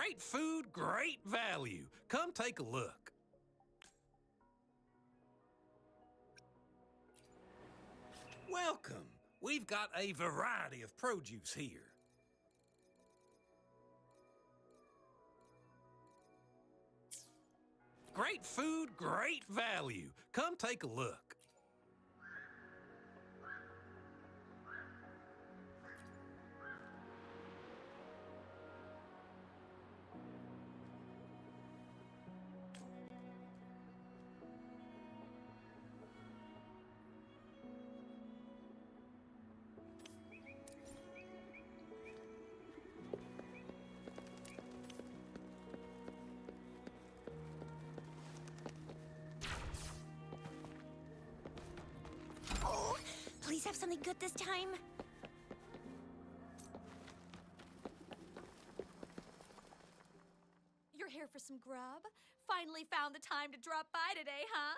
Great food, great value. Come take a look. Welcome. We've got a variety of produce here. Great food, great value. Come take a look. Oh, please have something good this time. You're here for some grub? Finally found the time to drop by today, huh?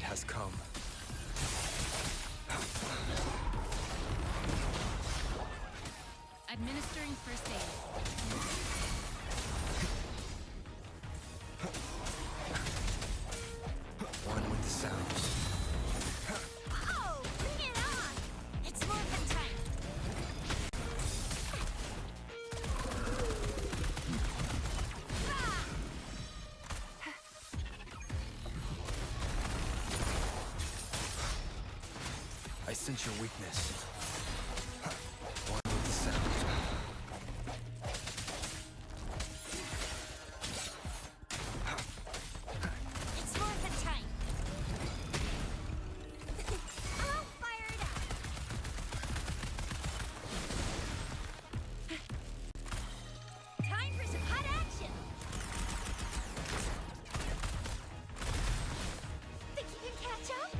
has come. Administering first aid. One with the sounds. Oh, bring it on! It's morphin' time! I sense your weakness. One with the sounds. It's morphin' time! I'll fire it up! Time for some hot action! Think you can catch up?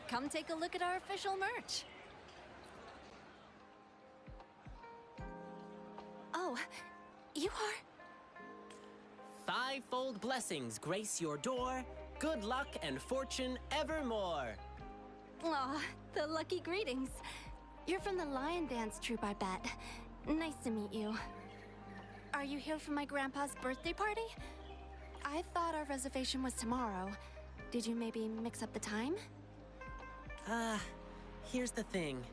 Come take a look at our official merch. Oh, you are? Fivefold blessings grace your door, good luck and fortune evermore. Aw, the lucky greetings. You're from the Lion Dance troupe, I bet. Nice to meet you. Are you here for my grandpa's birthday party? I thought our reservation was tomorrow. Did you maybe mix up the time? Here's the thing.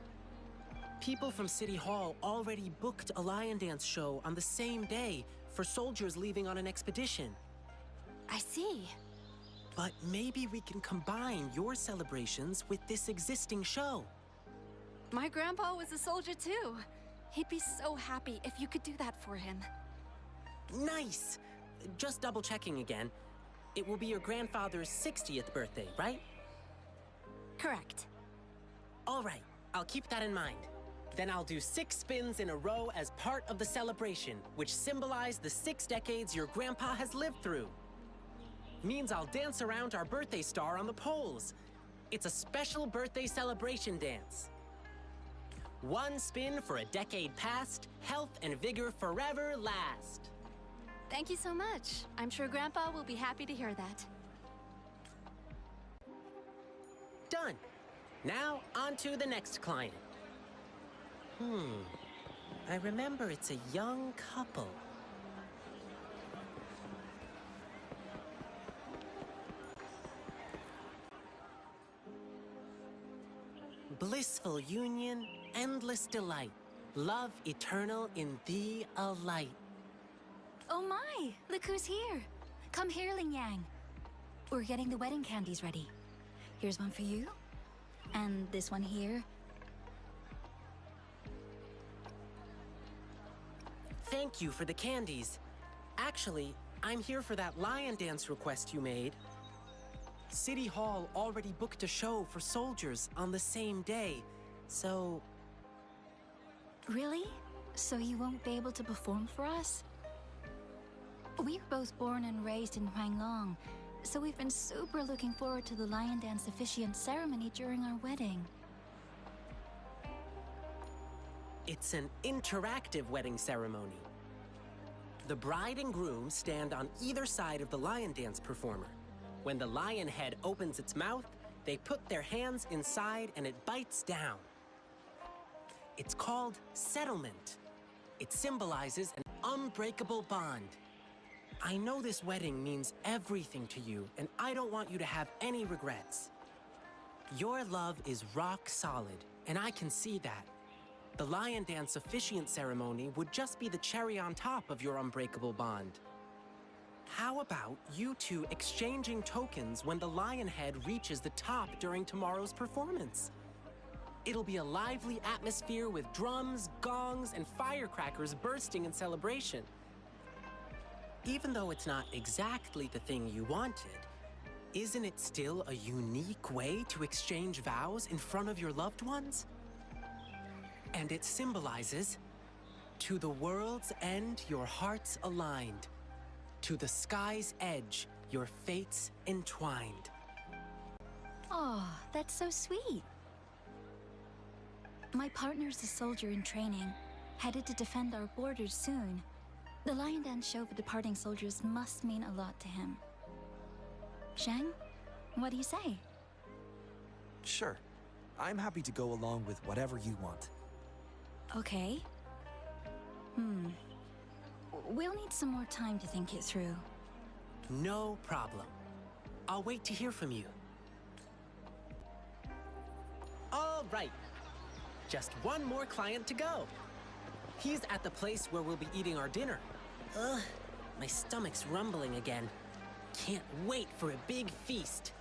People from City Hall already booked a Lion Dance show on the same day for soldiers leaving on an expedition. I see. But maybe we can combine your celebrations with this existing show. My grandpa was a soldier too. He'd be so happy if you could do that for him. Nice! Just double checking again. It will be your grandfather's 60th birthday, right? Correct. All right, I'll keep that in mind. Then I'll do 6 spins in a row as part of the celebration, which symbolize the 6 decades your grandpa has lived through. Means I'll dance around our birthday star on the poles. It's a special birthday celebration dance. 1 spin for a decade past, health and vigor forever last. Thank you so much. I'm sure Grandpa will be happy to hear that. Done. Now, on to the next client. I remember it's a young couple. Blissful union, endless delight. Love eternal in thee a light. Oh my! Look who's here! Come here, Ling Yang. We're getting the wedding candies ready. Here's one for you. And this one here. Thank you for the candies. Actually, I'm here for that lion dance request you made. City Hall already booked a show for soldiers on the same day, so... Really? So you won't be able to perform for us? We're both born and raised in Huanglong, so we've been super looking forward to the lion dance officiant ceremony during our wedding. It's an interactive wedding ceremony. The bride and groom stand on either side of the lion dance performer. When the lion head opens its mouth, They put their hands inside and it bites down. It's called settlement. It symbolizes an unbreakable bond. I know this wedding means everything to you, and I don't want you to have any regrets. Your love is rock solid, and I can see that. The lion dance officiant ceremony would just be the cherry on top of your unbreakable bond. How about you two exchanging tokens when the lion head reaches the top during tomorrow's performance? It'll be a lively atmosphere with drums, gongs, and firecrackers bursting in celebration. Even though it's not exactly the thing you wanted, isn't it still a unique way to exchange vows in front of your loved ones? And it symbolizes, to the world's end, your hearts aligned. To the sky's edge, your fates entwined. Oh, that's so sweet. My partner's a soldier in training, headed to defend our borders soon. The lion dance show for departing soldiers must mean a lot to him. Zhang, what do you say? Sure. I'm happy to go along with whatever you want. Okay. We'll need some more time to think it through. No problem. I'll wait to hear from you. All right. Just one more client to go. He's at the place where we'll be eating our dinner. Ugh, my stomach's rumbling again. Can't wait for a big feast.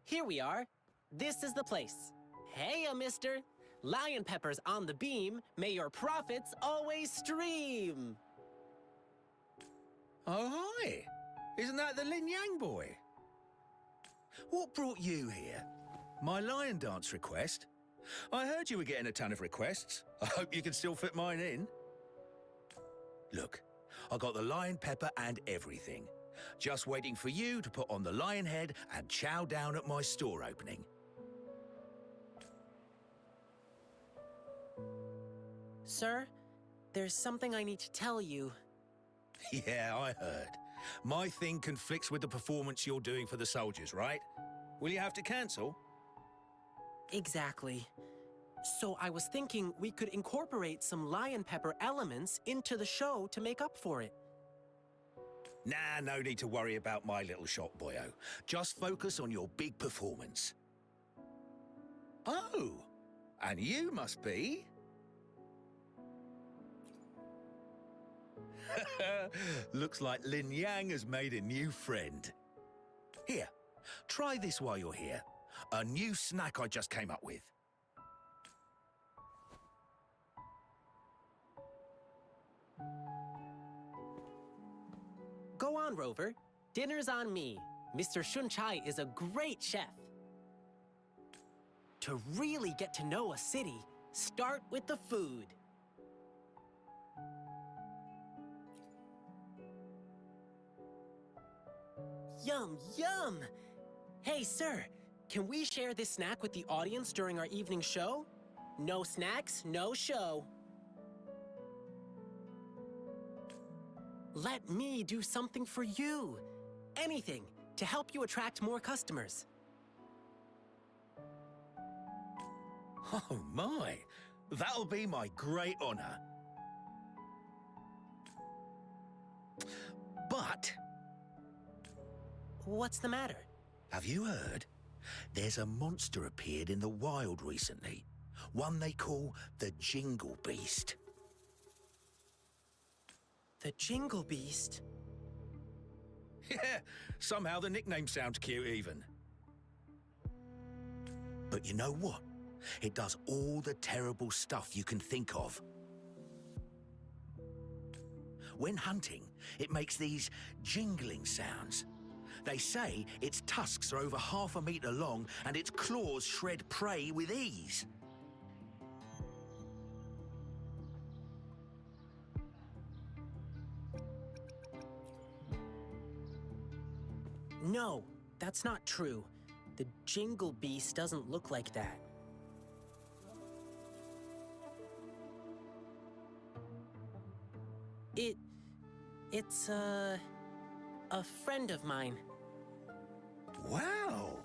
Here we are. This is the place. Hey, mister. Lion peppers on the beam. May your profits always stream. Oh, hi. Isn't that the Lin Yang boy? What brought you here? My lion dance request? I heard you were getting a ton of requests. I hope you can still fit mine in. Look, I got the lion pepper and everything. Just waiting for you to put on the lion head and chow down at my store opening. Sir, there's something I need to tell you. Yeah, I heard. My thing conflicts with the performance you're doing for the soldiers, right? Will you have to cancel? Exactly. So I was thinking we could incorporate some lion pepper elements into the show to make up for it. Nah, no need to worry about my little shop, boyo. Just focus on your big performance. Oh, and you must be... Looks like Lin Yang has made a new friend. Here, try this while you're here. A new snack I just came up with. Go on, Rover. Dinner's on me. Mr. Shunchai is a great chef. To really get to know a city, start with the food. Yum, yum! Hey, sir, can we share this snack with the audience during our evening show? No snacks, no show. Let me do something for you. Anything to help you attract more customers. Oh my, that'll be my great honor. But... What's the matter? have you heard? There's a monster appeared in the wild recently. One they call the Jingle Beast. The Jingle Beast? Yeah, somehow the nickname sounds cute even. But you know what? It does all the terrible stuff you can think of. When hunting, it makes these jingling sounds. They say its tusks are over 1/2 meter long and its claws shred prey with ease. No, that's not true. The Jingle Beast doesn't look like that. It's a friend of mine. Wow!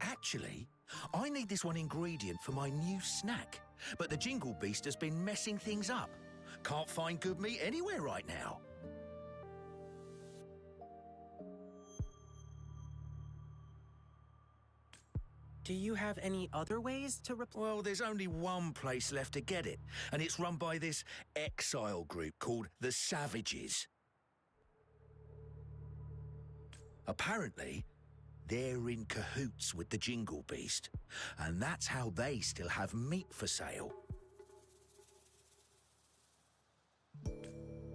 Actually, I need this one ingredient for my new snack, but the Jingle Beast has been messing things up. Can't find good meat anywhere right now. Do you have any other ways to Well, there's only one place left to get it, and it's run by this exile group called the Savages. Apparently, they're in cahoots with the Jingle Beast, and that's how they still have meat for sale.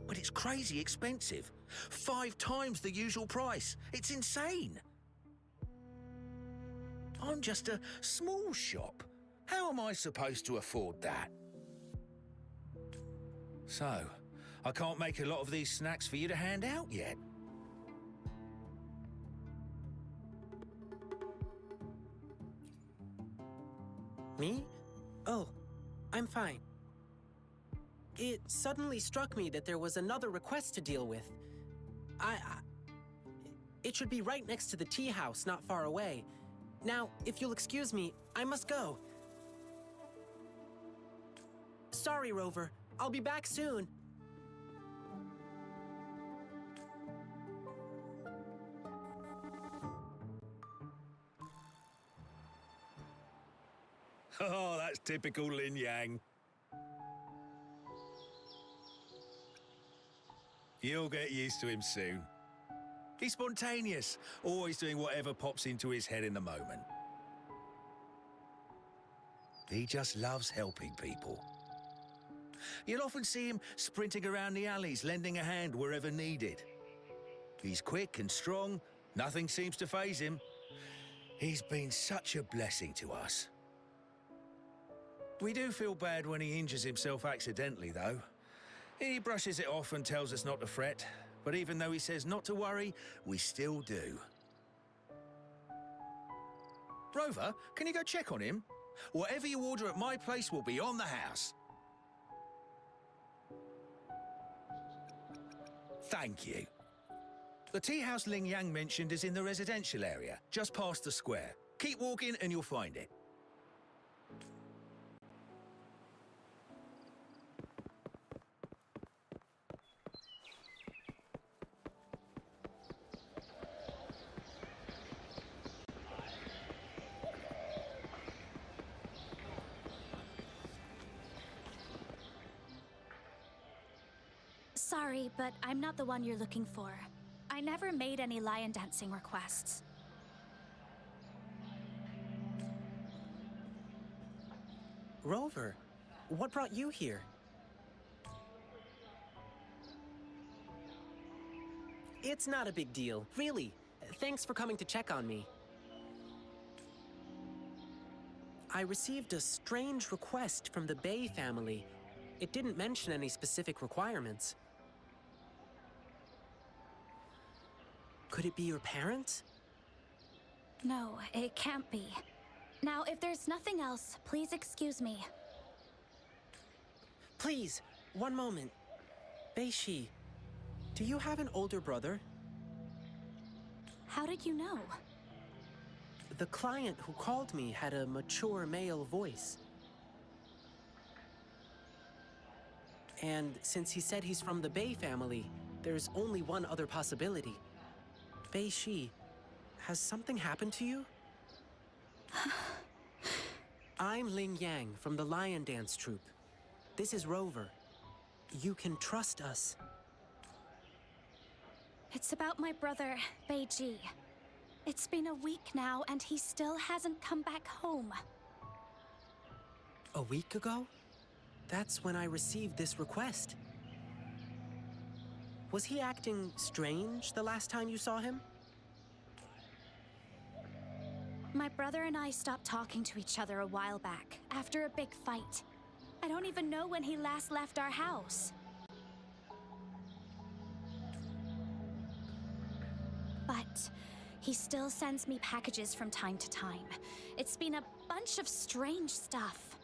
But it's crazy expensive. 5 times the usual price. It's insane. I'm just a small shop. How am I supposed to afford that? So, I can't make a lot of these snacks for you to hand out yet. Me? Oh, I'm fine. It suddenly struck me that there was another request to deal with. It should be right next to the tea house, not far away. Now, if you'll excuse me, I must go. Sorry, Rover. I'll be back soon. Oh, that's typical Lin Yang. You'll get used to him soon. He's spontaneous, always doing whatever pops into his head in the moment. He just loves helping people. You'll often see him sprinting around the alleys, lending a hand wherever needed. He's quick and strong, nothing seems to faze him. He's been such a blessing to us. We do feel bad when he injures himself accidentally, though. He brushes it off and tells us not to fret, but even though he says not to worry, we still do. Rover, can you go check on him? Whatever you order at my place will be on the house. Thank you. The tea house Ling Yang mentioned is in the residential area, just past the square. Keep walking and you'll find it. Sorry, but I'm not the one you're looking for. I never made any lion dancing requests. Rover, what brought you here? It's not a big deal, really. Thanks for coming to check on me. I received a strange request from the Bay family. It didn't mention any specific requirements. Could it be your parents? No, it can't be. Now, if there's nothing else, please excuse me. Please, one moment. Bei-shi, do you have an older brother? How did you know? The client who called me had a mature male voice. And since he said he's from the Bay family, there's only one other possibility. Bei-shi, has something happened to you? I'm Ling Yang from the Lion Dance Troupe. This is Rover. You can trust us. It's about my brother, Bei-ji. It's been a week now, and he still hasn't come back home. A week ago? That's when I received this request. Was he acting strange the last time you saw him? My brother and I stopped talking to each other a while back, after a big fight. I don't even know when he last left our house. But he still sends me packages from time to time. It's been a bunch of strange stuff.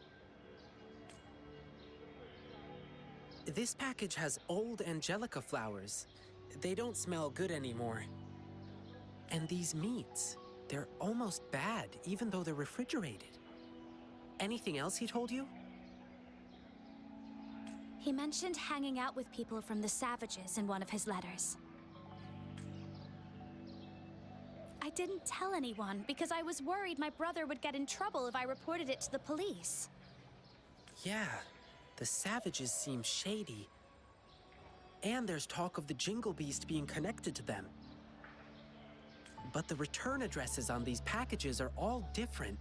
This package has old angelica flowers. They don't smell good anymore. And these meats, they're almost bad, even though they're refrigerated. Anything else he told you? He mentioned hanging out with people from the Savages in one of his letters. I didn't tell anyone because I was worried my brother would get in trouble if I reported it to the police. Yeah, the Savages seem shady. And there's talk of the Jingle Beast being connected to them. But the return addresses on these packages are all different.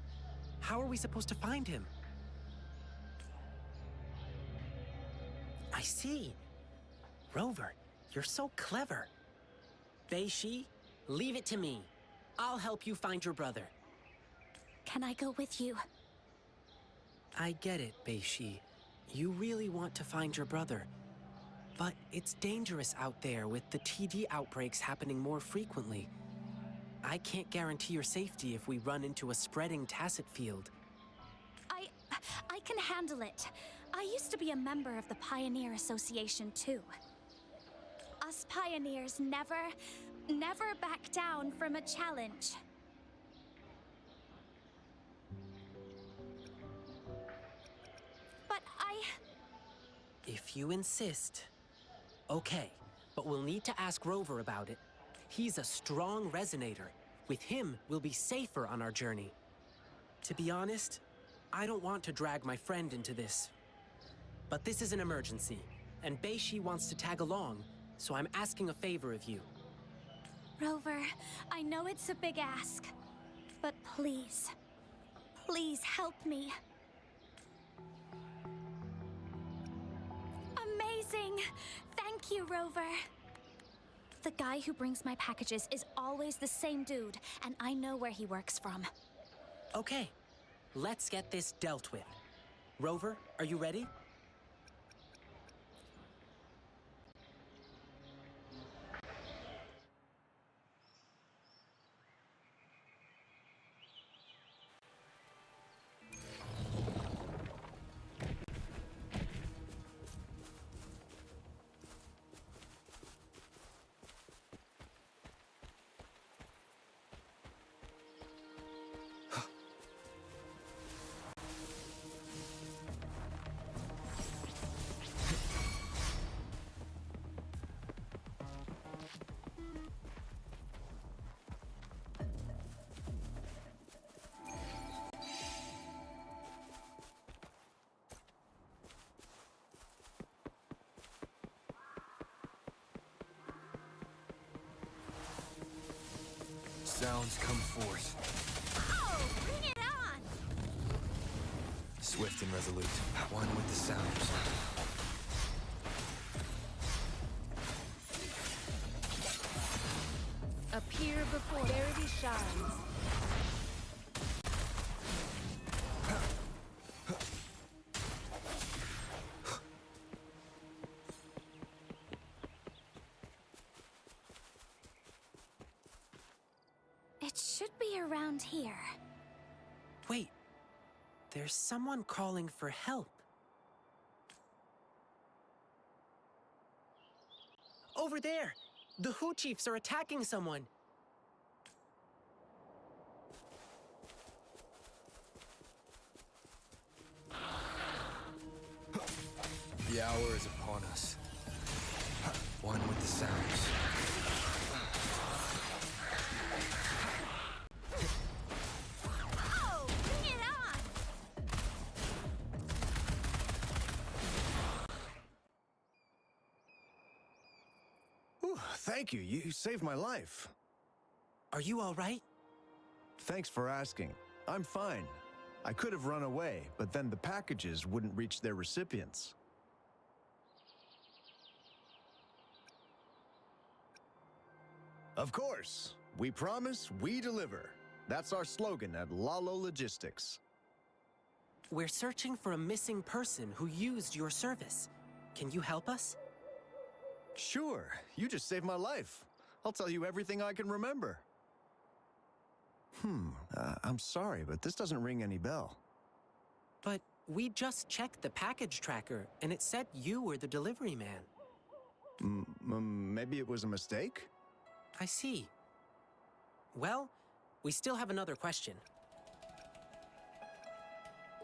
How are we supposed to find him? I see. Rover, you're so clever. Bei-Shi, leave it to me. I'll help you find your brother. Can I go with you? I get it, Bei-Shi. You really want to find your brother. But it's dangerous out there with the TD outbreaks happening more frequently. I can't guarantee your safety if we run into a spreading tacet field. I can handle it. I used to be a member of the Pioneer Association, too. Us pioneers never back down from a challenge. But If you insist. Okay, but we'll need to ask Rover about it. He's a strong resonator. With him, we'll be safer on our journey. To be honest, I don't want to drag my friend into this. But this is an emergency, and Bei-Shi wants to tag along, so I'm asking a favor of you. Rover, I know it's a big ask, but please, please help me. Amazing! Thank you, Rover. The guy who brings my packages is always the same dude, and I know where he works from. Okay, let's get this dealt with. Rover, are you ready? Sounds come forth. Oh, bring it on! Swift and resolute, one with the sounds. Appear before Verity shines. It should be around here. Wait, there's someone calling for help. Over there! The Hu Chiefs are attacking someone! The hour is upon us. One with the sounds. Oh, bring it on! Whew, thank you. You saved my life. Are you all right? Thanks for asking. I'm fine. I could have run away, but then the packages wouldn't reach their recipients. Of course. We promise, we deliver. That's our slogan at Lalo Logistics. We're searching for a missing person who used your service. Can you help us? Sure. You just saved my life. I'll tell you everything I can remember. I'm sorry, but this doesn't ring any bell. But We just checked the package tracker, and it said you were the delivery man. Maybe it was a mistake? I see. Well, we still have another question.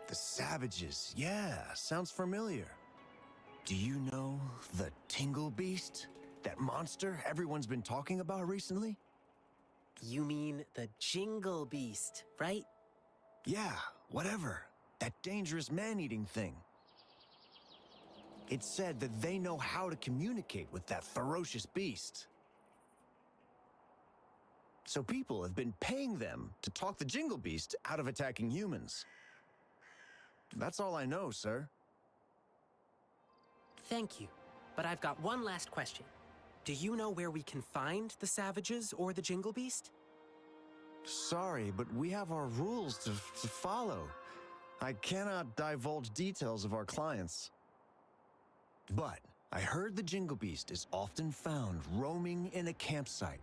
The Savages, yeah, sounds familiar. Do you know the Tingle Beast? That monster everyone's been talking about recently? You mean the Jingle Beast, right? Yeah, whatever. That dangerous man-eating thing. It said that they know how to communicate with that ferocious beast. So people have been paying them to talk the Jingle Beast out of attacking humans. That's all I know, sir. Thank you. But I've got one last question. Do you know where we can find the Savages or the Jingle Beast? Sorry, but we have our rules to follow. I cannot divulge details of our clients. But I heard the Jingle Beast is often found roaming in a campsite.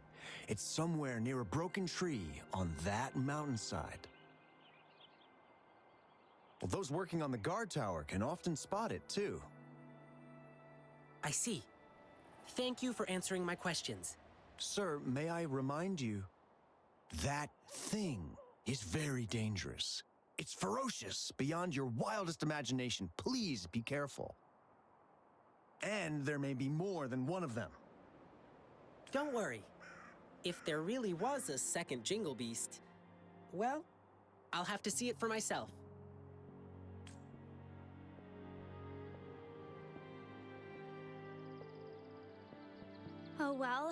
It's somewhere near a broken tree on that mountainside. Well, those working on the guard tower can often spot it, too. I see. Thank you for answering my questions. Sir, may I remind you, that thing is very dangerous. It's ferocious beyond your wildest imagination. Please be careful. And there may be more than one of them. Don't worry. If there really was a second Jingle Beast, well, I'll have to see it for myself. Oh well,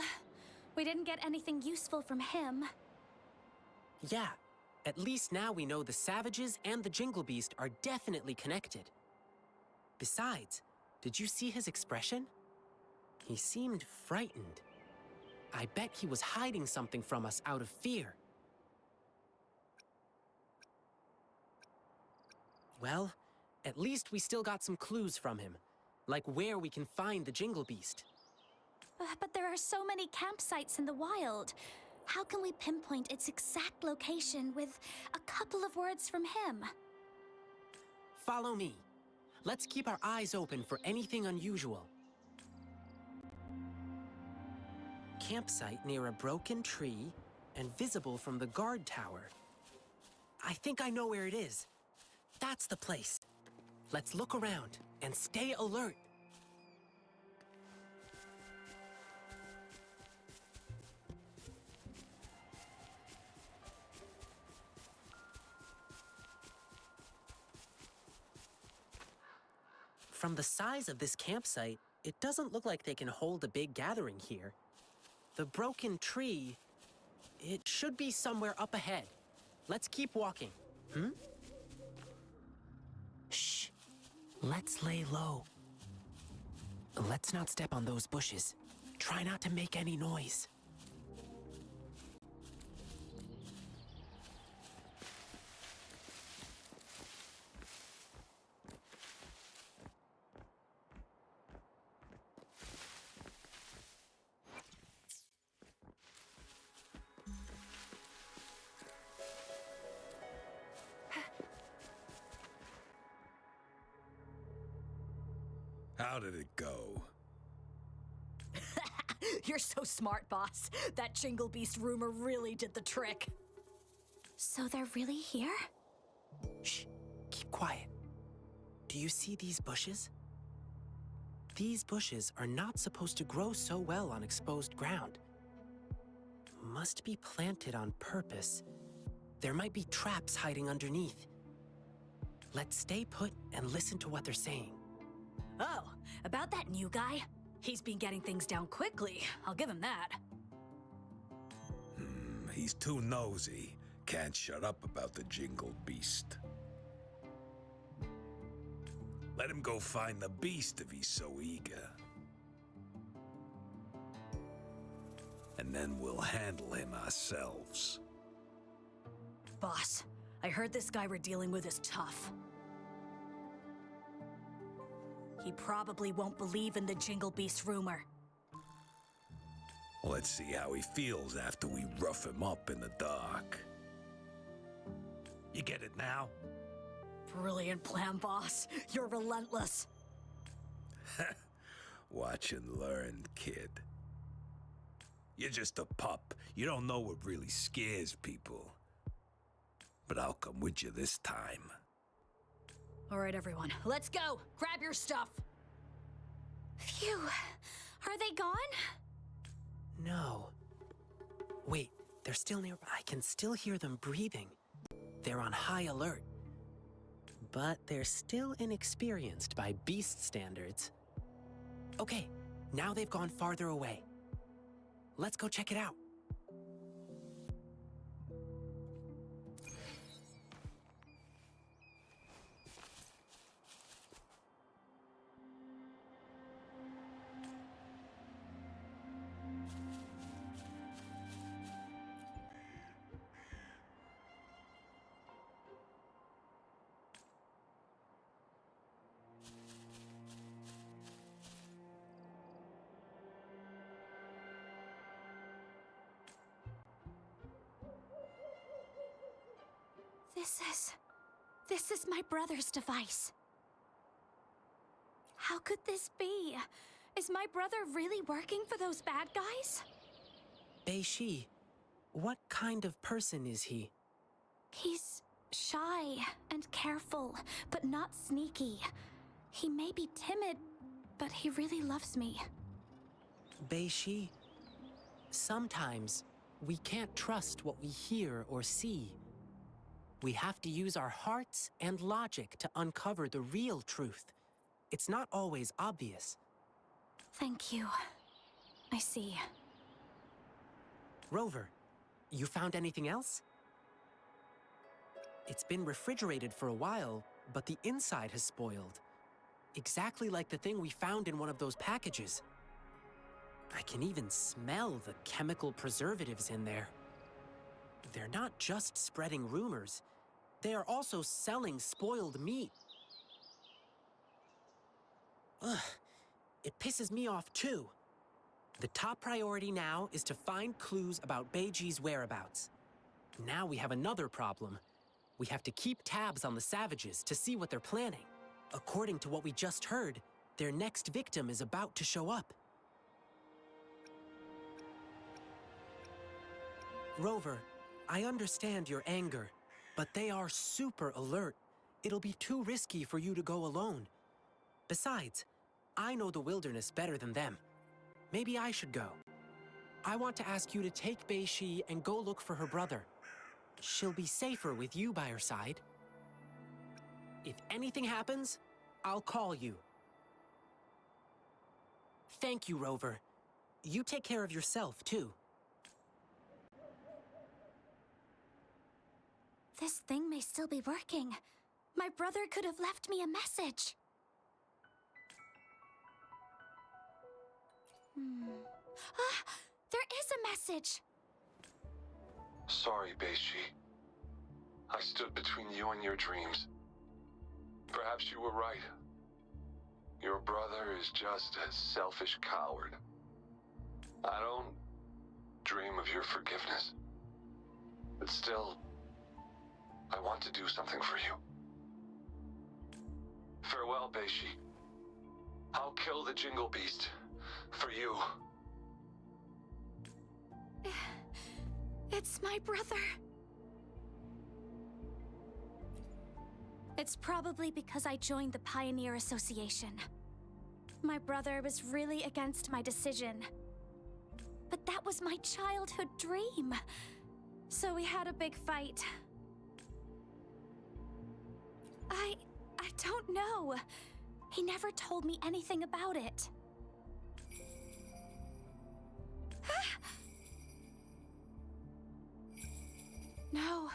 we didn't get anything useful from him. Yeah, at least now we know the Savages and the Jingle Beast are definitely connected. Besides, did you see his expression? He seemed frightened. I bet he was hiding something from us out of fear. Well, at least we still got some clues from him, like where we can find the Jingle Beast. But there are so many campsites in the wild. How can we pinpoint its exact location with a couple of words from him? Follow me. Let's keep our eyes open for anything unusual. Campsite near a broken tree and visible from the guard tower. I think I know where it is. That's the place. Let's look around and stay alert. From the size of this campsite, it doesn't look like they can hold a big gathering here. The broken tree, it should be somewhere up ahead. Let's keep walking. Shh. Let's lay low. Let's not step on those bushes. Try not to make any noise. How did it go? You're so smart, boss. That Jingle Beast rumor really did the trick. So they're really here? Shh. Keep quiet. Do you see these bushes? These bushes are not supposed to grow so well on exposed ground. Must be planted on purpose. There might be traps hiding underneath. Let's stay put and listen to what they're saying. Oh, about that new guy? He's been getting things down quickly. I'll give him that. He's too nosy. Can't shut up about the Jingle Beast. Let him go find the beast if he's so eager. And then we'll handle him ourselves. Boss, I heard this guy we're dealing with is tough. He probably won't believe in the Jingle Beast rumor. Let's see how he feels after we rough him up in the dark. You get it now? Brilliant plan, boss. You're relentless. Watch and learn, kid. You're just a pup. You don't know what really scares people. But I'll come with you this time. All right, everyone, let's go. Grab your stuff. Phew. Are they gone? No. Wait, they're still nearby. I can still hear them breathing. They're on high alert. But they're still inexperienced by beast standards. Okay, now they've gone farther away. Let's go check it out. This is my brother's device. How could this be? Is my brother really working for those bad guys? Bei-Shi, what kind of person is he? He's shy and careful, but not sneaky. He may be timid, but he really loves me. Bei-Shi, sometimes we can't trust what we hear or see. We have to use our hearts and logic to uncover the real truth. It's not always obvious. Thank you. I see. Rover, you found anything else? It's been refrigerated for a while, but the inside has spoiled. Exactly like the thing we found in one of those packages. I can even smell the chemical preservatives in there. They're not just spreading rumors. They are also selling spoiled meat. Ugh, it pisses me off too. The top priority now is to find clues about Bei-Ji's whereabouts. Now we have another problem. We have to keep tabs on the savages to see what they're planning. According to what we just heard, their next victim is about to show up. Rover, I understand your anger, but they are super alert. It'll be too risky for you to go alone. Besides, I know the wilderness better than them. Maybe I should go. I want to ask you to take Bei-Shi and go look for her brother. She'll be safer with you by her side. If anything happens, I'll call you. Thank you, Rover. You take care of yourself, too. This thing may still be working. My brother could have left me a message. There is a message. Sorry, Bei-Shi. I stood between you and your dreams. Perhaps you were right. Your brother is just a selfish coward. I don't dream of your forgiveness. But still, I want to do something for you. Farewell, Bei-Shi. I'll kill the Jingle Beast for you. It's my brother. It's probably because I joined the Pioneer Association. My brother was really against my decision. But that was my childhood dream. So we had a big fight. I don't know. He never told me anything about it. No,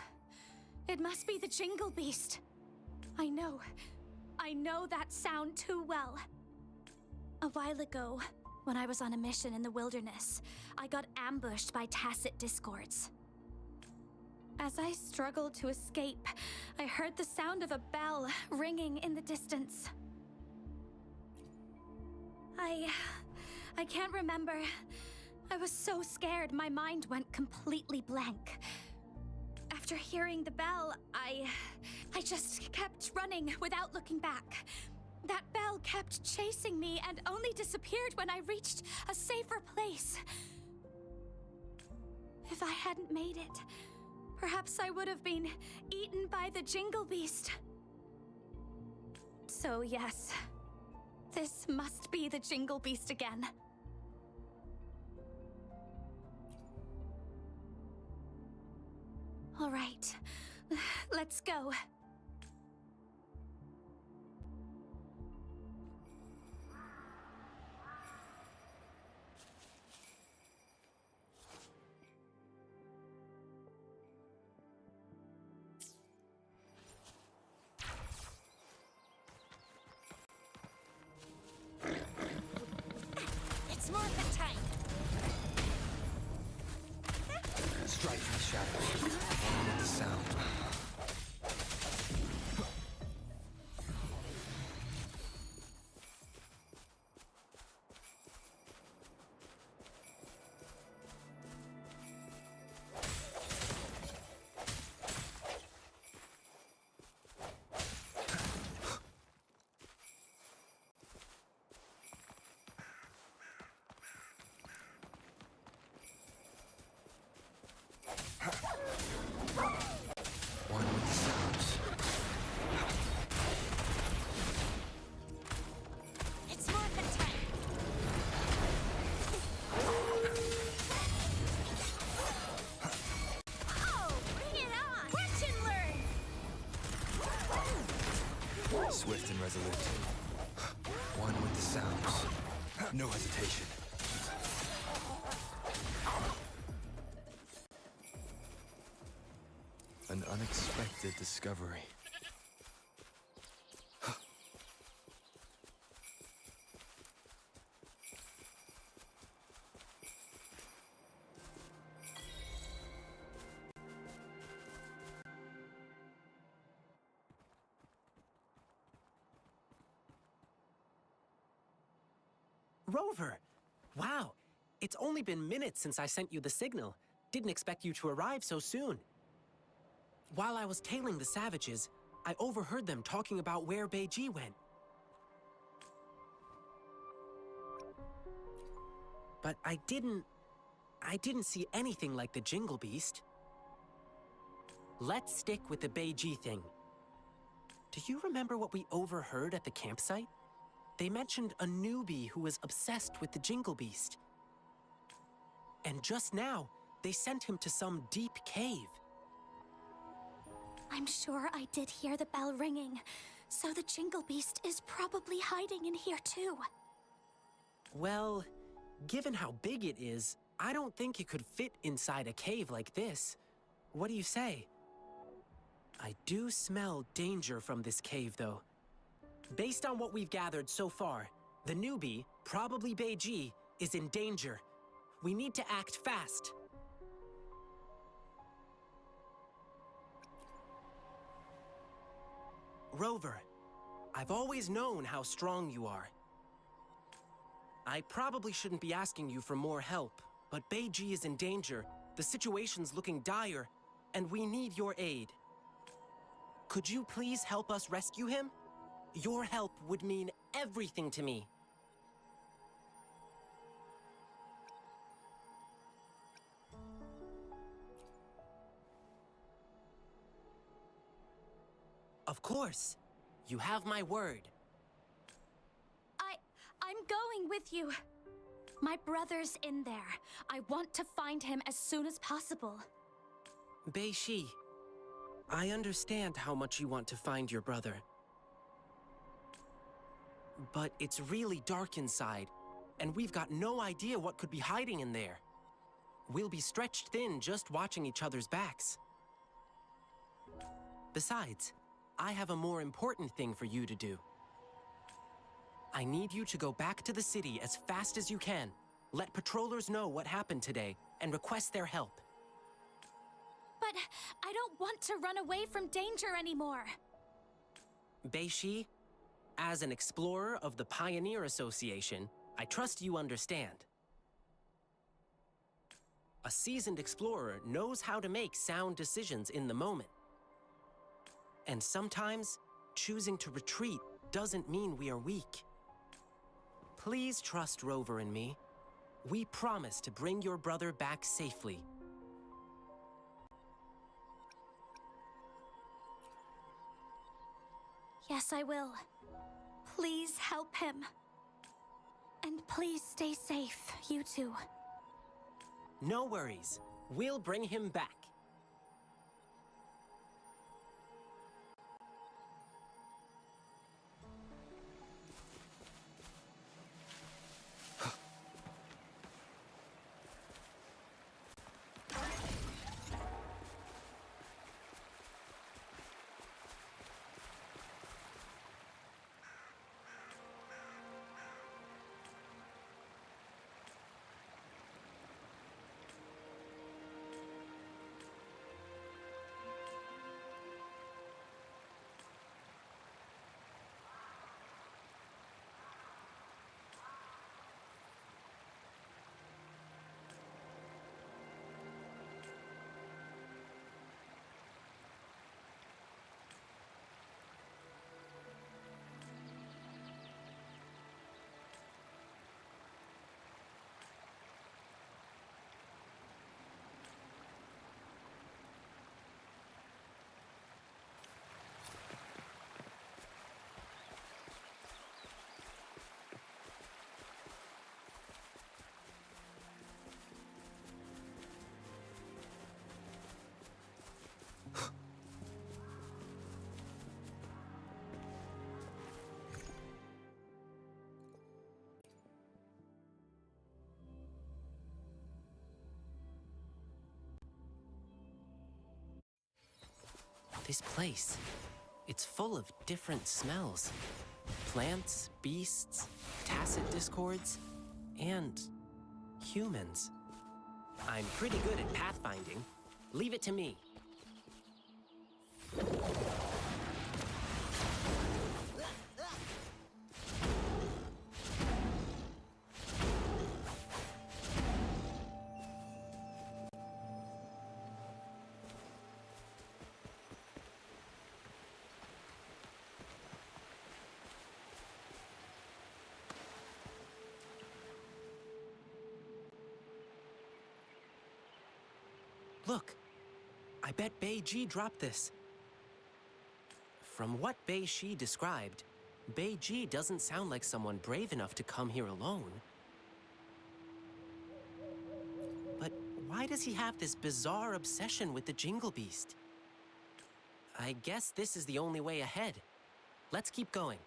it must be the Jingle Beast. I know that sound too well. A while ago, when I was on a mission in the wilderness, I got ambushed by tacit discords. As I struggled to escape, I heard the sound of a bell ringing in the distance. I can't remember. I was so scared my mind went completely blank. After hearing the bell, I just kept running without looking back. That bell kept chasing me and only disappeared when I reached a safer place. If I hadn't made it, perhaps I would have been eaten by the Jingle Beast. So yes, this must be the Jingle Beast again. All right, let's go. It's Morphin time! Strike from the shadows. One with the sound. One with the sounds. It's Morphin time! Oh, bring it on! Watch and learn! Swift and resolute. One with the sounds. No hesitation. An unexpected discovery. Rover! Wow, it's only been minutes since I sent you the signal. Didn't expect you to arrive so soon. While I was tailing the savages, I overheard them talking about where Beiji went. But I didn't see anything like the Jingle Beast. Let's stick with the Beiji thing. Do you remember what we overheard at the campsite? They mentioned a newbie who was obsessed with the Jingle Beast. And just now, they sent him to some deep cave. I'm sure I did hear the bell ringing, so the Jingle Beast is probably hiding in here too. Well, given how big it is, I don't think it could fit inside a cave like this. What do you say? I do smell danger from this cave, though. Based on what we've gathered so far, the newbie, probably Beiji, is in danger. We need to act fast. Rover, I've always known how strong you are. I probably shouldn't be asking you for more help, but Beiji is in danger, the situation's looking dire, and we need your aid. Could you please help us rescue him? Your help would mean everything to me. Of course. You have my word. I'm going with you. My brother's in there. I want to find him as soon as possible. Beiji, I understand how much you want to find your brother. But it's really dark inside, and we've got no idea what could be hiding in there. We'll be stretched thin just watching each other's backs. Besides, I have a more important thing for you to do. I need you to go back to the city as fast as you can. Let patrollers know what happened today and request their help. But I don't want to run away from danger anymore. Beiji, as an explorer of the Pioneer Association, I trust you understand. A seasoned explorer knows how to make sound decisions in the moment. And sometimes, choosing to retreat doesn't mean we are weak. Please trust Rover and me. We promise to bring your brother back safely. Yes, I will. Please help him. And please stay safe, you two. No worries. We'll bring him back. This place, it's full of different smells. Plants, beasts, tacit discords, and humans. I'm pretty good at pathfinding. Leave it to me. Look, I bet Bei Ji dropped this. From what Bei Shi described, Bei Ji doesn't sound like someone brave enough to come here alone. But why does he have this bizarre obsession with the Jingle Beast? I guess this is the only way ahead. Let's keep going.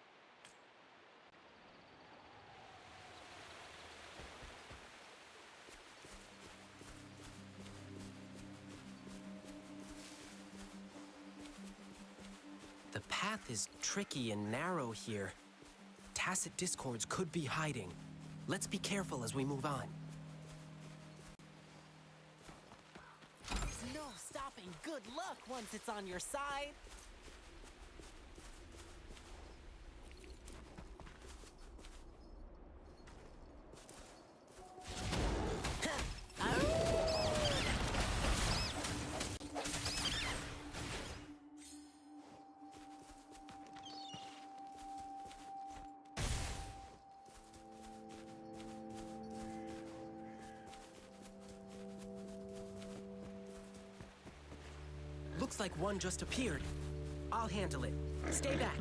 The path is tricky and narrow here. Tacit discords could be hiding. Let's be careful as we move on. There's no stopping good luck once it's on your side. Looks like one just appeared. I'll handle it. Stay back.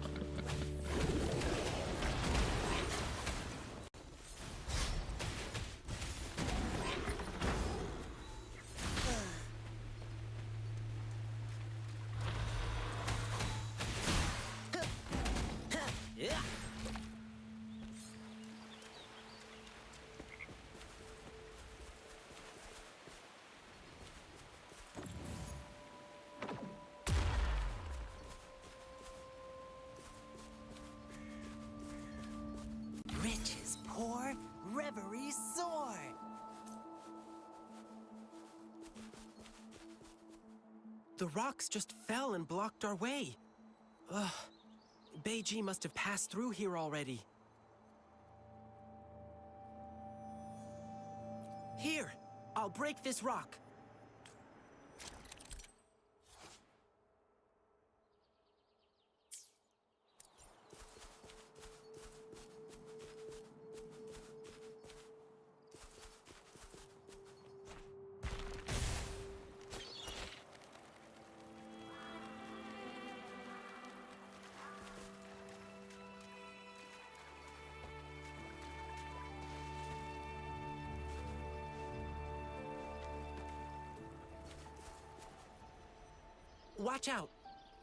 Yeah. Riches pour, reverie soar. The rocks just fell and blocked our way. Ugh. Bei Ji must have passed through here already. Here, I'll break this rock. Watch out!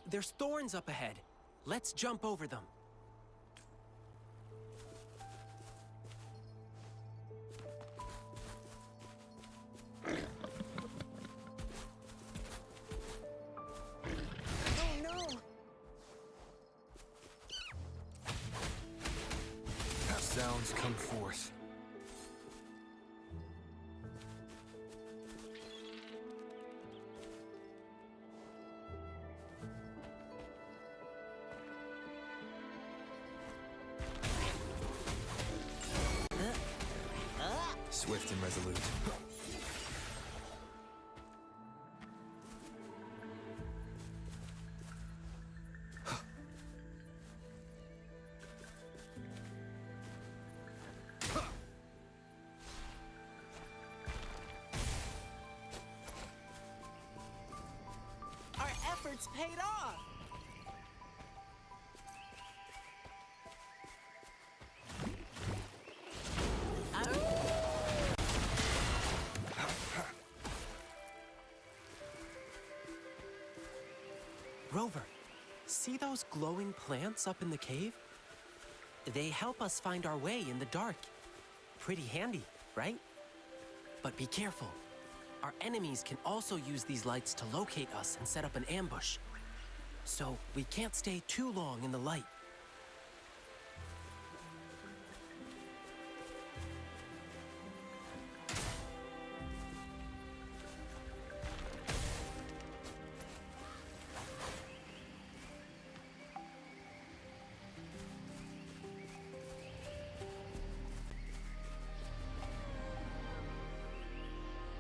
There's thorns up ahead. Let's jump over them. Oh no! Sounds come forth. Swift and resolute. Our efforts paid off! Rover, see those glowing plants up in the cave? They help us find our way in the dark. Pretty handy, right? But be careful. Our enemies can also use these lights to locate us and set up an ambush. So we can't stay too long in the light.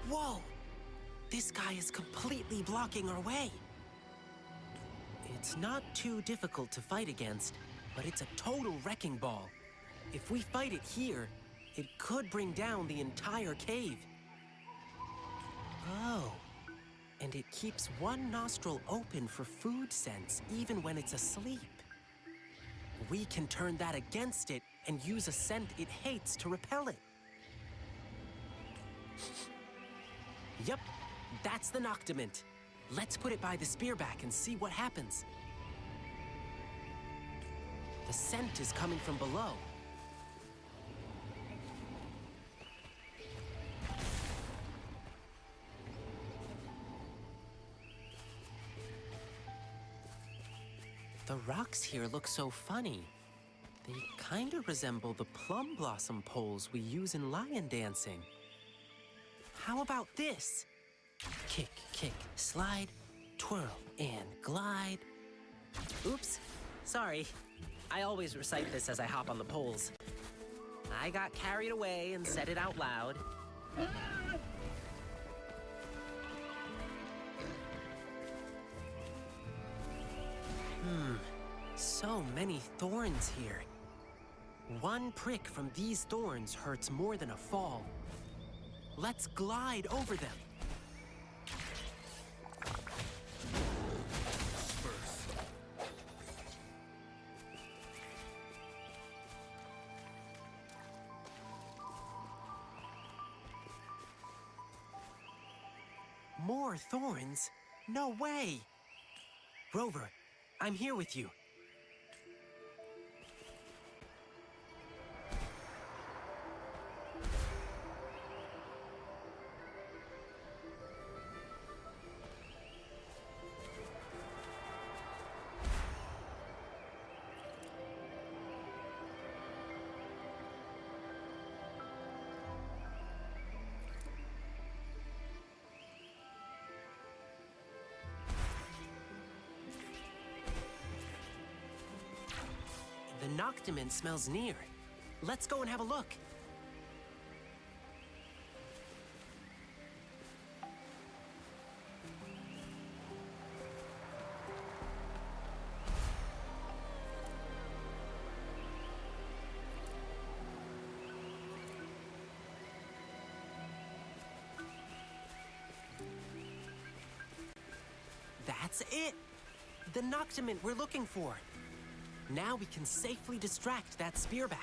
Whoa! This guy is completely blocking our way. It's not too difficult to fight against, but it's a total wrecking ball. If we fight it here, it could bring down the entire cave. Oh, and it keeps one nostril open for food sense, even when it's asleep. We can turn that against it and use a scent it hates to repel it. Yep, that's the Noctiment. Let's put it by the spearback and see what happens. The scent is coming from below. The rocks here look so funny. They kind of resemble the plum blossom poles we use in lion dancing. How about this? Kick, kick, slide, twirl, and glide. Oops, sorry. I always recite this as I hop on the poles. I got carried away and said it out loud. So many thorns here. One prick from these thorns hurts more than a fall. Let's glide over them. More thorns? No way! Rover, I'm here with you. The Noctiment smells near. Let's go and have a look. That's it! The Noctament we're looking for. Now we can safely distract that spearback.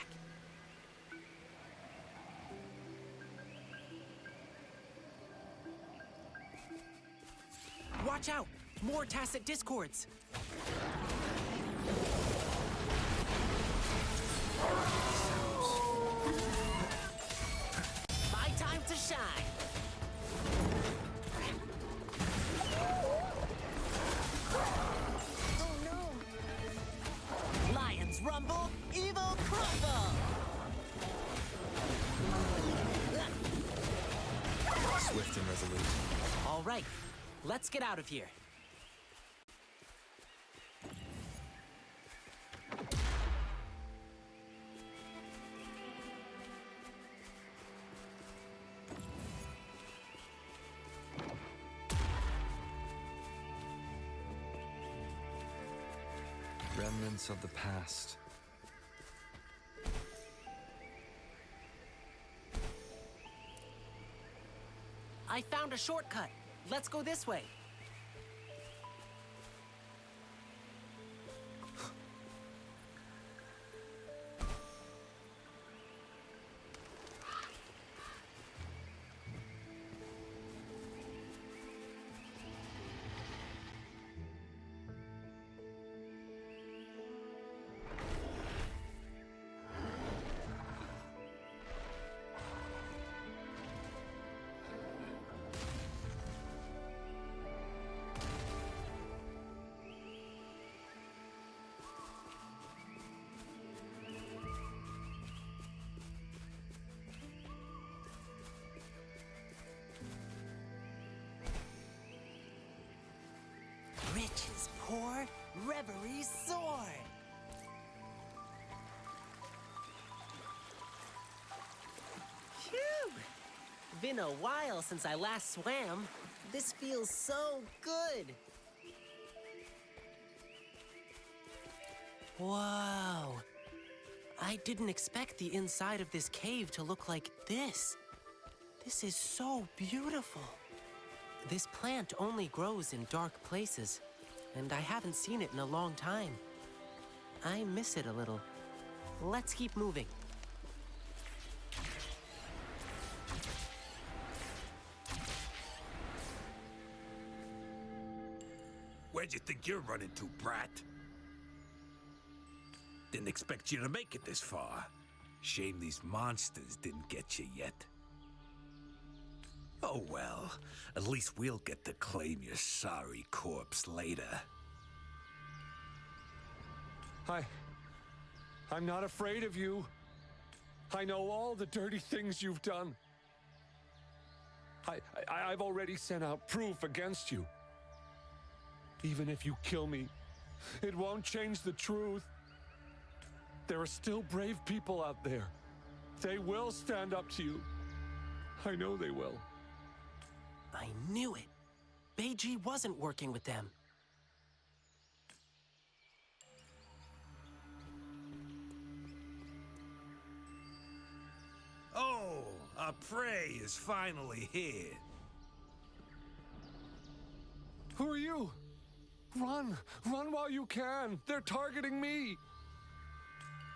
Watch out! More tacit discords! My time to shine! Oh no! Lions rumble, evil crumble! Swift and resolute. All right, let's get out of here. Remnants of the past. I found a shortcut. Let's go this way. Riches pour, reverie soar. Phew! Been a while since I last swam. This feels so good. Whoa. I didn't expect the inside of this cave to look like this. This is so beautiful. This plant only grows in dark places, and I haven't seen it in a long time. I miss it a little. Let's keep moving. Where'd you think you're running to, brat? Didn't expect you to make it this far. Shame these monsters didn't get you yet. Oh well, at least we'll get to claim your sorry corpse later. I'm not afraid of you. I know all the dirty things you've done. I've already sent out proof against you. Even if you kill me, it won't change the truth. There are still brave people out there. They will stand up to you. I know they will. I knew it. Beiji wasn't working with them. Oh, our prey is finally here. Who are you? Run! Run while you can! They're targeting me!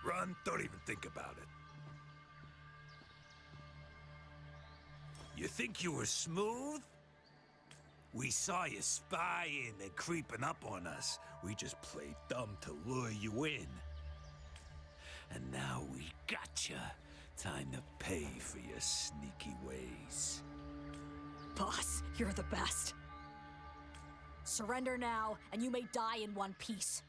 Run, don't even think about it. You think you were smooth? We saw you spying and creeping up on us. We just played dumb to lure you in. And now we gotcha. Time to pay for your sneaky ways. Boss, you're the best. Surrender now, and you may die in one piece.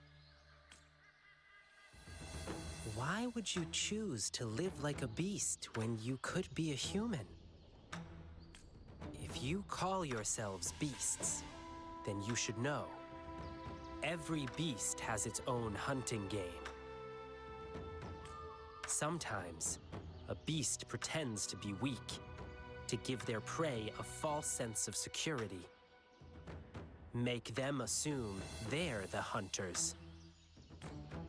Why would you choose to live like a beast when you could be a human? If you call yourselves beasts, then you should know. Every beast has its own hunting game. Sometimes, a beast pretends to be weak, to give their prey a false sense of security. Make them assume they're the hunters.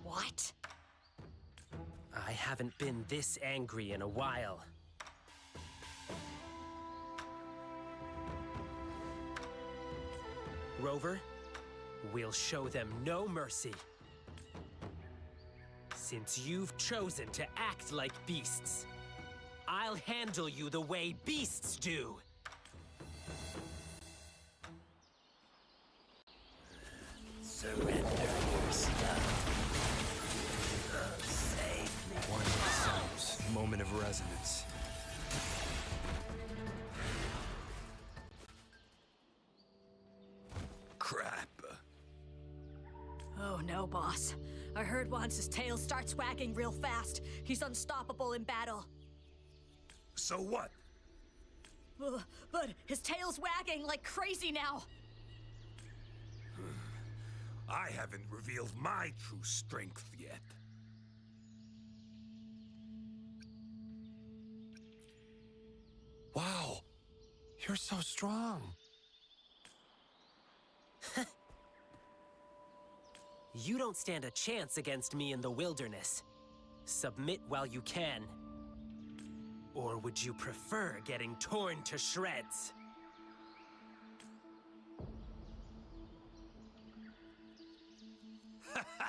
What? I haven't been this angry in a while. Rover, We'll show them no mercy. Since you've chosen to act like beasts, I'll handle you the way beasts do. Surrender your stuff. Save me. One with the sounds. Moment of resonance. Crap. Oh no, boss. I heard once his tail starts wagging real fast. He's unstoppable in battle. So what? But his tail's wagging like crazy now. I haven't revealed my true strength yet. Wow, you're so strong. You don't stand a chance against me in the wilderness. Submit while you can. Or would you prefer getting torn to shreds?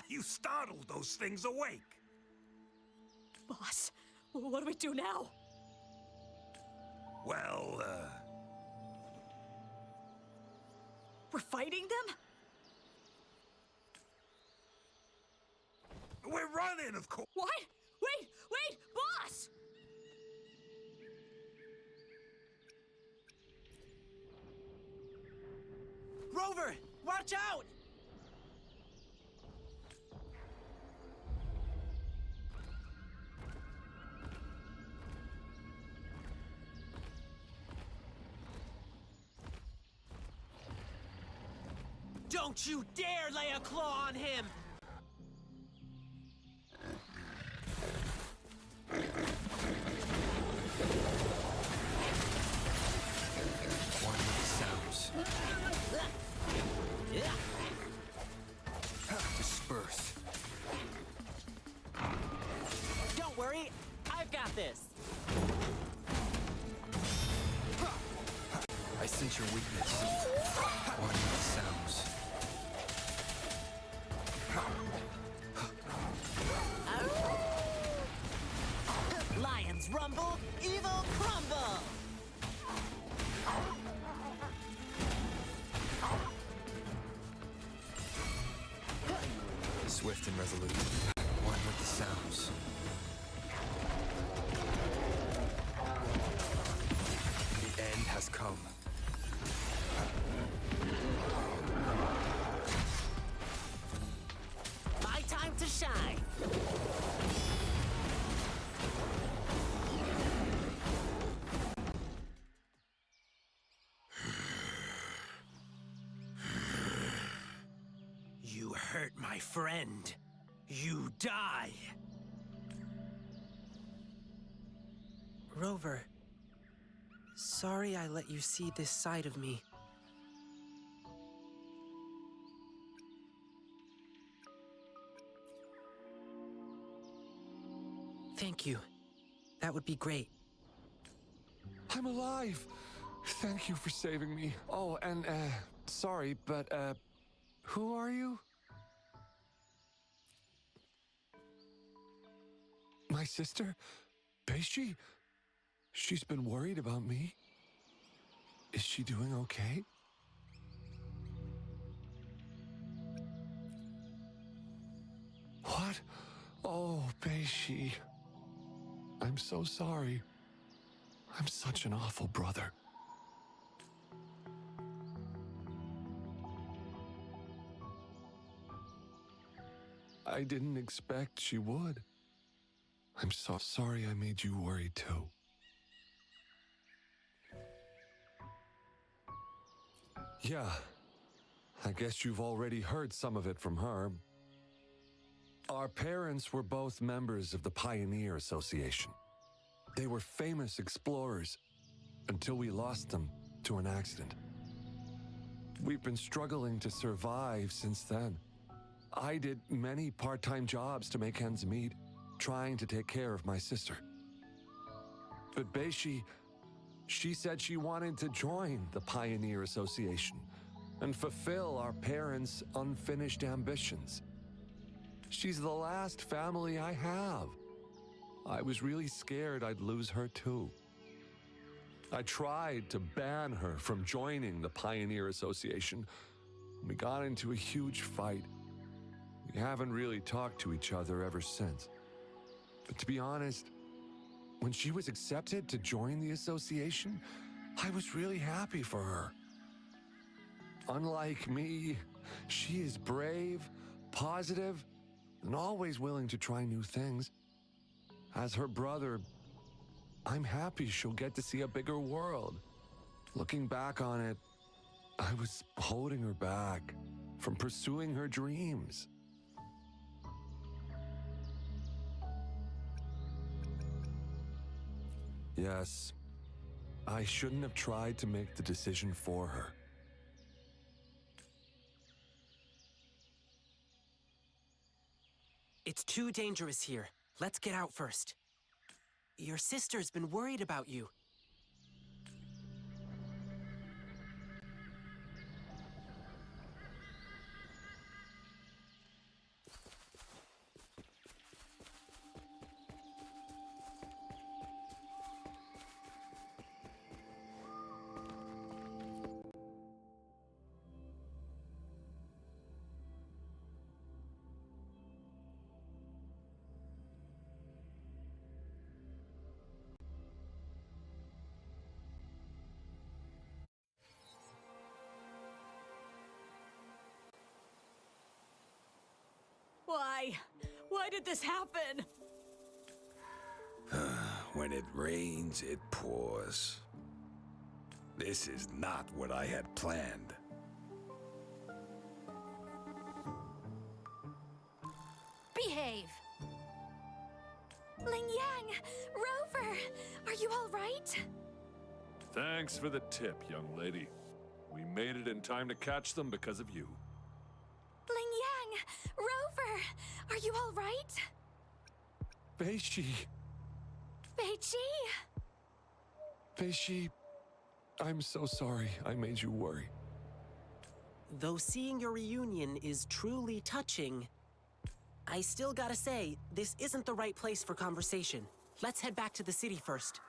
You startled those things awake. Boss, what do we do now? Well, We're fighting them? we're running, of course. What? Wait, boss! Rover, watch out! Don't you dare lay a claw on him! One with the sounds. Disperse. Don't worry, I've got this. I sense your weakness. One with the sounds. Lions rumble, evil crumble! Swift and resolute. One with the sounds. The end has come. My time to shine! You hurt my friend. You die. Rover, sorry I let you see this side of me. Thank you. That would be great. I'm alive. Thank you for saving me. Oh, and, sorry, but, who are you? My sister? Beishi? She's been worried about me. Is she doing okay? What? Oh, Beishi. I'm so sorry. I'm such an awful brother. I didn't expect she would. I'm so sorry I made you worried too. Yeah, I guess you've already heard some of it from her. Our parents were both members of the Pioneer Association. They were famous explorers until we lost them to an accident. We've been struggling to survive since then. I did many part-time jobs to make ends meet, trying to take care of my sister. But Beishi, she said she wanted to join the Pioneer Association, and fulfill our parents' unfinished ambitions. She's the last family I have. I was really scared I'd lose her too. I tried to ban her from joining the Pioneer Association. We got into a huge fight. We haven't really talked to each other ever since. But to be honest, when she was accepted to join the association, I was really happy for her. Unlike me, she is brave, positive, and always willing to try new things. As her brother, I'm happy she'll get to see a bigger world. Looking back on it, I was holding her back from pursuing her dreams. Yes, I shouldn't have tried to make the decision for her. It's too dangerous here. Let's get out first. Your sister's been worried about you. Why did this happen? When it rains, it pours. This is not what I had planned. Behave! Ling Yang! Rover! Are you all right? Thanks for the tip, young lady. We made it in time to catch them because of you. Ling Yang! Rover! Are you all right? Beishi, Beiji! Beishi, I'm so sorry I made you worry. Though seeing your reunion is truly touching, I still gotta say, this isn't the right place for conversation. Let's head back to the city first.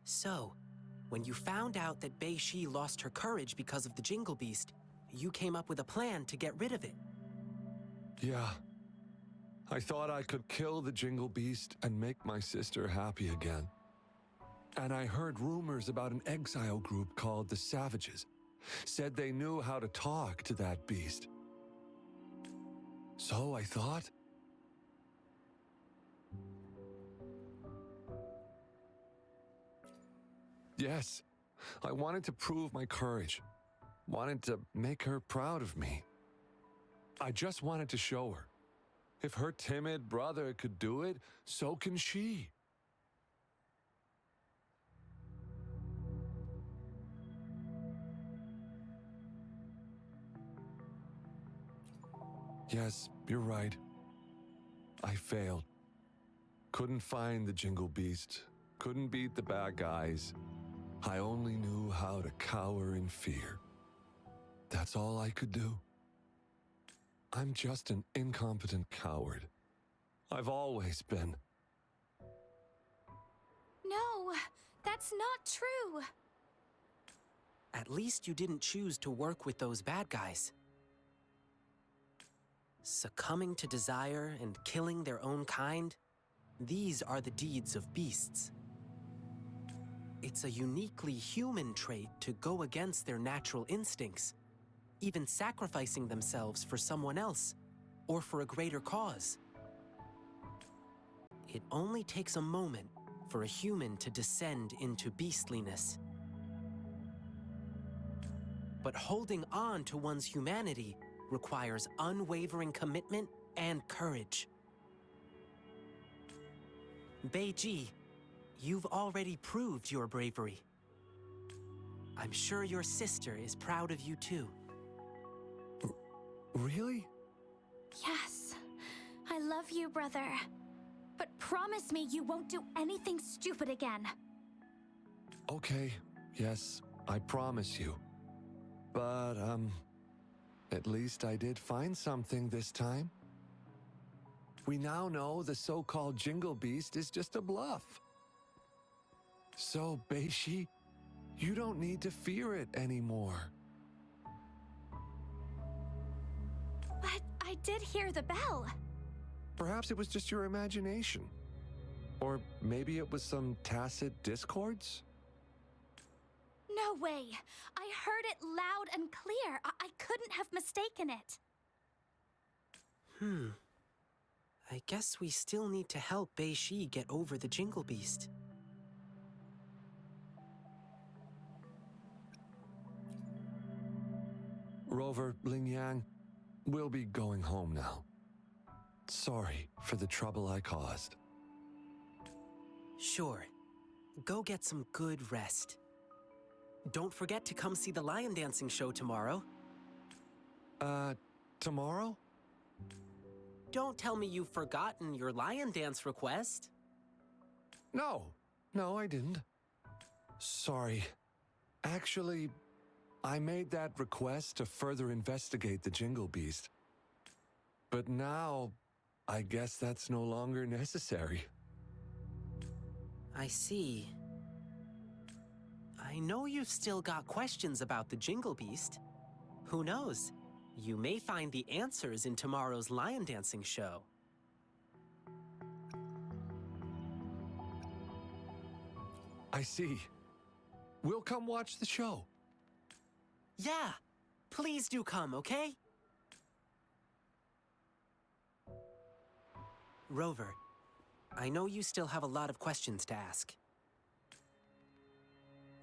So, when you found out that Bei-Shi lost her courage because of the Jingle Beast, you came up with a plan to get rid of it. Yeah. I thought I could kill the Jingle Beast and make my sister happy again. And I heard rumors about an exile group called the Savages. Said they knew how to talk to that beast. So I thought... Yes, I wanted to prove my courage. Wanted to make her proud of me. I just wanted to show her. If her timid brother could do it, so can she. Yes, you're right. I failed. Couldn't find the Jingle Beast. Couldn't beat the bad guys. I only knew how to cower in fear. That's all I could do. I'm just an incompetent coward. I've always been. No, that's not true. At least you didn't choose to work with those bad guys. Succumbing to desire and killing their own kind, these are the deeds of beasts. It's a uniquely human trait to go against their natural instincts, even sacrificing themselves for someone else or for a greater cause. It only takes a moment for a human to descend into beastliness. But holding on to one's humanity requires unwavering commitment and courage. Beiji, you've already proved your bravery. I'm sure your sister is proud of you too. Really? Yes, I love you, brother. But promise me you won't do anything stupid again. Okay, yes, I promise you. But, at least I did find something this time. We now know the so-called Jingle Beast is just a bluff. So, Beishi, you don't need to fear it anymore. But I did hear the bell. Perhaps it was just your imagination. Or maybe it was some tacit discords? No way. I heard it loud and clear. I couldn't have mistaken it. I guess we still need to help Beishi get over the Jingle Beast. Rover, Lingyang, we'll be going home now. Sorry for the trouble I caused. Sure. Go get some good rest. Don't forget to come see the lion dancing show tomorrow. Tomorrow? Don't tell me you've forgotten your lion dance request. No, I didn't. Sorry. Actually, I made that request to further investigate the Jingle Beast. But now, I guess that's no longer necessary. I see. I know you've still got questions about the Jingle Beast. Who knows? You may find the answers in tomorrow's lion dancing show. I see. We'll come watch the show. Yeah, please do come, okay? Rover, I know you still have a lot of questions to ask.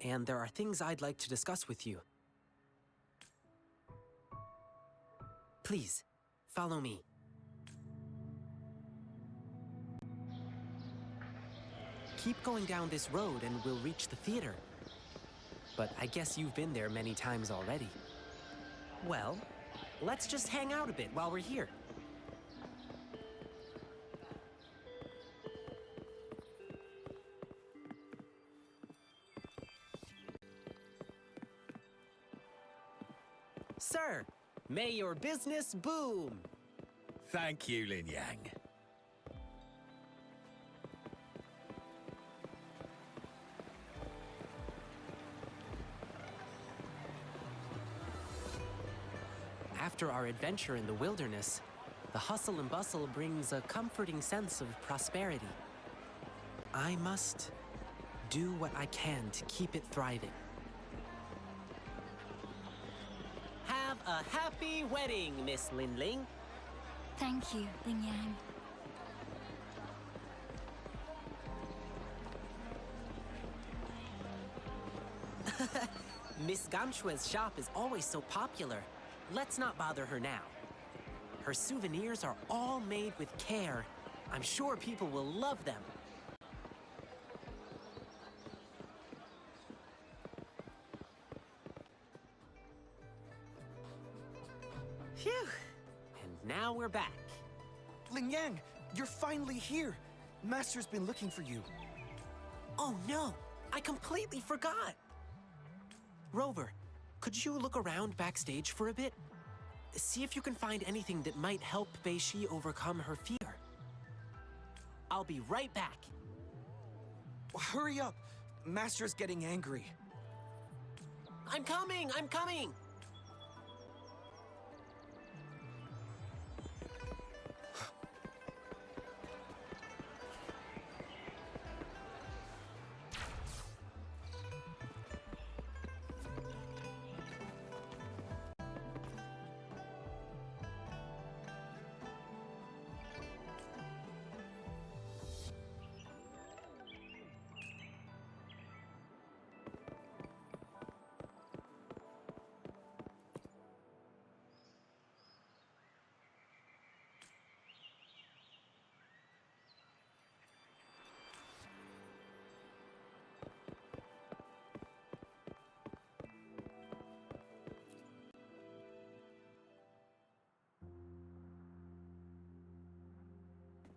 And there are things I'd like to discuss with you. Please, follow me. Keep going down this road and we'll reach the theater. But I guess you've been there many times already. Well, let's just hang out a bit while we're here. Sir, may your business boom! Thank you, Lin Yang. After our adventure in the wilderness, the hustle and bustle brings a comforting sense of prosperity. I must do what I can to keep it thriving. Have a happy wedding, Miss Linling. Thank you, Ling Yang. Miss Gamshue's shop is always so popular. Let's not bother her now. Her souvenirs are all made with care. I'm sure people will love them. Phew! And now we're back. Ling Yang, you're finally here. Master's been looking for you. Oh no! I completely forgot! Rover, could you look around backstage for a bit? see if you can find anything that might help Bei-Shi overcome her fear. I'll be right back. Hurry up! Master's getting angry. I'm coming! I'm coming!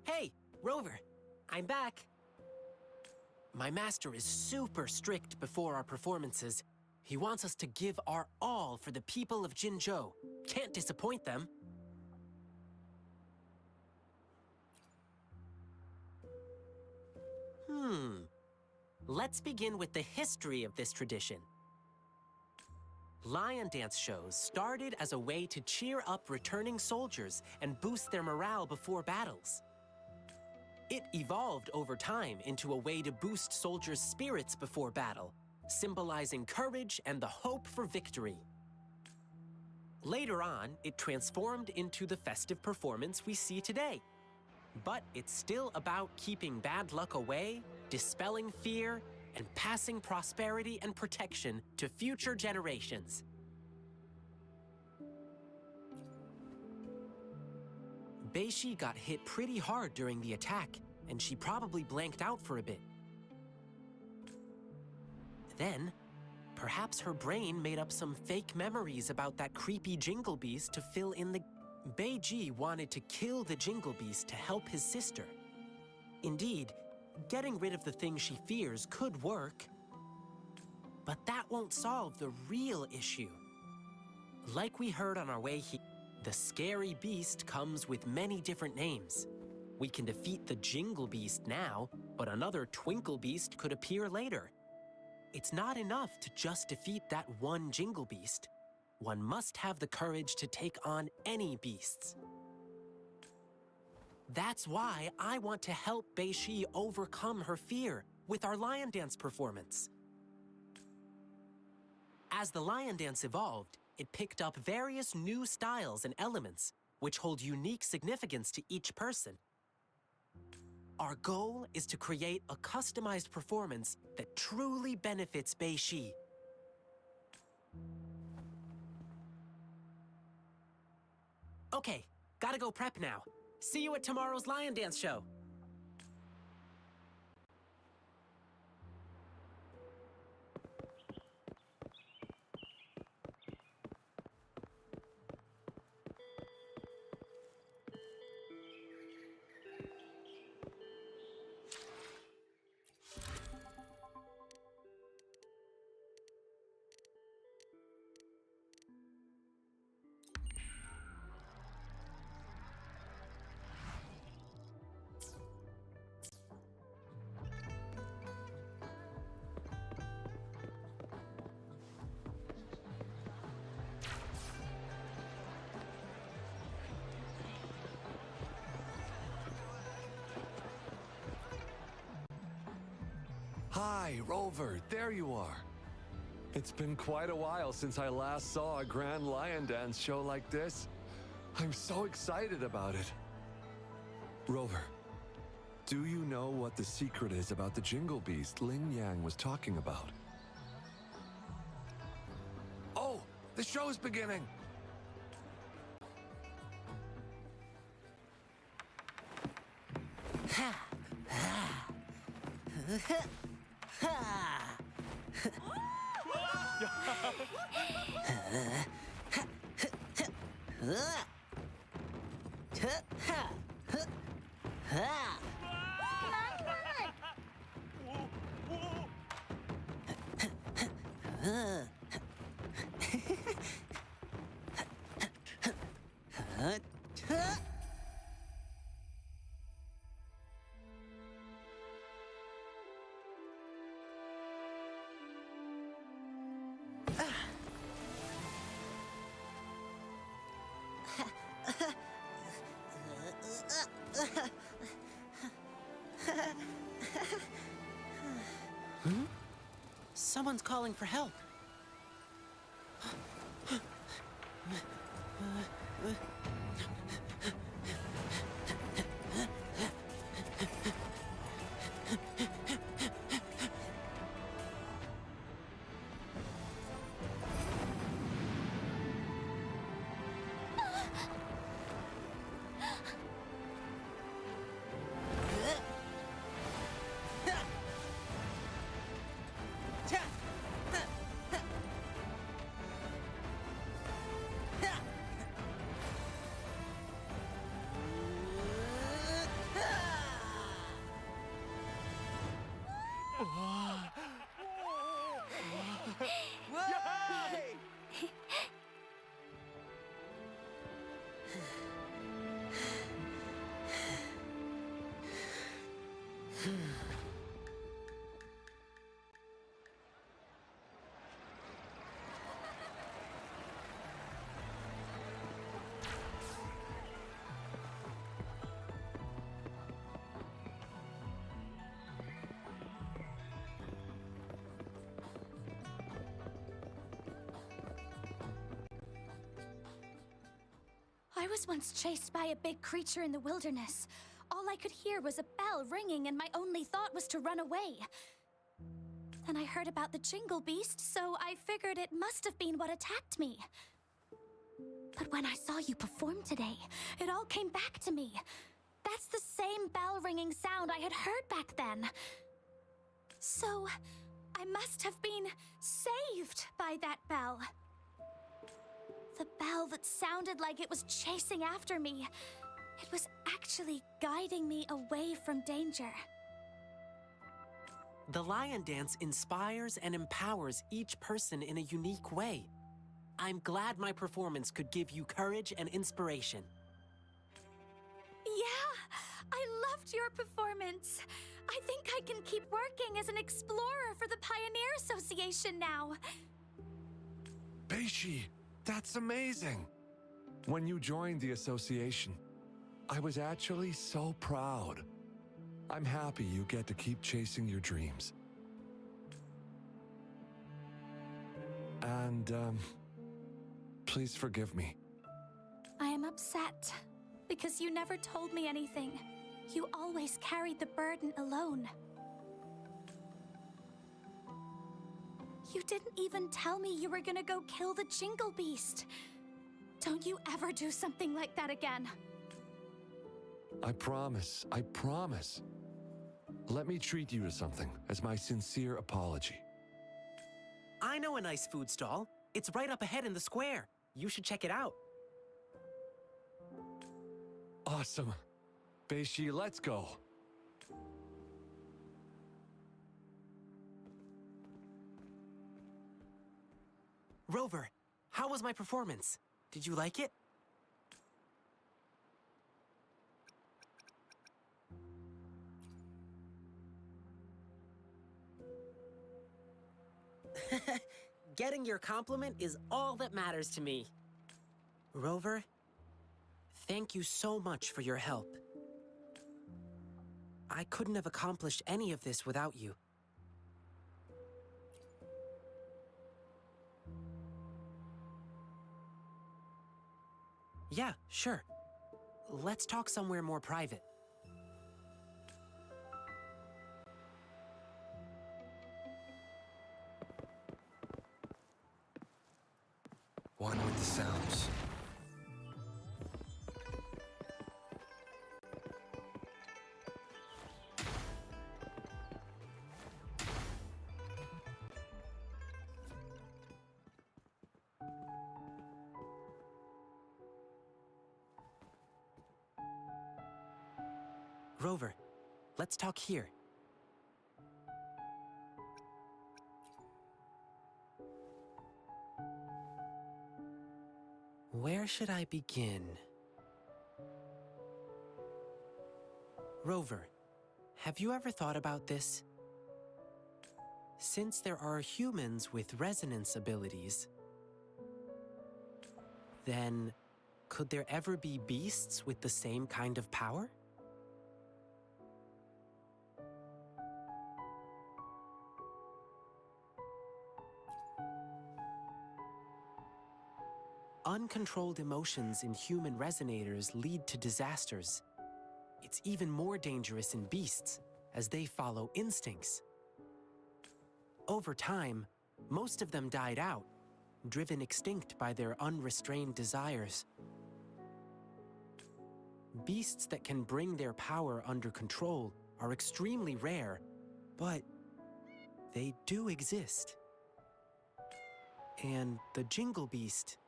Hey, Rover, I'm back. My master is super strict before our performances. He wants us to give our all for the people of Jinzhou. Can't disappoint them. Let's begin with the history of this tradition. Lion dance shows started as a way to cheer up returning soldiers and boost their morale before battles. It evolved over time into a way to boost soldiers' spirits before battle, symbolizing courage and the hope for victory. Later on, it transformed into the festive performance we see today. But it's still about keeping bad luck away, dispelling fear, and passing prosperity and protection to future generations. Bei-Shi got hit pretty hard during the attack, and she probably blanked out for a bit. Then, perhaps her brain made up some fake memories about that creepy Jingle Beast to fill in the... Bei-Ji wanted to kill the Jingle Beast to help his sister. Indeed, getting rid of the thing she fears could work. But that won't solve the real issue. Like we heard on our way here, the scary beast comes with many different names. We can defeat the Jingle Beast now, but another Twinkle Beast could appear later. It's not enough to just defeat that one Jingle Beast. One must have the courage to take on any beasts. That's why I want to help Bei-Shi overcome her fear with our lion dance performance. As the lion dance evolved, it picked up various new styles and elements, which hold unique significance to each person. Our goal is to create a customized performance that truly benefits Bei-Shi. Okay, gotta go prep now. See you at tomorrow's lion dance show. Hi, Rover, there you are. It's been quite a while since I last saw a grand lion dance show like this. I'm so excited about it. Rover, do you know what the secret is about the Jingle Beast Ling Yang was talking about? Oh, the show's beginning! Someone's calling for help. I was once chased by a big creature in the wilderness. All I could hear was a bell ringing, and my only thought was to run away. Then I heard about the Jingle Beast, so I figured it must have been what attacked me. But when I saw you perform today, it all came back to me. That's the same bell-ringing sound I had heard back then. So, I must have been saved by that bell. The bell that sounded like it was chasing after me. It was actually guiding me away from danger. The lion dance inspires and empowers each person in a unique way. I'm glad my performance could give you courage and inspiration. Yeah, I loved your performance. I think I can keep working as an explorer for the Pioneer Association now. Beishi, that's amazing. When you joined the association, I was actually so proud. I'm happy you get to keep chasing your dreams. And, please forgive me. I am upset because you never told me anything. You always carried the burden alone. You didn't even tell me you were gonna go kill the Jingle Beast. Don't you ever do something like that again. I promise, I promise. Let me treat you to something as my sincere apology. I know a nice food stall. It's right up ahead in the square. You should check it out. Awesome. Beishi, let's go. Rover, how was my performance? Did you like it? Getting your compliment is all that matters to me. Rover, thank you so much for your help. I couldn't have accomplished any of this without you. Yeah, sure. Let's talk somewhere more private. One with the sounds. Rover, let's talk here. Where should I begin? Rover, have you ever thought about this? Since there are humans with resonance abilities, then could there ever be beasts with the same kind of power? Uncontrolled emotions in human resonators lead to disasters. It's even more dangerous in beasts, as they follow instincts. Over time, most of them died out, driven extinct by their unrestrained desires. Beasts that can bring their power under control are extremely rare, but they do exist. And the Jingle Beast,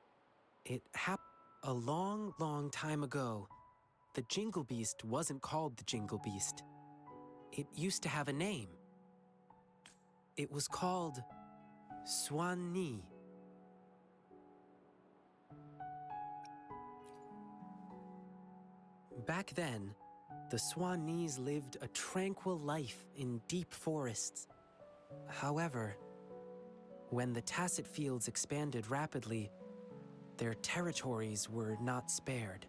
it happened a long, long time ago. The Jingle Beast wasn't called the Jingle Beast. It used to have a name. It was called Swan-Ni. Back then, the Swan-Nis lived a tranquil life in deep forests. However, when the Tacet Fields expanded rapidly, their territories were not spared.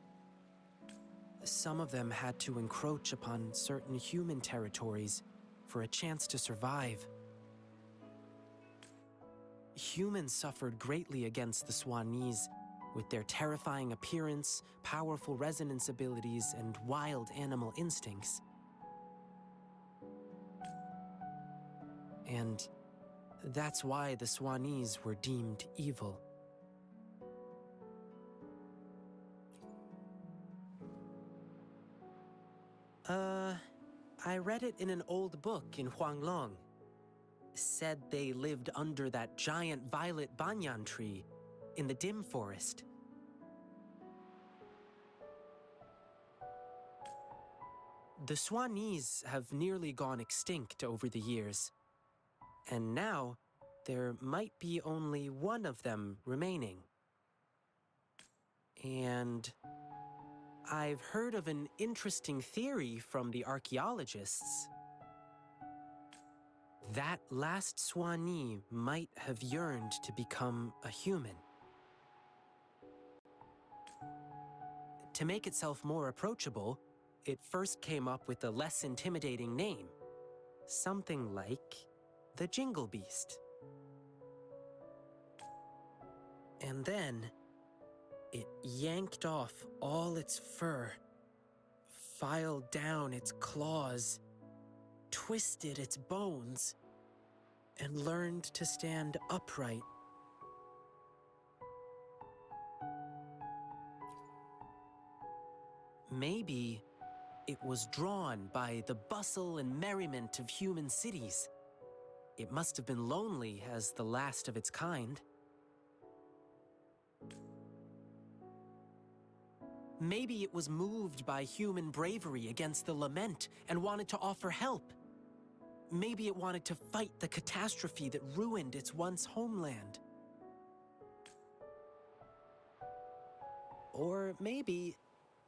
Some of them had to encroach upon certain human territories for a chance to survive. Humans suffered greatly against the Swan-Nis, with their terrifying appearance, powerful resonance abilities, and wild animal instincts. And that's why the Swan-Nis were deemed evil. I read it in an old book in Huanglong. Said they lived under that giant violet banyan tree in the dim forest. The Swan-Nis have nearly gone extinct over the years, and now there might be only one of them remaining. And I've heard of an interesting theory from the archaeologists. That last Swan-Ni might have yearned to become a human. To make itself more approachable, it first came up with a less intimidating name, something like the Jingle Beast. And then it yanked off all its fur, filed down its claws, twisted its bones, and learned to stand upright. Maybe it was drawn by the bustle and merriment of human cities. It must have been lonely as the last of its kind. Maybe it was moved by human bravery against the lament and wanted to offer help. Maybe it wanted to fight the catastrophe that ruined its once homeland. Or maybe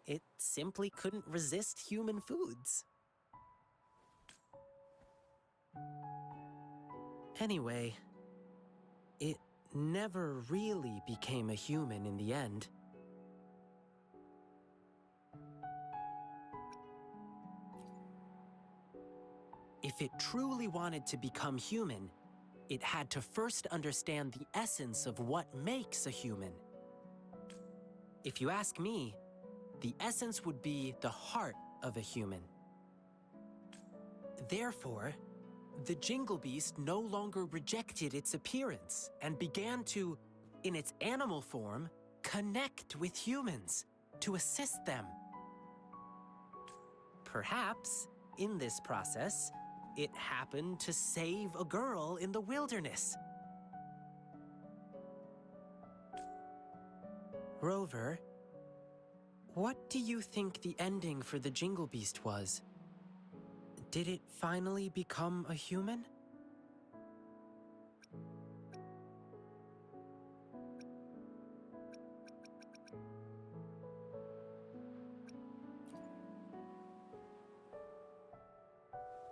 it simply couldn't resist human foods. Anyway, it never really became a human in the end. If it truly wanted to become human, it had to first understand the essence of what makes a human. If you ask me, the essence would be the heart of a human. Therefore, the Jingle Beast no longer rejected its appearance and began to, in its animal form, connect with humans to assist them. Perhaps, in this process, it happened to save a girl in the wilderness. Rover, what do you think the ending for the Jingle Beast was? Did it finally become a human?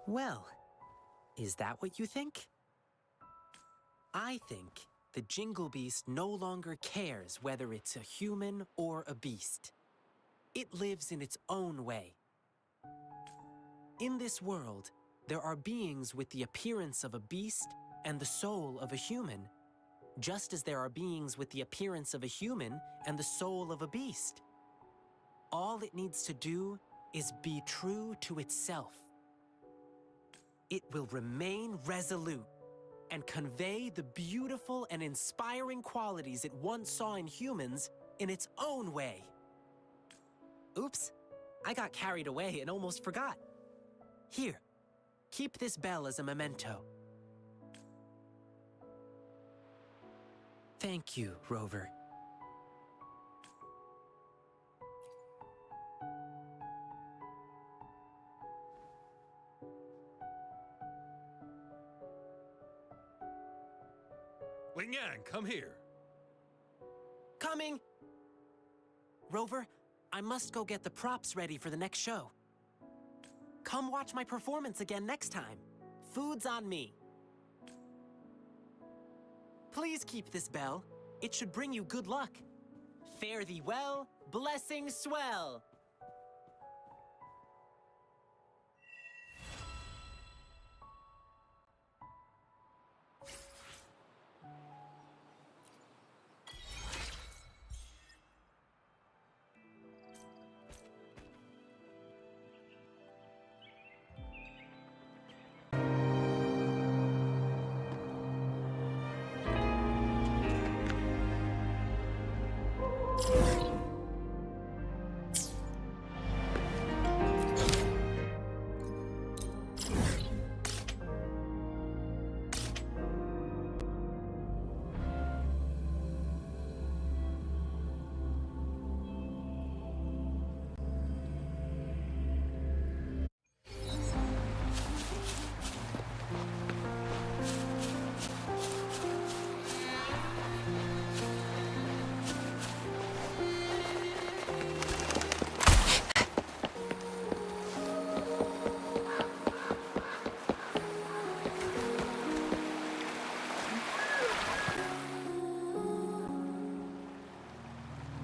Well, is that what you think? I think the Jingle Beast no longer cares whether it's a human or a beast. It lives in its own way. In this world, there are beings with the appearance of a beast and the soul of a human, just as there are beings with the appearance of a human and the soul of a beast. All it needs to do is be true to itself. It will remain resolute and convey the beautiful and inspiring qualities it once saw in humans in its own way. Oops, I got carried away and almost forgot. Here, keep this bell as a memento. Thank you, Rover. Ling Yang, come here. Coming! Rover, I must go get the props ready for the next show. Come watch my performance again next time. Food's on me. Please keep this bell. It should bring you good luck. Fare thee well, blessings swell.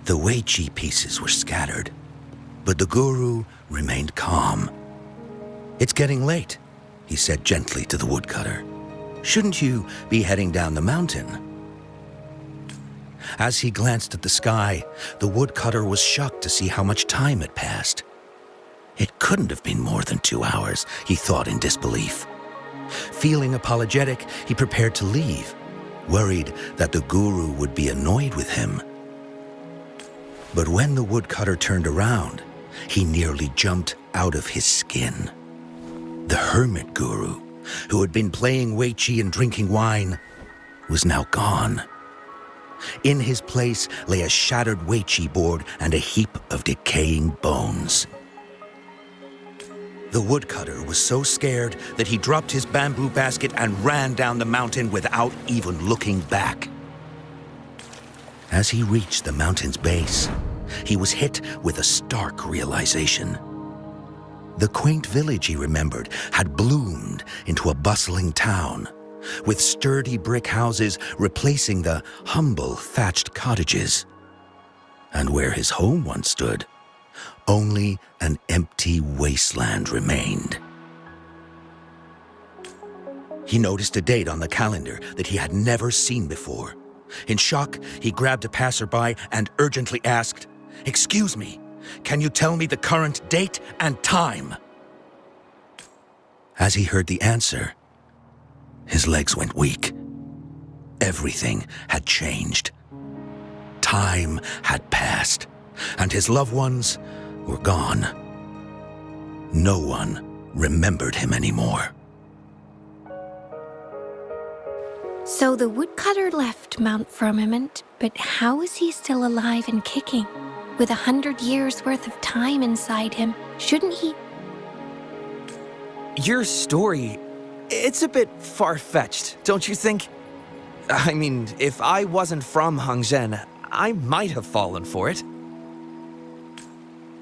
The Weiqi pieces were scattered, but the guru remained calm. "It's getting late," he said gently to the woodcutter. "Shouldn't you be heading down the mountain?" As he glanced at the sky, the woodcutter was shocked to see how much time had passed. It couldn't have been more than 2 hours, he thought in disbelief. Feeling apologetic, he prepared to leave, worried that the guru would be annoyed with him. But when the woodcutter turned around, he nearly jumped out of his skin. The hermit guru, who had been playing Weiqi and drinking wine, was now gone. In his place lay a shattered Weiqi board and a heap of decaying bones. The woodcutter was so scared that he dropped his bamboo basket and ran down the mountain without even looking back. As he reached the mountain's base, he was hit with a stark realization. The quaint village he remembered had bloomed into a bustling town, with sturdy brick houses replacing the humble thatched cottages. And where his home once stood, only an empty wasteland remained. He noticed a date on the calendar that he had never seen before. In shock, he grabbed a passerby and urgently asked, "Excuse me, can you tell me the current date and time?" As he heard the answer, his legs went weak. Everything had changed. Time had passed, and his loved ones were gone. No one remembered him anymore. So the woodcutter left Mount Firmament, but how is he still alive and kicking? With 100 years worth of time inside him, shouldn't he? Your story, it's a bit far-fetched, don't you think? I mean, if I wasn't from Hongzhen, I might have fallen for it.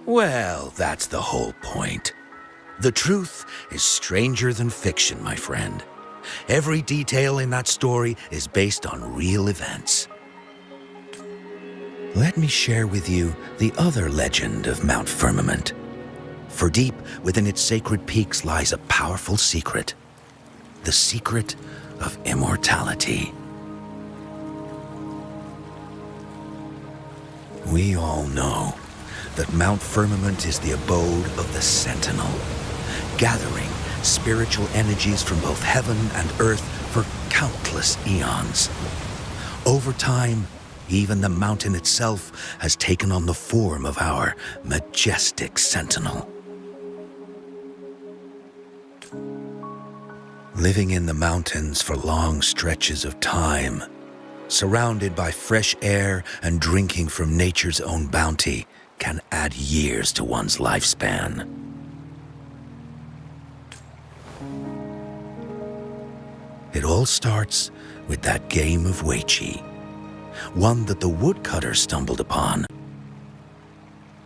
Well, that's the whole point. The truth is stranger than fiction, my friend. Every detail in that story is based on real events. Let me share with you the other legend of Mount Firmament. For deep within its sacred peaks lies a powerful secret. The secret of immortality. We all know that Mount Firmament is the abode of the Sentinel, gathering spiritual energies from both heaven and earth for countless eons. Over time, even the mountain itself has taken on the form of our majestic Sentinel. Living in the mountains for long stretches of time, surrounded by fresh air and drinking from nature's own bounty, can add years to one's lifespan. It all starts with that game of Weiqi, one that the woodcutter stumbled upon.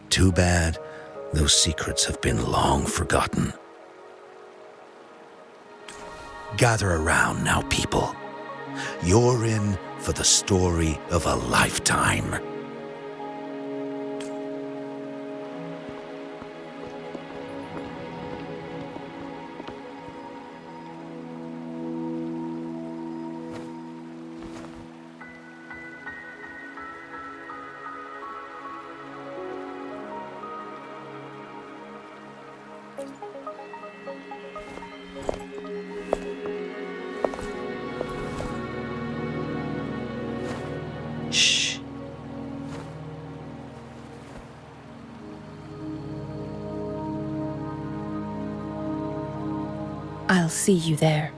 Too bad those secrets have been long forgotten. Gather around now, people. You're in for the story of a lifetime. Shh. I'll see you there.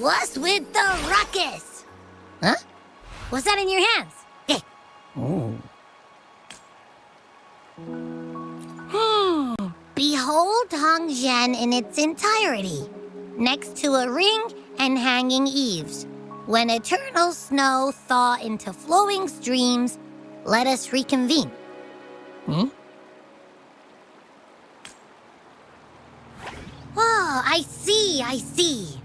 What's with the ruckus? Huh? What's that in your hands? Hey. Behold Hongzhen in its entirety, next to a ring and hanging eaves. When eternal snow thaw into flowing streams, let us reconvene. Oh, I see, I see.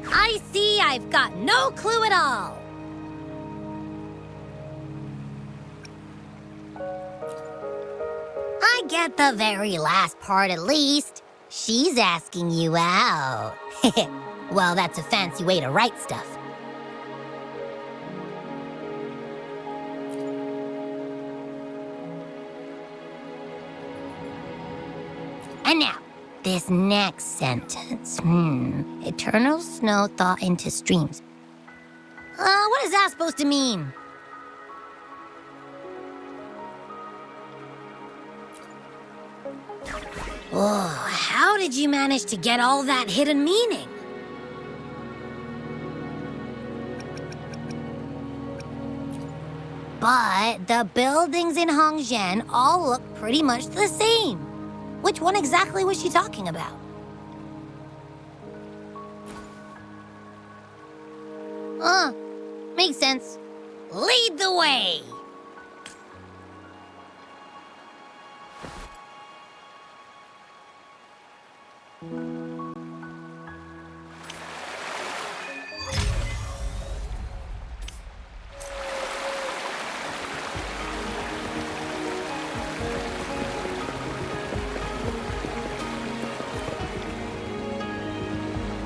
I see I've got no clue at all. I get the very last part at least. She's asking you out. Well, that's a fancy way to write stuff. And now, this next sentence. Eternal snow thaw into streams. What is that supposed to mean? Oh, how did you manage to get all that hidden meaning? But the buildings in Hongzhen all look pretty much the same. Which one exactly was she talking about? Makes sense. Lead the way!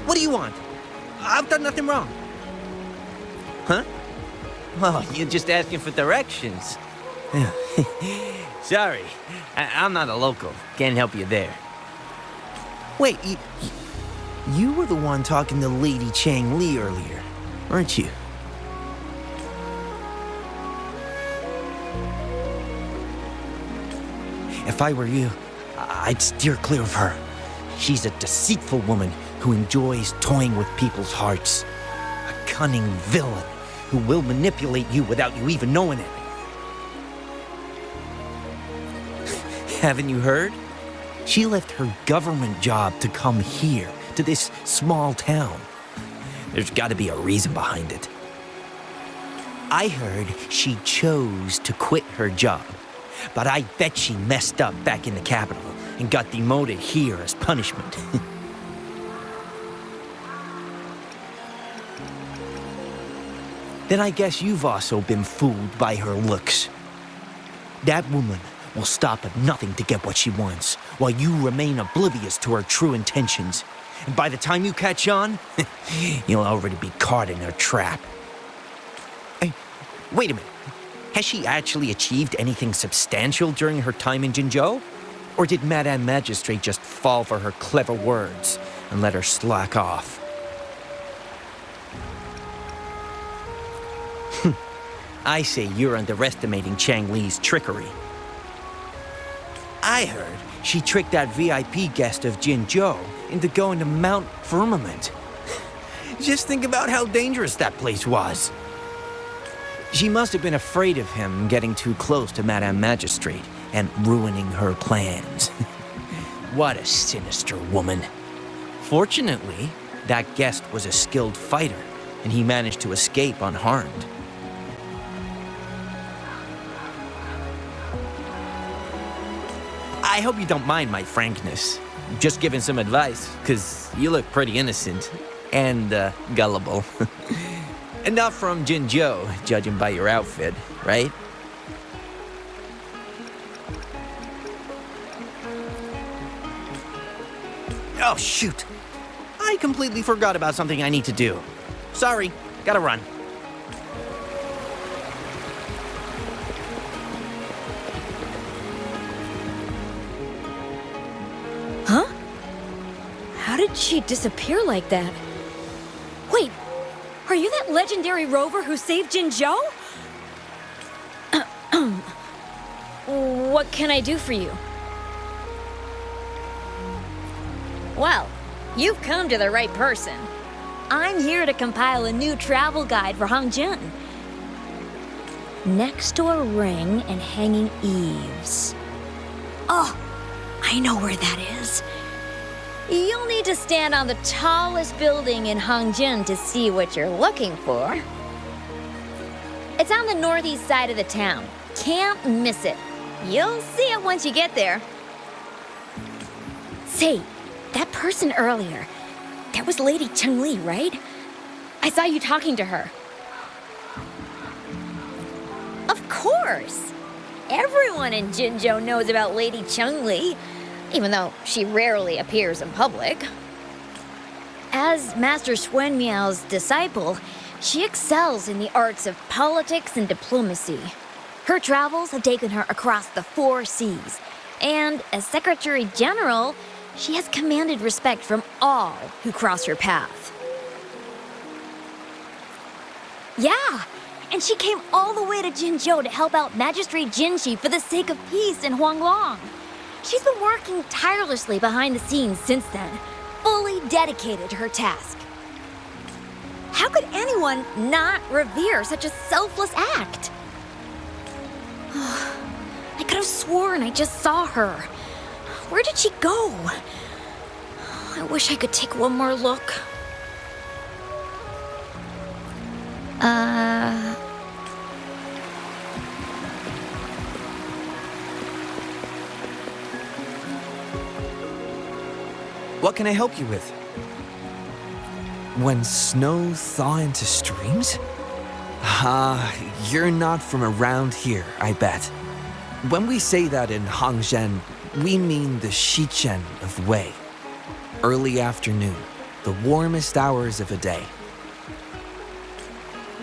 What do you want? I've done nothing wrong. Huh? Well, you're just asking for directions. Sorry, I'm not a local. Can't help you there. Wait, you were the one talking to Lady Chang Li earlier, weren't you? If I were you, I'd steer clear of her. She's a deceitful woman who enjoys toying with people's hearts. A cunning villain who will manipulate you without you even knowing it. Haven't you heard? She left her government job to come here, to this small town. There's got to be a reason behind it. I heard she chose to quit her job, but I bet she messed up back in the capital and got demoted here as punishment. Then I guess you've also been fooled by her looks. That woman will stop at nothing to get what she wants, while you remain oblivious to her true intentions. And by the time you catch on, you'll already be caught in her trap. Hey, wait a minute. Has she actually achieved anything substantial during her time in Jinzhou? Or did Madame Magistrate just fall for her clever words and let her slack off? I say you're underestimating Chang Li's trickery. I heard she tricked that VIP guest of Jinzhou into going to Mount Firmament. Just think about how dangerous that place was. She must have been afraid of him getting too close to Madame Magistrate and ruining her plans. What a sinister woman. Fortunately, that guest was a skilled fighter, and he managed to escape unharmed. I hope you don't mind my frankness. Just giving some advice, because you look pretty innocent and gullible. And not from Jinzhou, judging by your outfit, right? Oh, shoot. I completely forgot about something I need to do. Sorry, gotta run. Huh? How did she disappear like that? Wait, are you that legendary rover who saved Jinzhou? What can I do for you? Well, you've come to the right person. I'm here to compile a new travel guide for Hangjin. Next to a ring and hanging eaves. Oh, I know where that is. You'll need to stand on the tallest building in Hangjin to see what you're looking for. It's on the northeast side of the town. Can't miss it. You'll see it once you get there. Say, that person earlier, that was Lady Cheng-Li, right? I saw you talking to her. Of course! Everyone in Jinzhou knows about Lady Cheng-Li, even though she rarely appears in public. As Master Xuan Miao's disciple, she excels in the arts of politics and diplomacy. Her travels have taken her across the 4 seas, and as Secretary General, she has commanded respect from all who cross her path. Yeah, and she came all the way to Jinzhou to help out Magistrate Jinshi for the sake of peace in Huanglong. She's been working tirelessly behind the scenes since then, fully dedicated to her task. How could anyone not revere such a selfless act? I could have sworn I just saw her. Where did she go? I wish I could take one more look. What can I help you with? When snow thaw into streams? You're not from around here, I bet. When we say that in Hangzhen, we mean the Shichen of Wei. Early afternoon, the warmest hours of a day.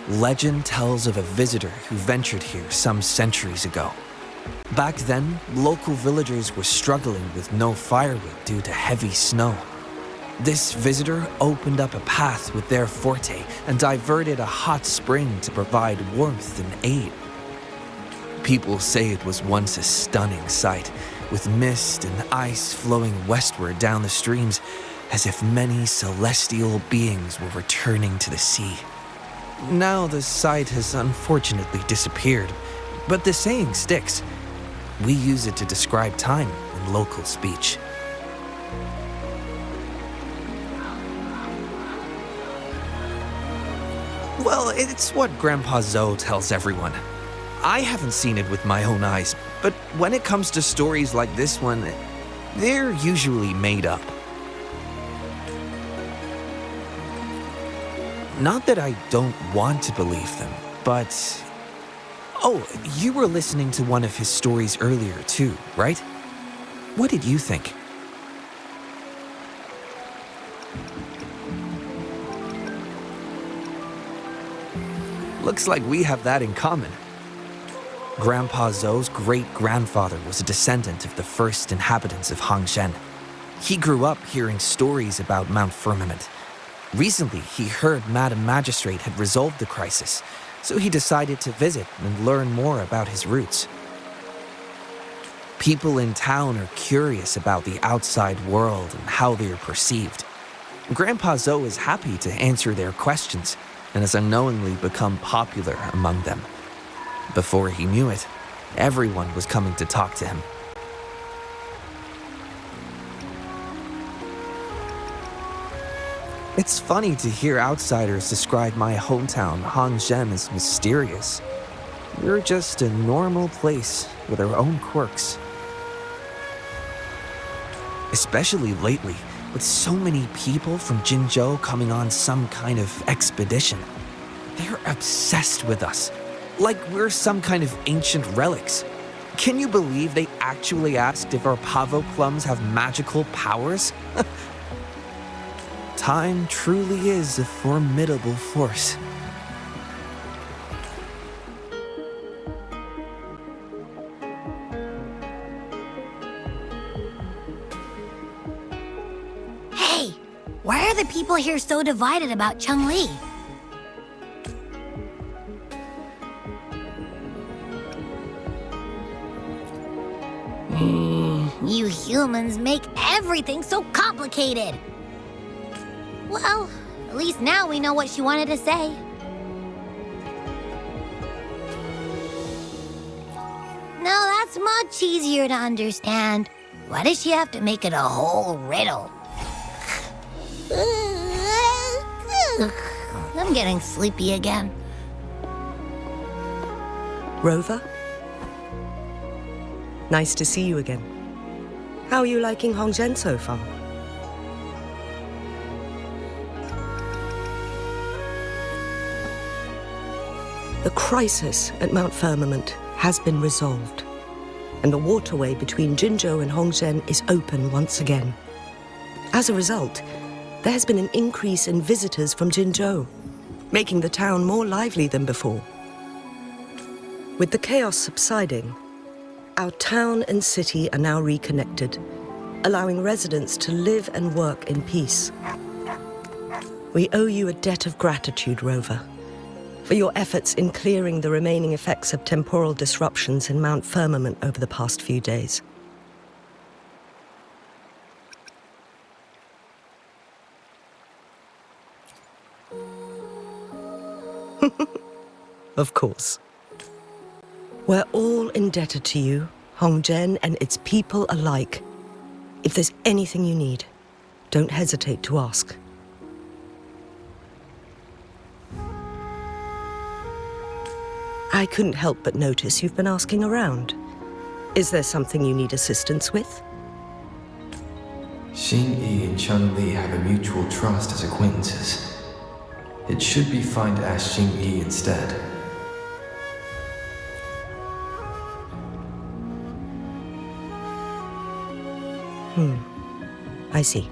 Legend tells of a visitor who ventured here some centuries ago. Back then, local villagers were struggling with no firewood due to heavy snow. This visitor opened up a path with their forte and diverted a hot spring to provide warmth and aid. People say it was once a stunning sight, with mist and ice flowing westward down the streams, as if many celestial beings were returning to the sea. Now the sight has unfortunately disappeared, but the saying sticks. We use it to describe time in local speech. Well, it's what Grandpa Zoe tells everyone. I haven't seen it with my own eyes, but when it comes to stories like this one, they're usually made up. Not that I don't want to believe them, but Oh, you were listening to one of his stories earlier too, right? What did you think? Looks like we have that in common. Grandpa Zhou's great-grandfather was a descendant of the first inhabitants of Hongzhen. He grew up hearing stories about Mount Firmament. Recently, he heard Madam Magistrate had resolved the crisis, so he decided to visit and learn more about his roots. People in town are curious about the outside world and how they are perceived. Grandpa Zhou is happy to answer their questions and has unknowingly become popular among them. Before he knew it, everyone was coming to talk to him. It's funny to hear outsiders describe my hometown, Hongzhen, as mysterious. We're just a normal place with our own quirks. Especially lately, with so many people from Jinzhou coming on some kind of expedition. They're obsessed with us, like we're some kind of ancient relics. Can you believe they actually asked if our pavo plums have magical powers? Time truly is a formidable force. Hey, why are the people here so divided about Changli? You humans make everything so complicated. Well, at least now we know what she wanted to say. No, that's much easier to understand. Why does she have to make it a whole riddle? I'm getting sleepy again. Rover? Nice to see you again. How are you liking Hongzhen so far? The crisis at Mount Firmament has been resolved, and the waterway between Jinzhou and Hongzhen is open once again. As a result, there has been an increase in visitors from Jinzhou, making the town more lively than before. With the chaos subsiding, our town and city are now reconnected, allowing residents to live and work in peace. We owe you a debt of gratitude, Rover, for your efforts in clearing the remaining effects of temporal disruptions in Mount Firmament over the past few days. Of course. We're all indebted to you, Hongzhen and its people alike. If there's anything you need, don't hesitate to ask. I couldn't help but notice you've been asking around. Is there something you need assistance with? Xingyi and Chun-Li have a mutual trust as acquaintances. It should be fine to ask Xingyi instead. I see.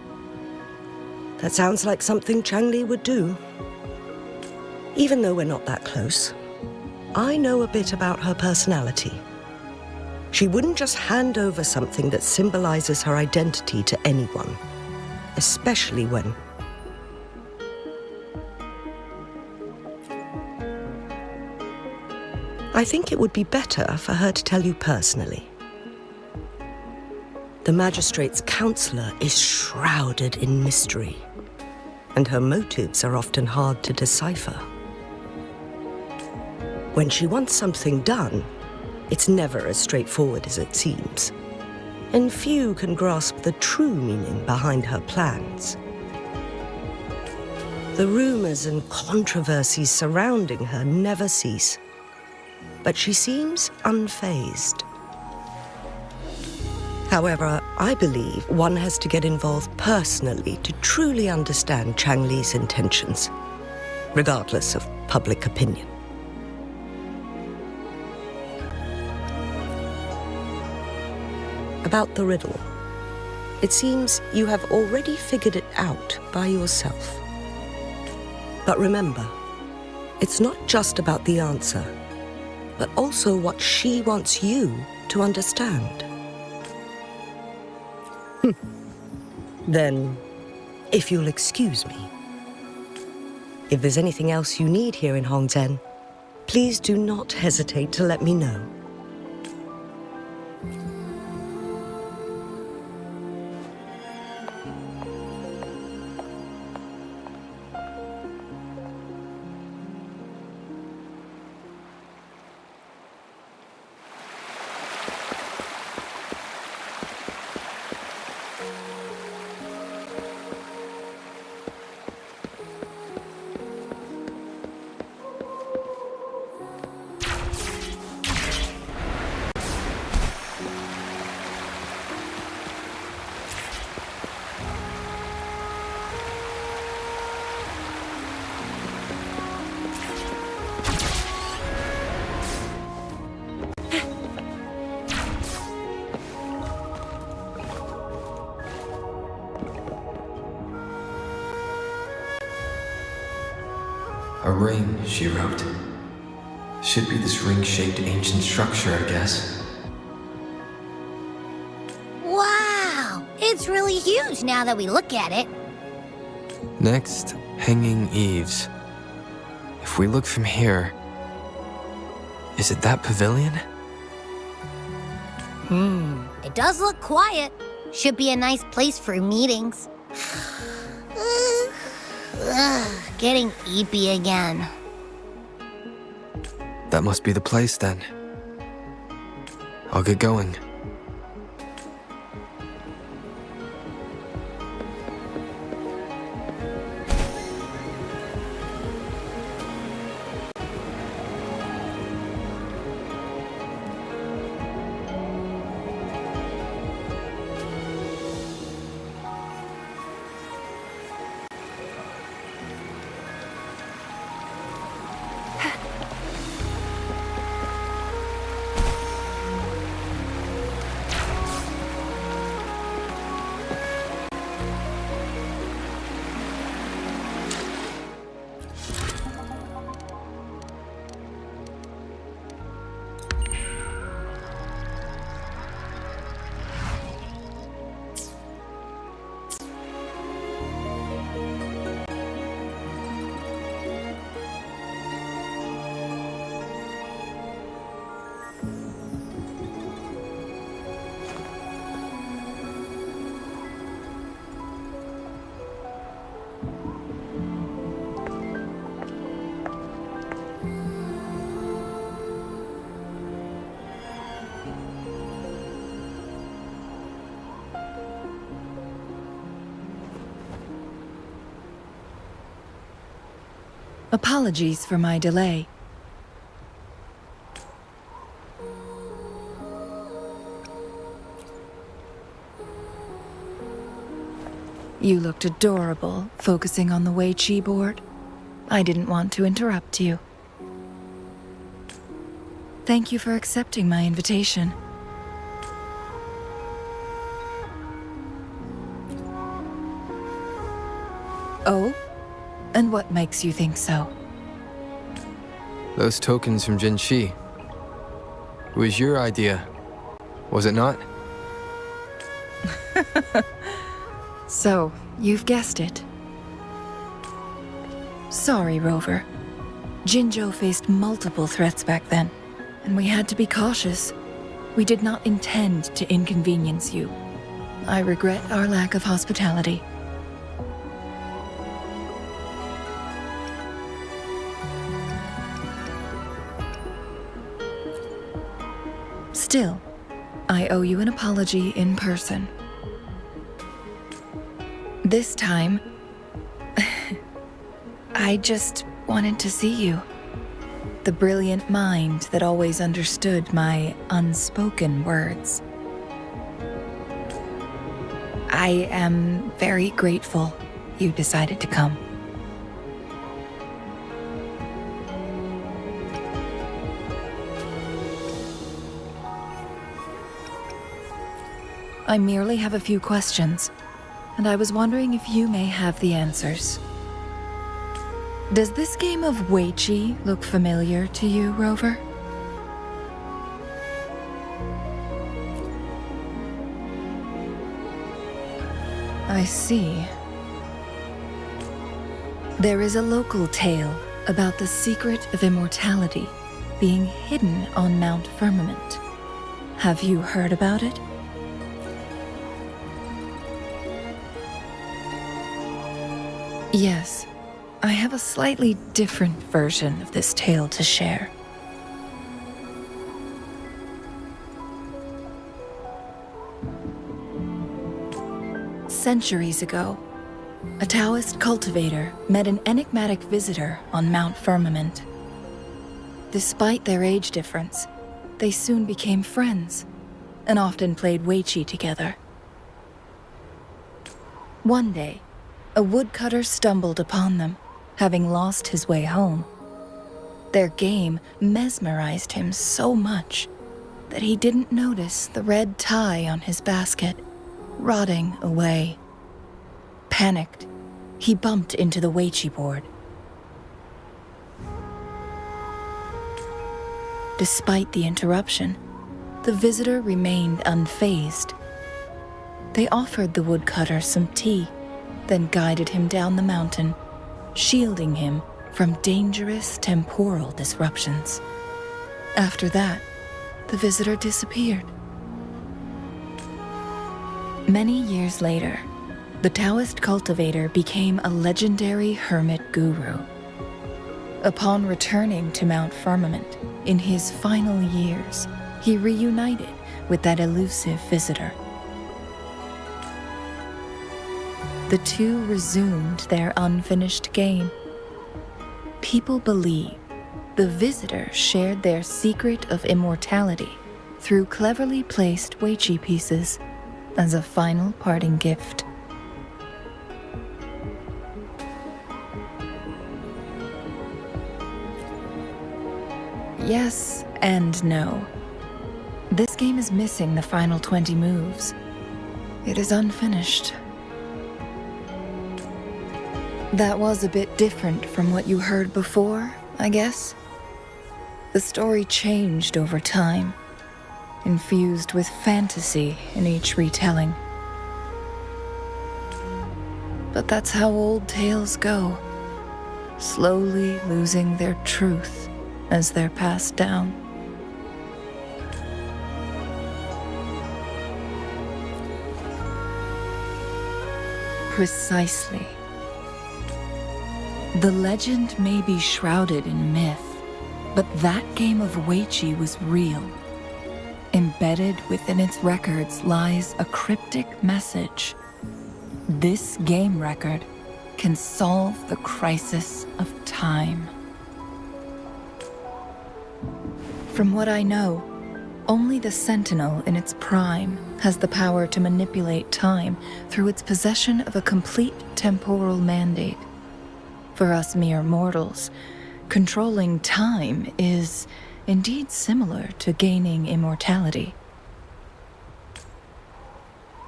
That sounds like something Changli would do. Even though we're not that close, I know a bit about her personality. She wouldn't just hand over something that symbolizes her identity to anyone, especially when... I think it would be better for her to tell you personally. The magistrate's counselor is shrouded in mystery, and her motives are often hard to decipher. When she wants something done, it's never as straightforward as it seems, and few can grasp the true meaning behind her plans. The rumors and controversies surrounding her never cease, but she seems unfazed. However, I believe one has to get involved personally to truly understand Changli's intentions, regardless of public opinion. about the riddle. It seems you have already figured it out by yourself. But remember, it's not just about the answer, but also what she wants you to understand. Then, if you'll excuse me, if there's anything else you need here in Hongzhen, please do not hesitate to let me know. A ring, she wrote. Should be this ring-shaped ancient structure, I guess. Wow! It's really huge now that we look at it. Next, hanging eaves. If we look from here... Is it that pavilion? It does look quiet. Should be a nice place for meetings. Getting eepy again. That must be the place, then. I'll get going. Apologies for my delay. You looked adorable, focusing on the Wei Qi board. I didn't want to interrupt you. Thank you for accepting my invitation. Oh? And what makes you think so? Those tokens from Jinshi. It was your idea, was it not? So, you've guessed it. Sorry, Rover. Jinzhou faced multiple threats back then, and we had to be cautious. We did not intend to inconvenience you. I regret our lack of hospitality. Still, I owe you an apology in person. This time, I just wanted to see you. The brilliant mind that always understood my unspoken words. I am very grateful you decided to come. I merely have a few questions, and I was wondering if you may have the answers. Does this game of Weiqi look familiar to you, Rover? I see. There is a local tale about the secret of immortality being hidden on Mount Firmament. Have you heard about it? Yes, I have a slightly different version of this tale to share. Centuries ago, a Taoist cultivator met an enigmatic visitor on Mount Firmament. Despite their age difference, they soon became friends and often played Weiqi together. One day, a woodcutter stumbled upon them, having lost his way home. Their game mesmerized him so much that he didn't notice the red tie on his basket, rotting away. Panicked, he bumped into the Weiqi board. Despite the interruption, the visitor remained unfazed. They offered the woodcutter some tea, then guided him down the mountain, shielding him from dangerous temporal disruptions. After that, the visitor disappeared. Many years later, the Taoist cultivator became a legendary hermit guru. Upon returning to Mount Firmament in his final years, he reunited with that elusive visitor. The two resumed their unfinished game. People believe the visitor shared their secret of immortality through cleverly placed Weiqi pieces as a final parting gift. Yes and no. This game is missing the final 20 moves. It is unfinished. That was a bit different from what you heard before, I guess. The story changed over time, infused with fantasy in each retelling. But that's how old tales go, slowly losing their truth as they're passed down. Precisely. The legend may be shrouded in myth, but that game of Weiqi was real. Embedded within its records lies a cryptic message. This game record can solve the crisis of time. From what I know, only the Sentinel in its prime has the power to manipulate time through its possession of a complete temporal mandate. For us mere mortals, controlling time is indeed similar to gaining immortality.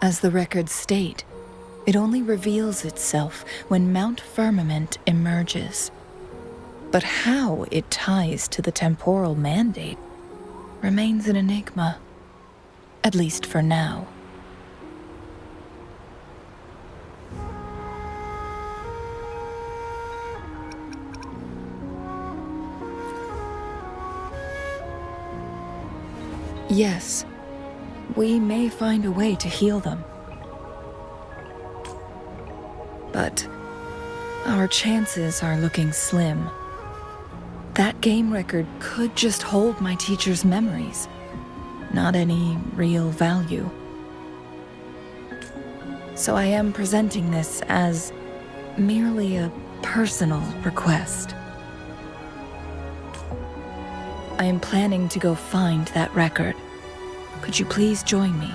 As the records state, it only reveals itself when Mount Firmament emerges. But how it ties to the temporal mandate remains an enigma, at least for now. Yes, we may find a way to heal them. But our chances are looking slim. That game record could just hold my teacher's memories, not any real value. So I am presenting this as merely a personal request. I am planning to go find that record. Could you please join me?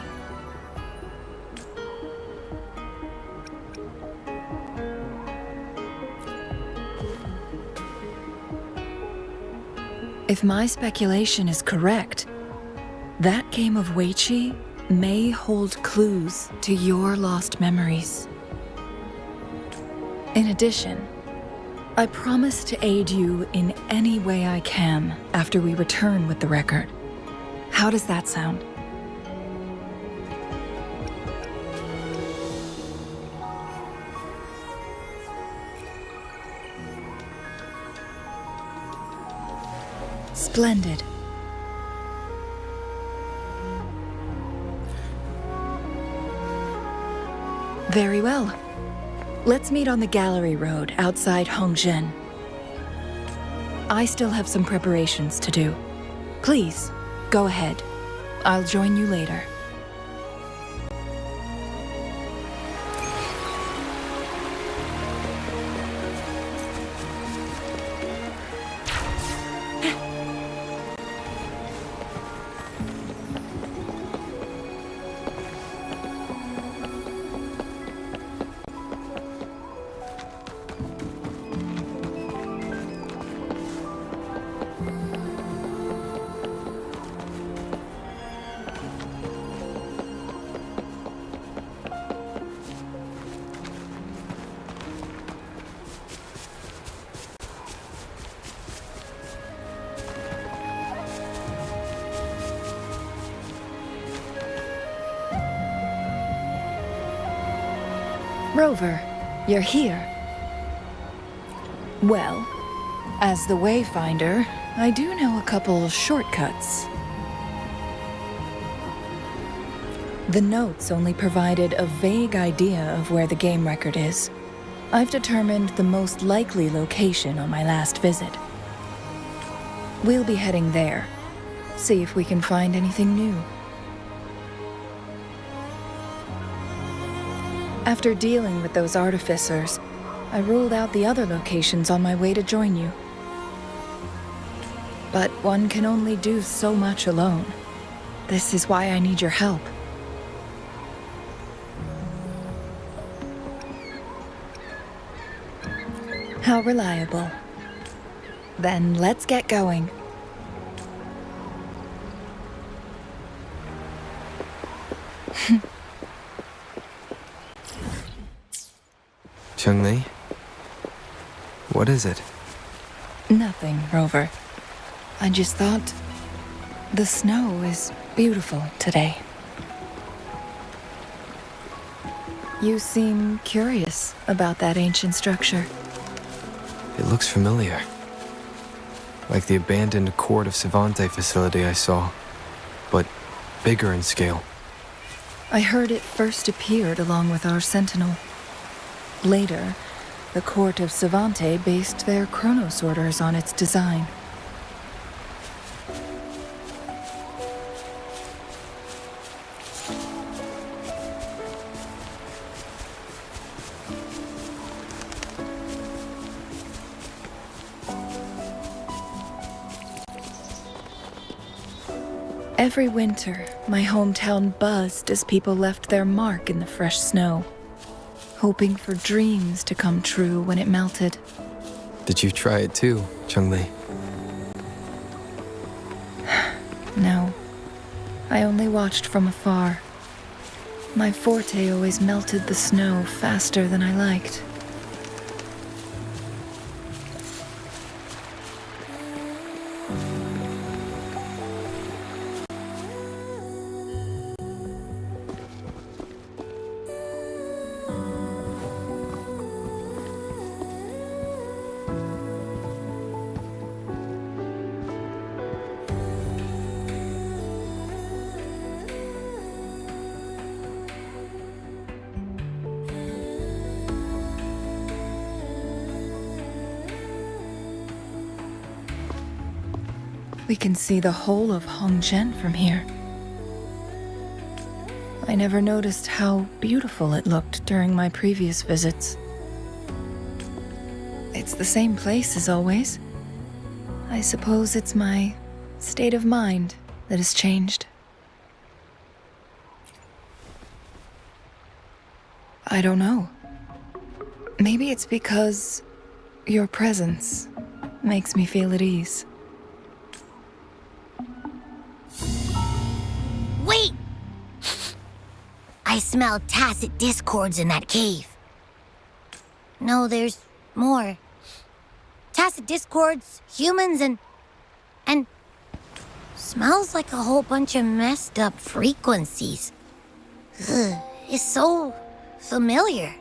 If my speculation is correct, that game of Weiqi may hold clues to your lost memories. In addition, I promise to aid you in any way I can after we return with the record. How does that sound? Splendid. Very well. Let's meet on the gallery road outside Hongzhen. I still have some preparations to do. Please, go ahead. I'll join you later. Rover, you're here. Well, as the Wayfinder, I do know a couple of shortcuts. The notes only provided a vague idea of where the game record is. I've determined the most likely location on my last visit. We'll be heading there. See if we can find anything new. After dealing with those artificers, I ruled out the other locations on my way to join you. But one can only do so much alone. This is why I need your help. How reliable. Then let's get going. Chun-Li? What is it? Nothing, Rover. I just thought the snow is beautiful today. You seem curious about that ancient structure. It looks familiar. Like the abandoned Court of Savante facility I saw, but bigger in scale. I heard it first appeared along with our Sentinel. Later, the Court of Savante based their Chronos orders on its design. Every winter, my hometown buzzed as people left their mark in the fresh snow, hoping for dreams to come true when it melted. Did you try it too, Chun-Li? No, I only watched from afar. My forte always melted the snow faster than I liked. We can see the whole of Hongzhen from here. I never noticed how beautiful it looked during my previous visits. It's the same place as always. I suppose it's my state of mind that has changed. I don't know. Maybe it's because your presence makes me feel at ease. Wait! I smell tacit discords in that cave. No, there's more. Tacit discords, humans, and smells like a whole bunch of messed up frequencies. Ugh, it's so familiar.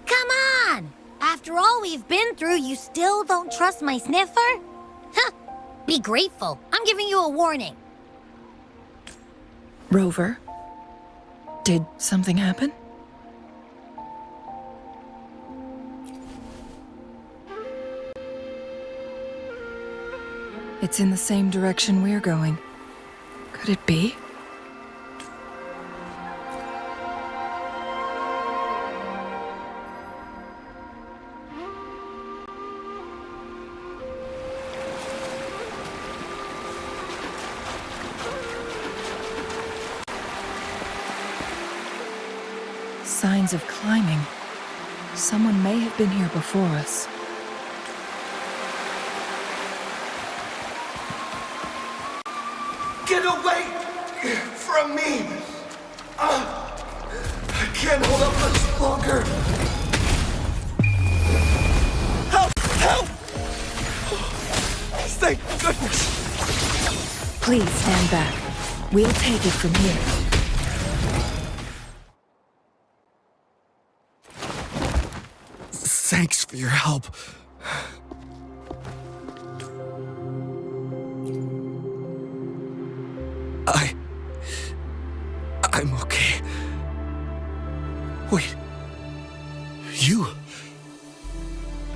Come on! After all we've been through, you still don't trust my sniffer? Huh! Be grateful. I'm giving you a warning. Rover, did something happen? It's in the same direction we're going. Could it be? Signs of climbing. Someone may have been here before us. Get away from me! I can't hold up much longer. Help! Help! Thank goodness. Please stand back. We'll take it from here. Thanks for your help. I'm okay. Wait.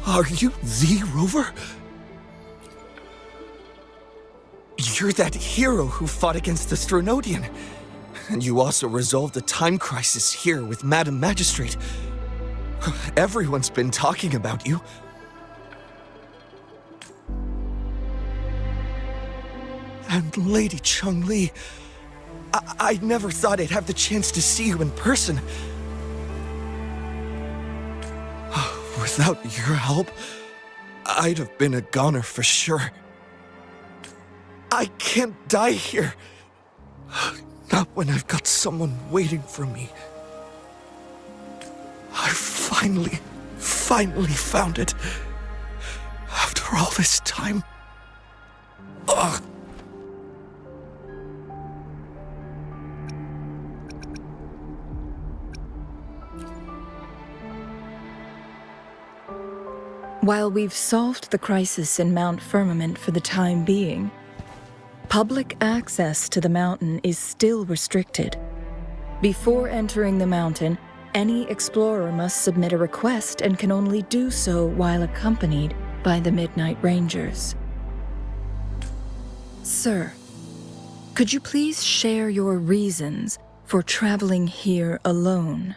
Are you the Rover? You're that hero who fought against the Stronodian. And you also resolved a time crisis here with Madam Magistrate. Everyone's been talking about you. And Lady Chun-Li, I never thought I'd have the chance to see you in person. Without your help, I'd have been a goner for sure. I can't die here. Not when I've got someone waiting for me. I finally found it. After all this time. Ugh. While we've solved the crisis in Mount Firmament for the time being, public access to the mountain is still restricted. Before entering the mountain, any explorer must submit a request and can only do so while accompanied by the Midnight Rangers. Sir, could you please share your reasons for traveling here alone?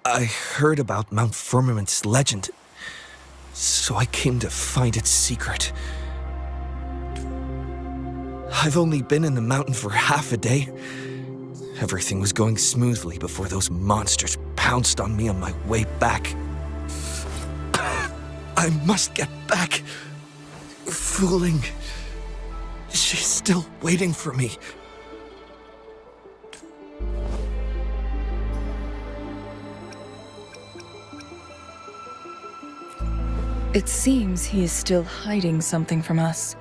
I heard about Mount Firmament's legend, so I came to find its secret. I've only been in the mountain for half a day. Everything was going smoothly before those monsters pounced on me on my way back. I must get back. Fooling. She's still waiting for me. It seems he is still hiding something from us.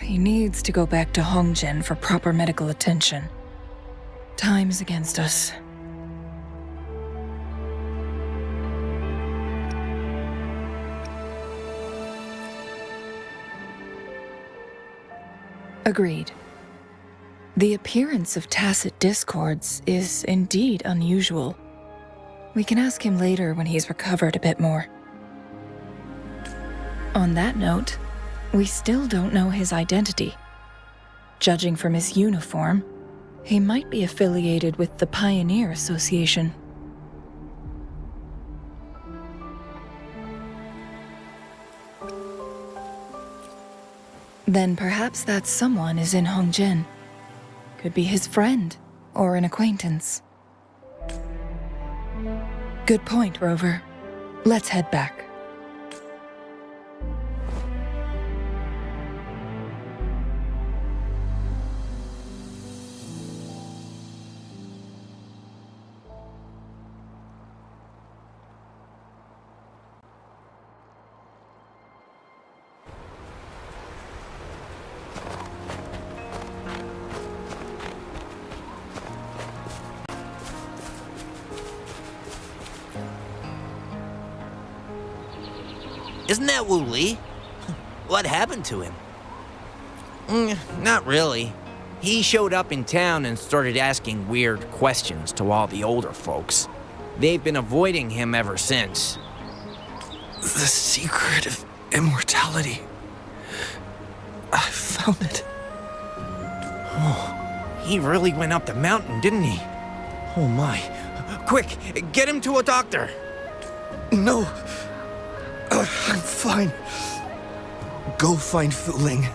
He needs to go back to Hongzhen for proper medical attention. Time's against us. Agreed. The appearance of tacit discords is indeed unusual. We can ask him later when he's recovered a bit more. On that note, we still don't know his identity. Judging from his uniform, he might be affiliated with the Pioneer Association. Then perhaps that someone is in Hongzhen. Could be his friend or an acquaintance. Good point, Rover. Let's head back. Isn't that Wu Li? What happened to him? Not really. He showed up in town and started asking weird questions to all the older folks. They've been avoiding him ever since. The secret of immortality. I found it. Oh, he really went up the mountain, didn't he? Oh my. Quick, get him to a doctor. No. I'm fine. Go find Fu Ling.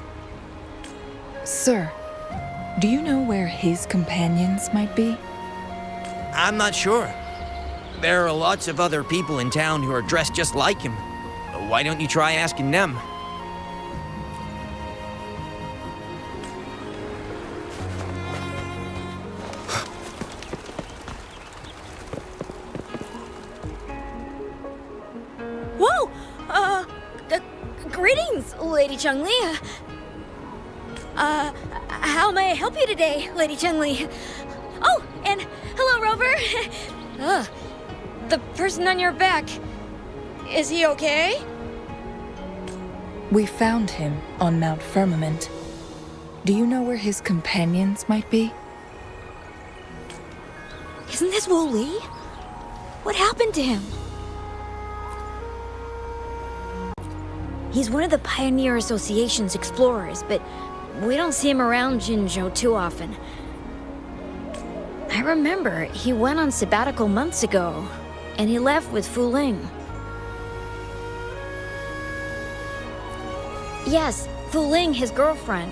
Sir, do you know where his companions might be? I'm not sure. There are lots of other people in town who are dressed just like him. Why don't you try asking them? Whoa! Greetings, Lady Chun-Li. How may I help you today, Lady Chun-Li? Oh, and hello, Rover. The person on your back, is he okay? We found him on Mount Firmament. Do you know where his companions might be? Isn't this Wu Li? What happened to him? He's one of the Pioneer Association's explorers, but we don't see him around Jinzhou too often. I remember he went on sabbatical months ago, and he left with Fu Ling. Yes, Fu Ling, his girlfriend.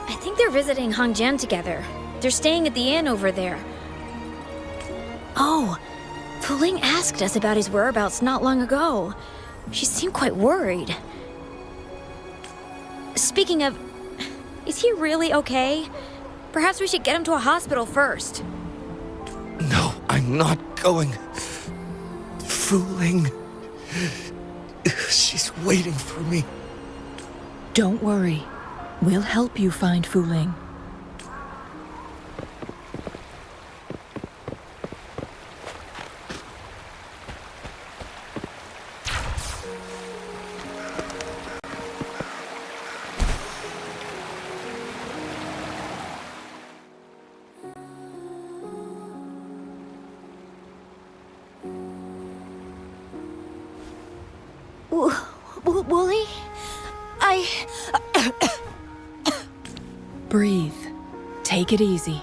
I think they're visiting Hongjian together. They're staying at the inn over there. Oh, Fu Ling asked us about his whereabouts not long ago. She seemed quite worried. Speaking of, is he really okay? Perhaps we should get him to a hospital first. No, I'm not going. Fu Ling. She's waiting for me. Don't worry. We'll help you find Fu Ling. Wooly? Breathe. Take it easy.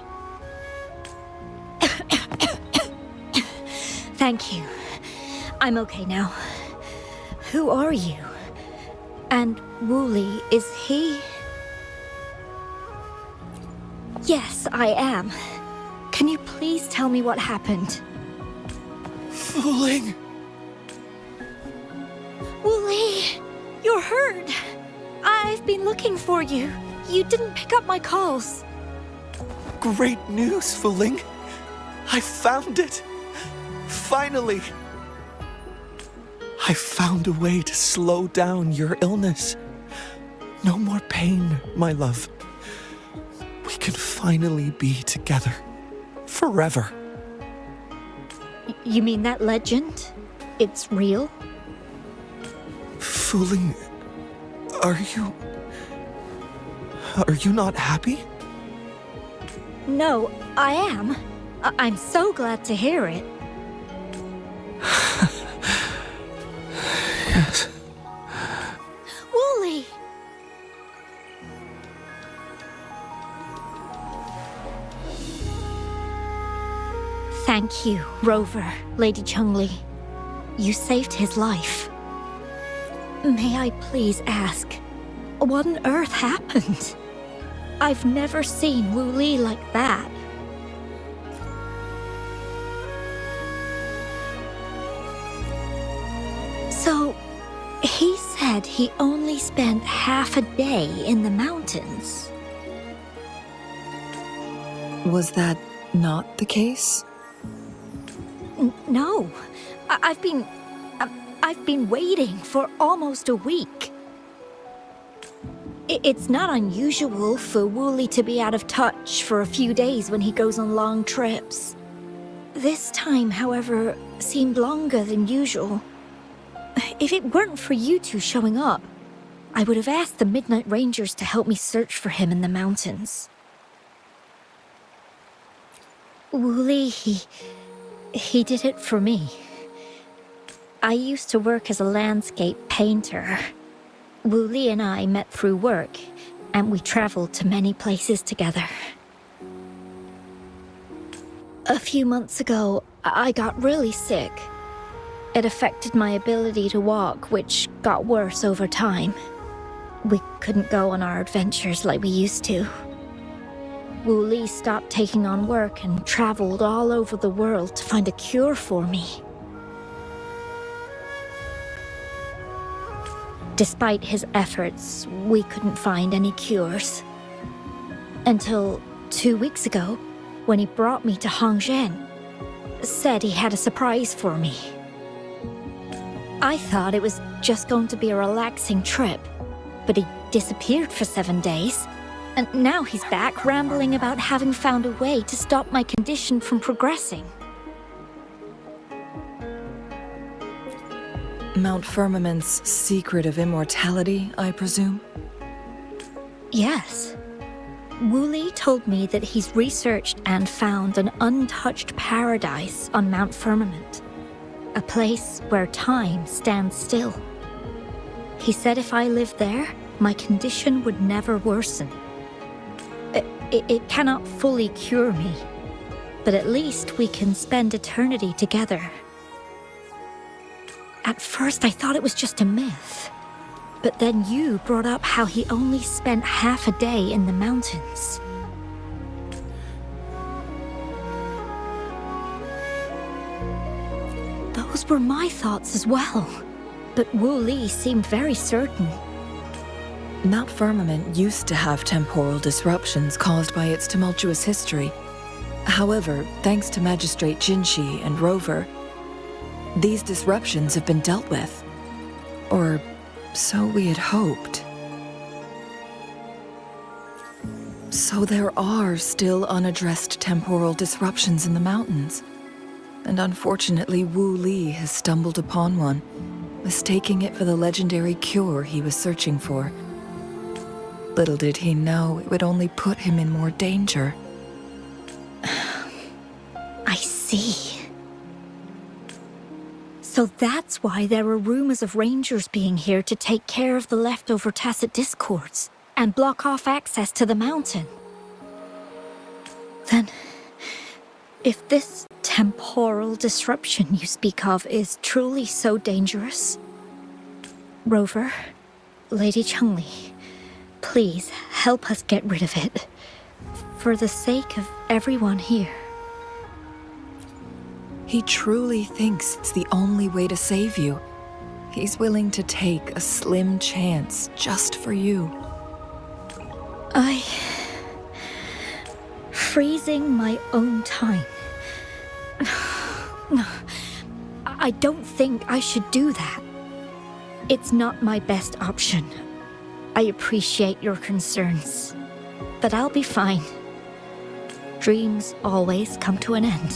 Thank you. I'm okay now. Who are you? And Wooly, is he? Yes, I am. Can you please tell me what happened? Fu Ling! Wooly, you're hurt. I've been looking for you. You didn't pick up my calls. Great news, Fu Ling. I found it. Finally. I found a way to slow down your illness. No more pain, my love. We can finally be together. Forever. You mean that legend? It's real? Fu Ling, are you not happy? No, I am. I'm so glad to hear it. Yes. Wooly! Thank you, Rover, Lady Chun-Li. You saved his life. May I please ask, what on earth happened? I've never seen Wu Li like that. he only spent half a day in the mountains. Was that not the case? No. I've been waiting for almost a week. It's not unusual for Wooly to be out of touch for a few days when he goes on long trips. This time, however, seemed longer than usual. If it weren't for you two showing up, I would have asked the Midnight Rangers to help me search for him in the mountains. Wooly, he did it for me. I used to work as a landscape painter. Wooly and I met through work, and we traveled to many places together. A few months ago, I got really sick. It affected my ability to walk, which got worse over time. We couldn't go on our adventures like we used to. Wooly stopped taking on work and traveled all over the world to find a cure for me. Despite his efforts, we couldn't find any cures. Until 2 weeks ago, when he brought me to Hongzhen, said he had a surprise for me. I thought it was just going to be a relaxing trip, but he disappeared for 7 days, and now he's back rambling about having found a way to stop my condition from progressing. Mount Firmament's secret of immortality, I presume? Yes. Wooly told me that he's researched and found an untouched paradise on Mount Firmament. A place where time stands still. He said if I lived there, my condition would never worsen. It cannot fully cure me, but at least we can spend eternity together. At first I thought it was just a myth, but then you brought up how he only spent half a day in the mountains. Those were my thoughts as well, but Wooly seemed very certain. Mount Firmament used to have temporal disruptions caused by its tumultuous history. However, thanks to Magistrate Jinshi and Rover, these disruptions have been dealt with. Or so we had hoped. So there are still unaddressed temporal disruptions in the mountains. And unfortunately, Wu Li has stumbled upon one, mistaking it for the legendary cure he was searching for. Little did he know it would only put him in more danger. I see. So that's why there were rumors of rangers being here to take care of the leftover tacit discords and block off access to the mountain. Then, if this temporal disruption you speak of is truly so dangerous, Rover, Lady Chungli, please help us get rid of it, for the sake of everyone here. He truly thinks it's the only way to save you. He's willing to take a slim chance just for you. Freezing my own time. I don't think I should do that. It's not my best option. I appreciate your concerns, but I'll be fine. Dreams always come to an end.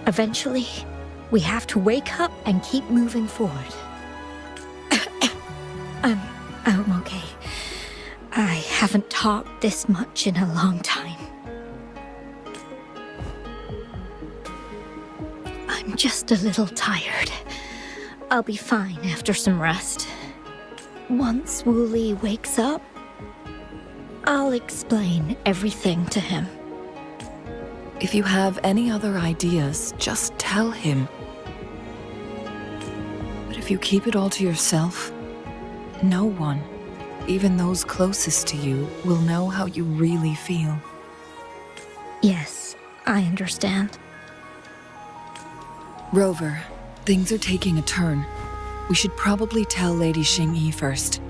Eventually, we have to wake up and keep moving forward. I'm okay. I haven't talked this much in a long time. I'm just a little tired. I'll be fine after some rest. Once Wooly wakes up, I'll explain everything to him. If you have any other ideas, just tell him. But if you keep it all to yourself, no one, even those closest to you, will know how you really feel. Yes, I understand. Rover, things are taking a turn. We should probably tell Lady Xingyi first.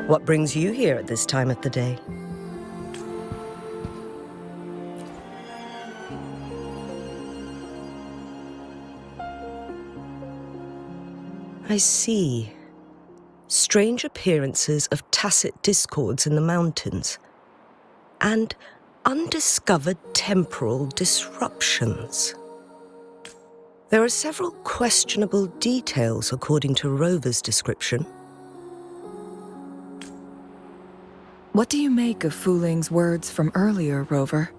What brings you here at this time of the day? I see. Strange appearances of tacit discords in the mountains, and undiscovered temporal disruptions. There are several questionable details according to Rover's description. What do you make of Fu Ling's words from earlier, Rover?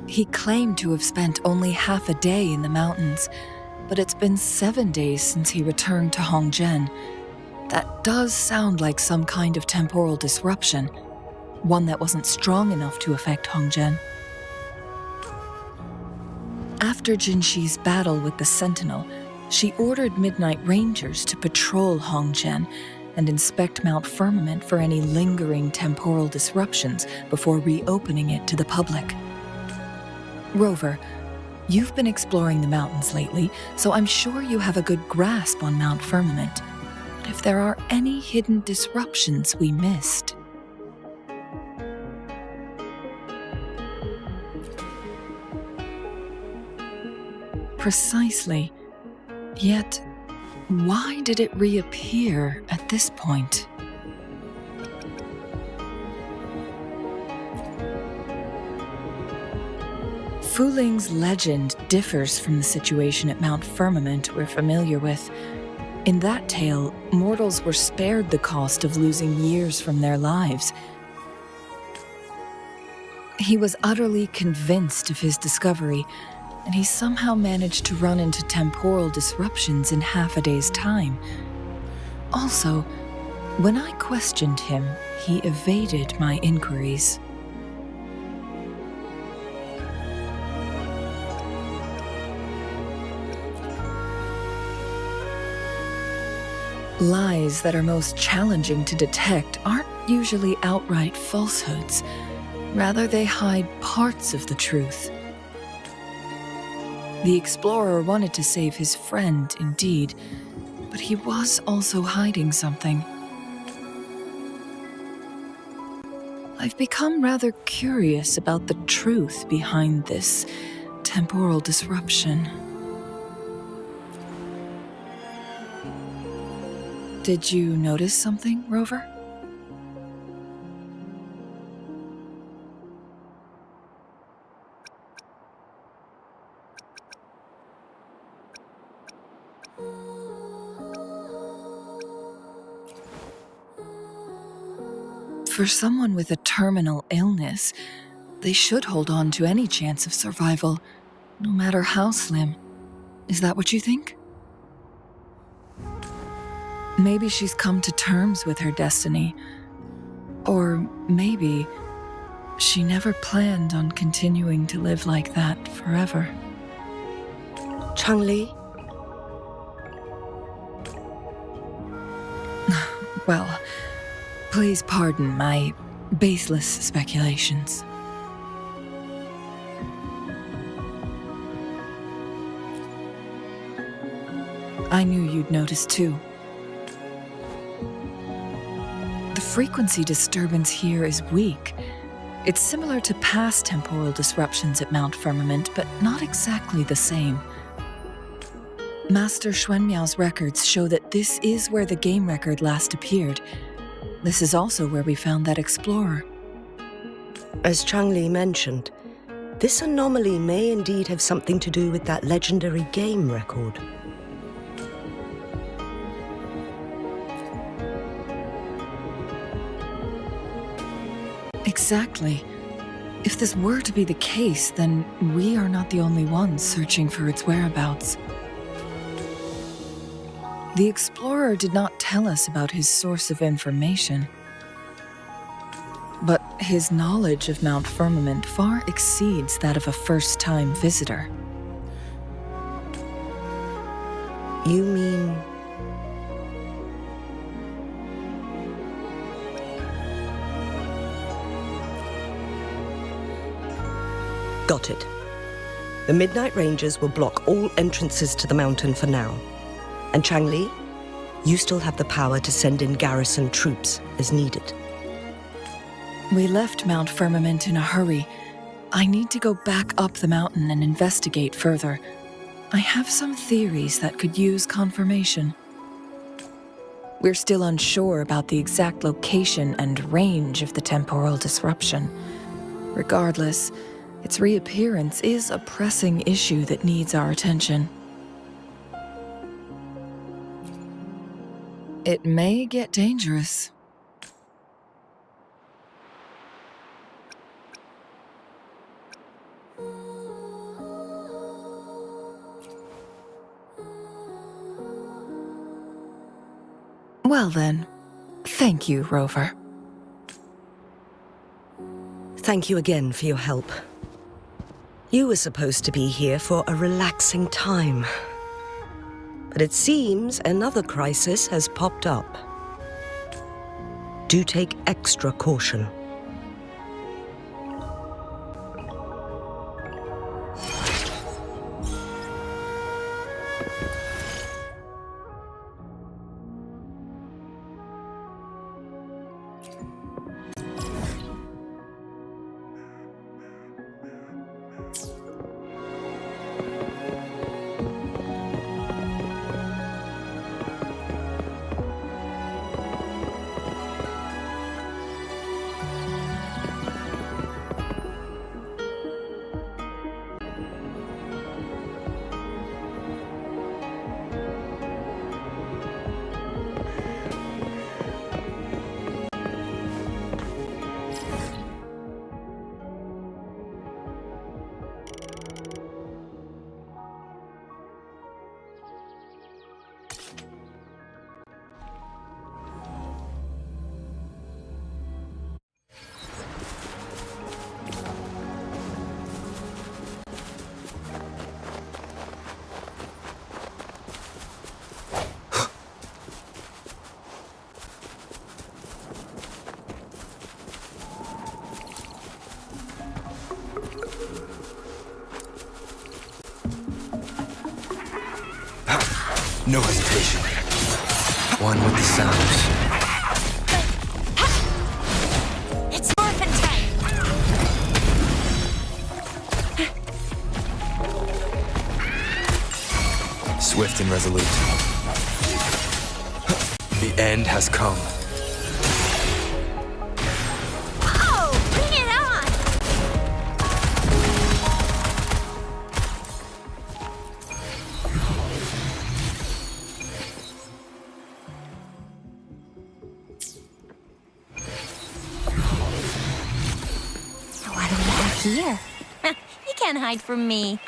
He claimed to have spent only half a day in the mountains, but it's been 7 days since he returned to Hongzhen. That does sound like some kind of temporal disruption, one that wasn't strong enough to affect Hongzhen. After Jinxi's battle with the Sentinel, she ordered Midnight Rangers to patrol Hongzhen and inspect Mount Firmament for any lingering temporal disruptions before reopening it to the public. Rover, you've been exploring the mountains lately, so I'm sure you have a good grasp on Mount Firmament. But if there are any hidden disruptions we missed... Precisely. Yet, why did it reappear at this point? Fu Ling's legend differs from the situation at Mount Firmament we're familiar with. In that tale, mortals were spared the cost of losing years from their lives. He was utterly convinced of his discovery, and he somehow managed to run into temporal disruptions in half a day's time. Also, when I questioned him, he evaded my inquiries. Lies that are most challenging to detect aren't usually outright falsehoods. Rather, they hide parts of the truth. The explorer wanted to save his friend, indeed, but he was also hiding something. I've become rather curious about the truth behind this temporal disruption. Did you notice something, Rover? For someone with a terminal illness, they should hold on to any chance of survival, no matter how slim. Is that what you think? Maybe she's come to terms with her destiny. Or maybe she never planned on continuing to live like that forever. Changli? Well, please pardon my baseless speculations. I knew you'd notice too. The frequency disturbance here is weak. It's similar to past temporal disruptions at Mount Firmament, but not exactly the same. Master Xuanmiao's records show that this is where the game record last appeared. This is also where we found that explorer. As Changli mentioned, this anomaly may indeed have something to do with that legendary game record. Exactly. If this were to be the case, then we are not the only ones searching for its whereabouts. The explorer did not tell us about his source of information, but his knowledge of Mount Firmament far exceeds that of a first-time visitor. You mean... Got it. The Midnight Rangers will block all entrances to the mountain for now. And Changli, you still have the power to send in garrison troops as needed. We left Mount Firmament in a hurry. I need to go back up the mountain and investigate further. I have some theories that could use confirmation. We're still unsure about the exact location and range of the temporal disruption. Regardless, its reappearance is a pressing issue that needs our attention. It may get dangerous. Well then, thank you, Rover. Thank you again for your help. You were supposed to be here for a relaxing time. But it seems another crisis has popped up. Do take extra caution. No hesitation. One with the sounds. It's morphin' time! Swift and resolute. The end has come. Oh, bring it on! What do we have here? You can't hide from me.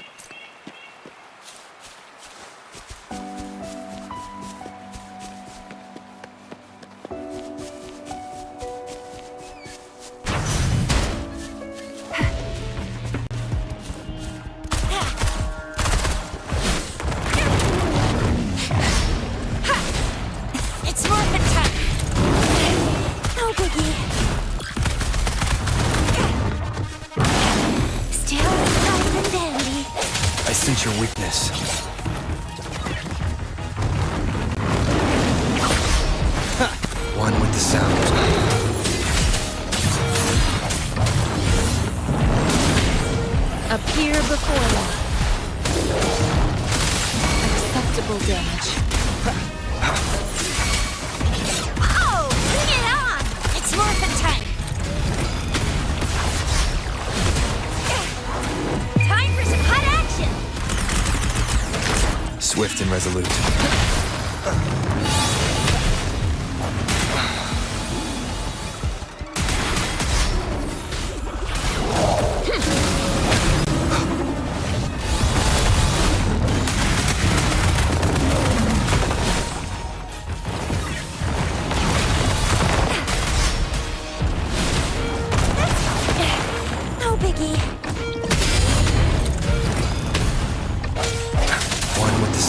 It's morphin' time! No biggie. Still nice and dandy. I sense your weakness. One with the sound. Appear before me. Acceptable damage. Oh, bring it on! It's morphin' time! Time for some hot action! Swift and resolute.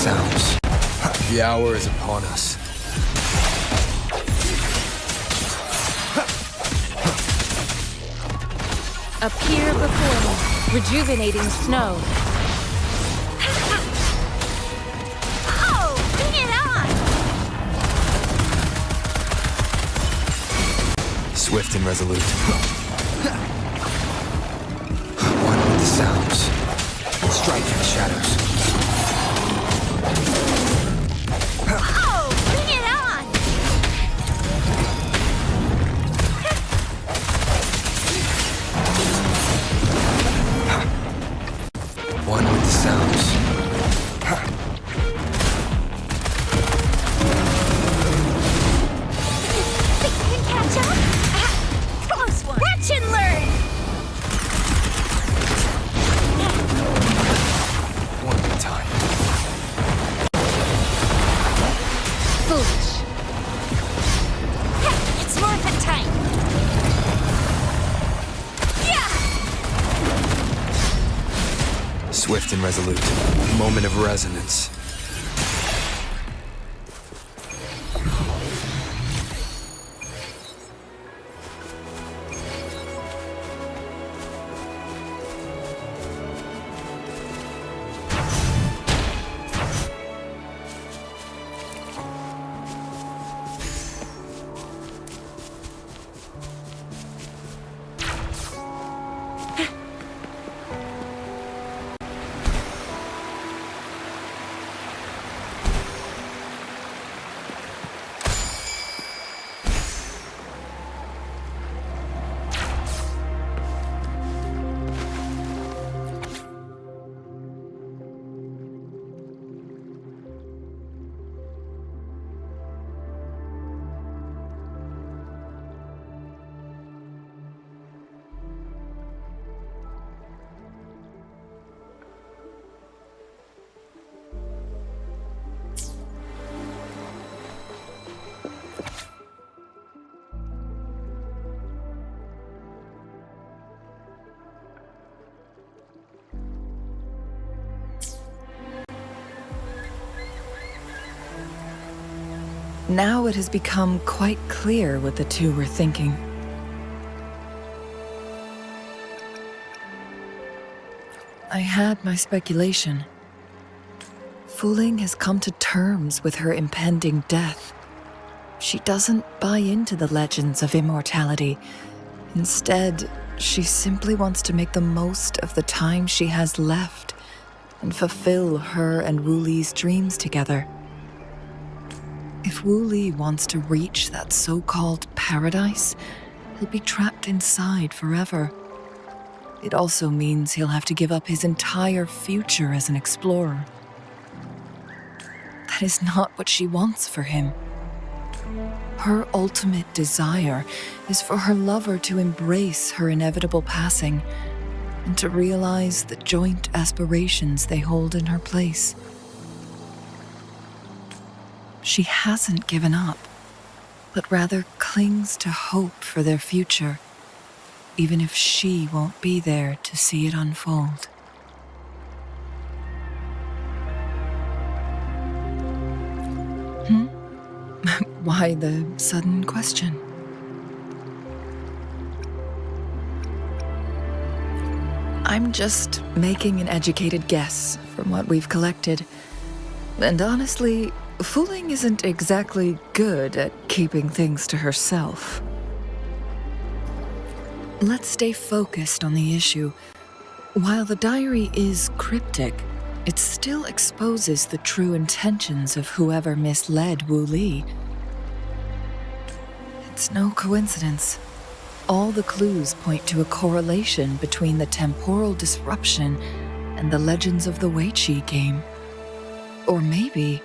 sounds. The hour is upon us. Appear before me, rejuvenating snow. Oh, bring it on! Swift and resolute. One with the sounds. Strike in the shadows. Oh, bring it on! One with the sounds. Think you can catch up? Close one! Watch and learn! One at a time. Foolish. Hey, it's morphin' time! Swift and resolute. Moment of resonance. Now it has become quite clear what the two were thinking. I had my speculation. Fu Ling has come to terms with her impending death. She doesn't buy into the legends of immortality. Instead, she simply wants to make the most of the time she has left and fulfill her and Wu Li's dreams together. If Wu Li wants to reach that so-called paradise, he'll be trapped inside forever. It also means he'll have to give up his entire future as an explorer. That is not what she wants for him. Her ultimate desire is for her lover to embrace her inevitable passing and to realize the joint aspirations they hold in her place. She hasn't given up, but rather clings to hope for their future, even if she won't be there to see it unfold. Why the sudden question? I'm just making an educated guess from what we've collected. And honestly, Fu Ling isn't exactly good at keeping things to herself. Let's stay focused on the issue. While the diary is cryptic, it still exposes the true intentions of whoever misled Wu Li. It's no coincidence. All the clues point to a correlation between the temporal disruption and the legends of the Weiqi game. Or maybe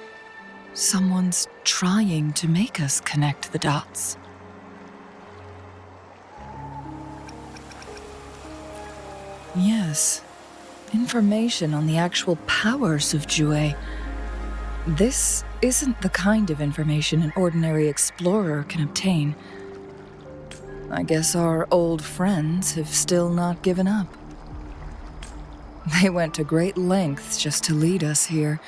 someone's trying to make us connect the dots. Yes, information on the actual powers of Jue. This isn't the kind of information an ordinary explorer can obtain. I guess our old friends have still not given up. They went to great lengths just to lead us here.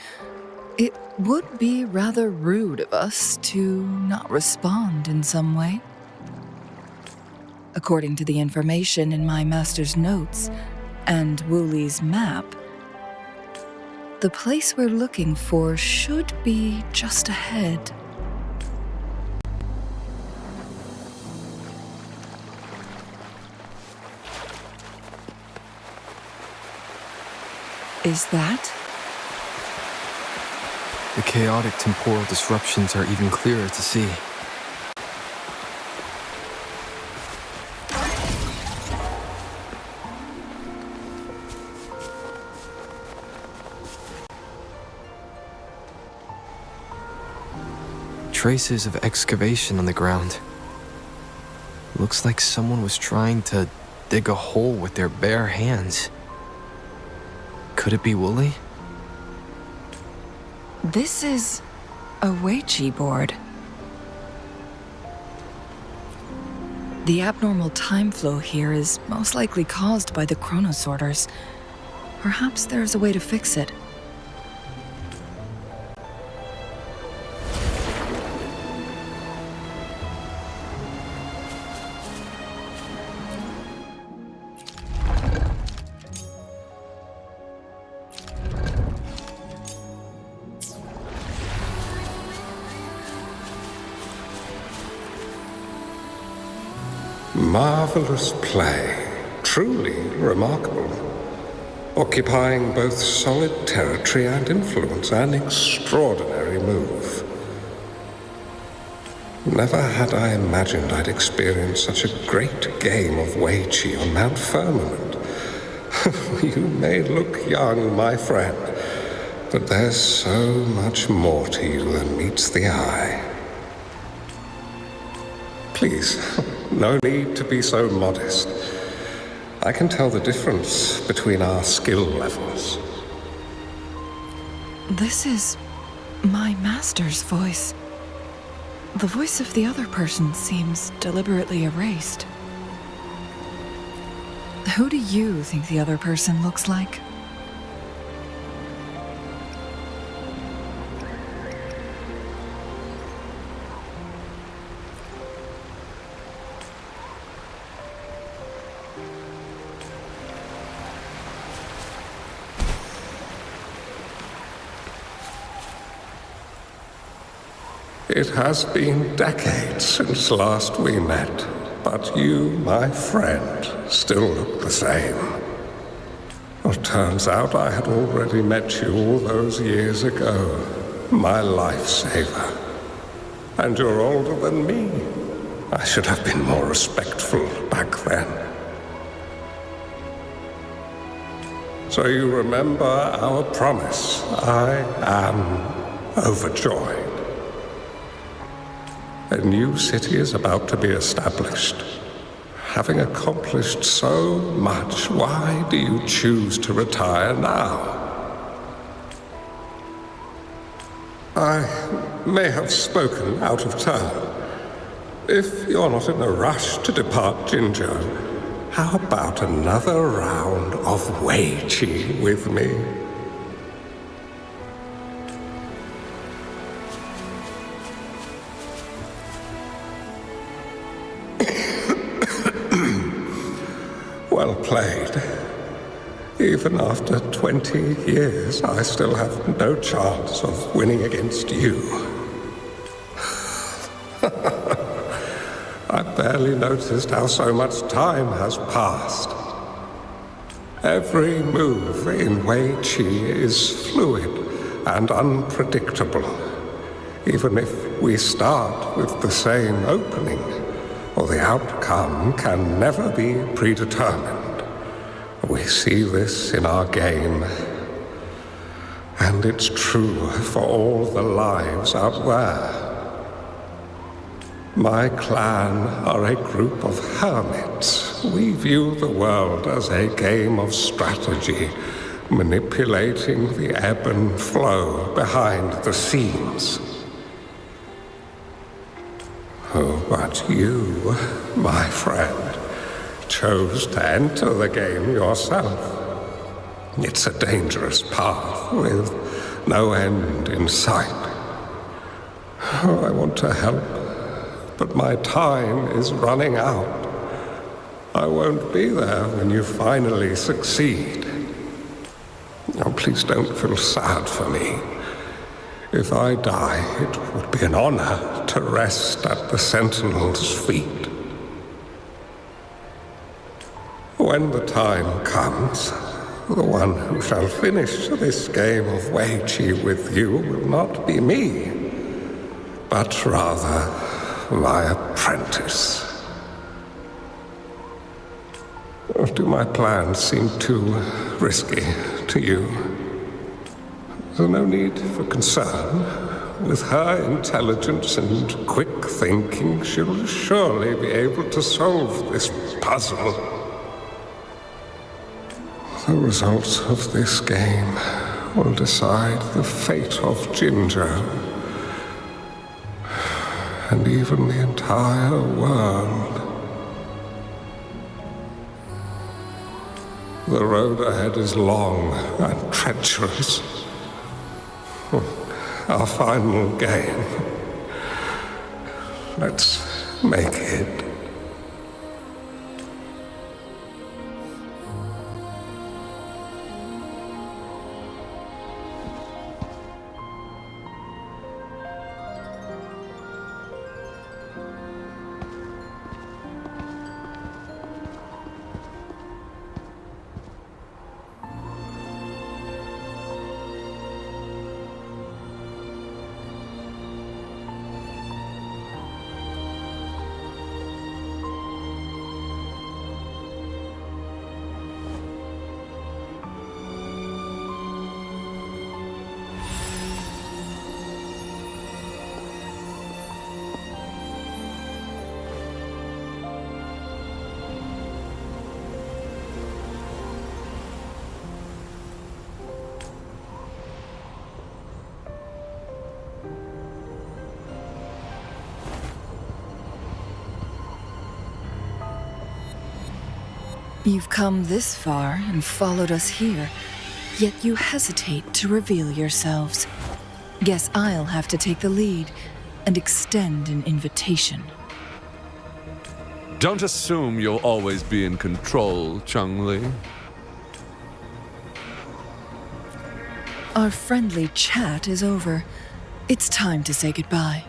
It would be rather rude of us to not respond in some way. According to the information in my master's notes and Woolly's map, the place we're looking for should be just ahead. Is that? The chaotic temporal disruptions are even clearer to see. Traces of excavation on the ground. Looks like someone was trying to dig a hole with their bare hands. Could it be Wooly? This is a Weiqi board. The abnormal time flow here is most likely caused by the chronosorters. Perhaps there's a way to fix it. Marvelous play. Truly remarkable. Occupying both solid territory and influence, an extraordinary move. Never had I imagined I'd experience such a great game of Weiqi on Mount Firmament. You may look young, my friend, but there's so much more to you than meets the eye. Please, no need to be so modest. I can tell the difference between our skill levels. This is my master's voice. The voice of the other person seems deliberately erased. Who do you think the other person looks like? It has been decades since last we met, but you, my friend, still look the same. Well, turns out I had already met you all those years ago, my lifesaver. And you're older than me. I should have been more respectful back then. So you remember our promise. I am overjoyed. A new city is about to be established. Having accomplished so much, why do you choose to retire now? I may have spoken out of turn. If you're not in a rush to depart Jinzhou, how about another round of Weiqi with me? Well played. Even after 20 years, I still have no chance of winning against you. I barely noticed how so much time has passed. Every move in Weiqi is fluid and unpredictable, even if we start with the same opening. Or the outcome can never be predetermined. We see this in our game, and it's true for all the lives out there. My clan are a group of hermits. We view the world as a game of strategy, manipulating the ebb and flow behind the scenes. Oh, but you, my friend, chose to enter the game yourself. It's a dangerous path with no end in sight. Oh, I want to help, but my time is running out. I won't be there when you finally succeed. Oh, please don't feel sad for me. If I die, it would be an honor to rest at the Sentinel's feet. When the time comes, the one who shall finish this game of Wei Qi with you will not be me, but rather my apprentice. Do my plans seem too risky to you? There's no need for concern. With her intelligence and quick thinking, she'll surely be able to solve this puzzle. The results of this game will decide the fate of Jinzhou, and even the entire world. The road ahead is long and treacherous. Our final game. Let's make it. You've come this far and followed us here, yet you hesitate to reveal yourselves. Guess I'll have to take the lead and extend an invitation. Don't assume you'll always be in control, Changli. Our friendly chat is over. It's time to say goodbye.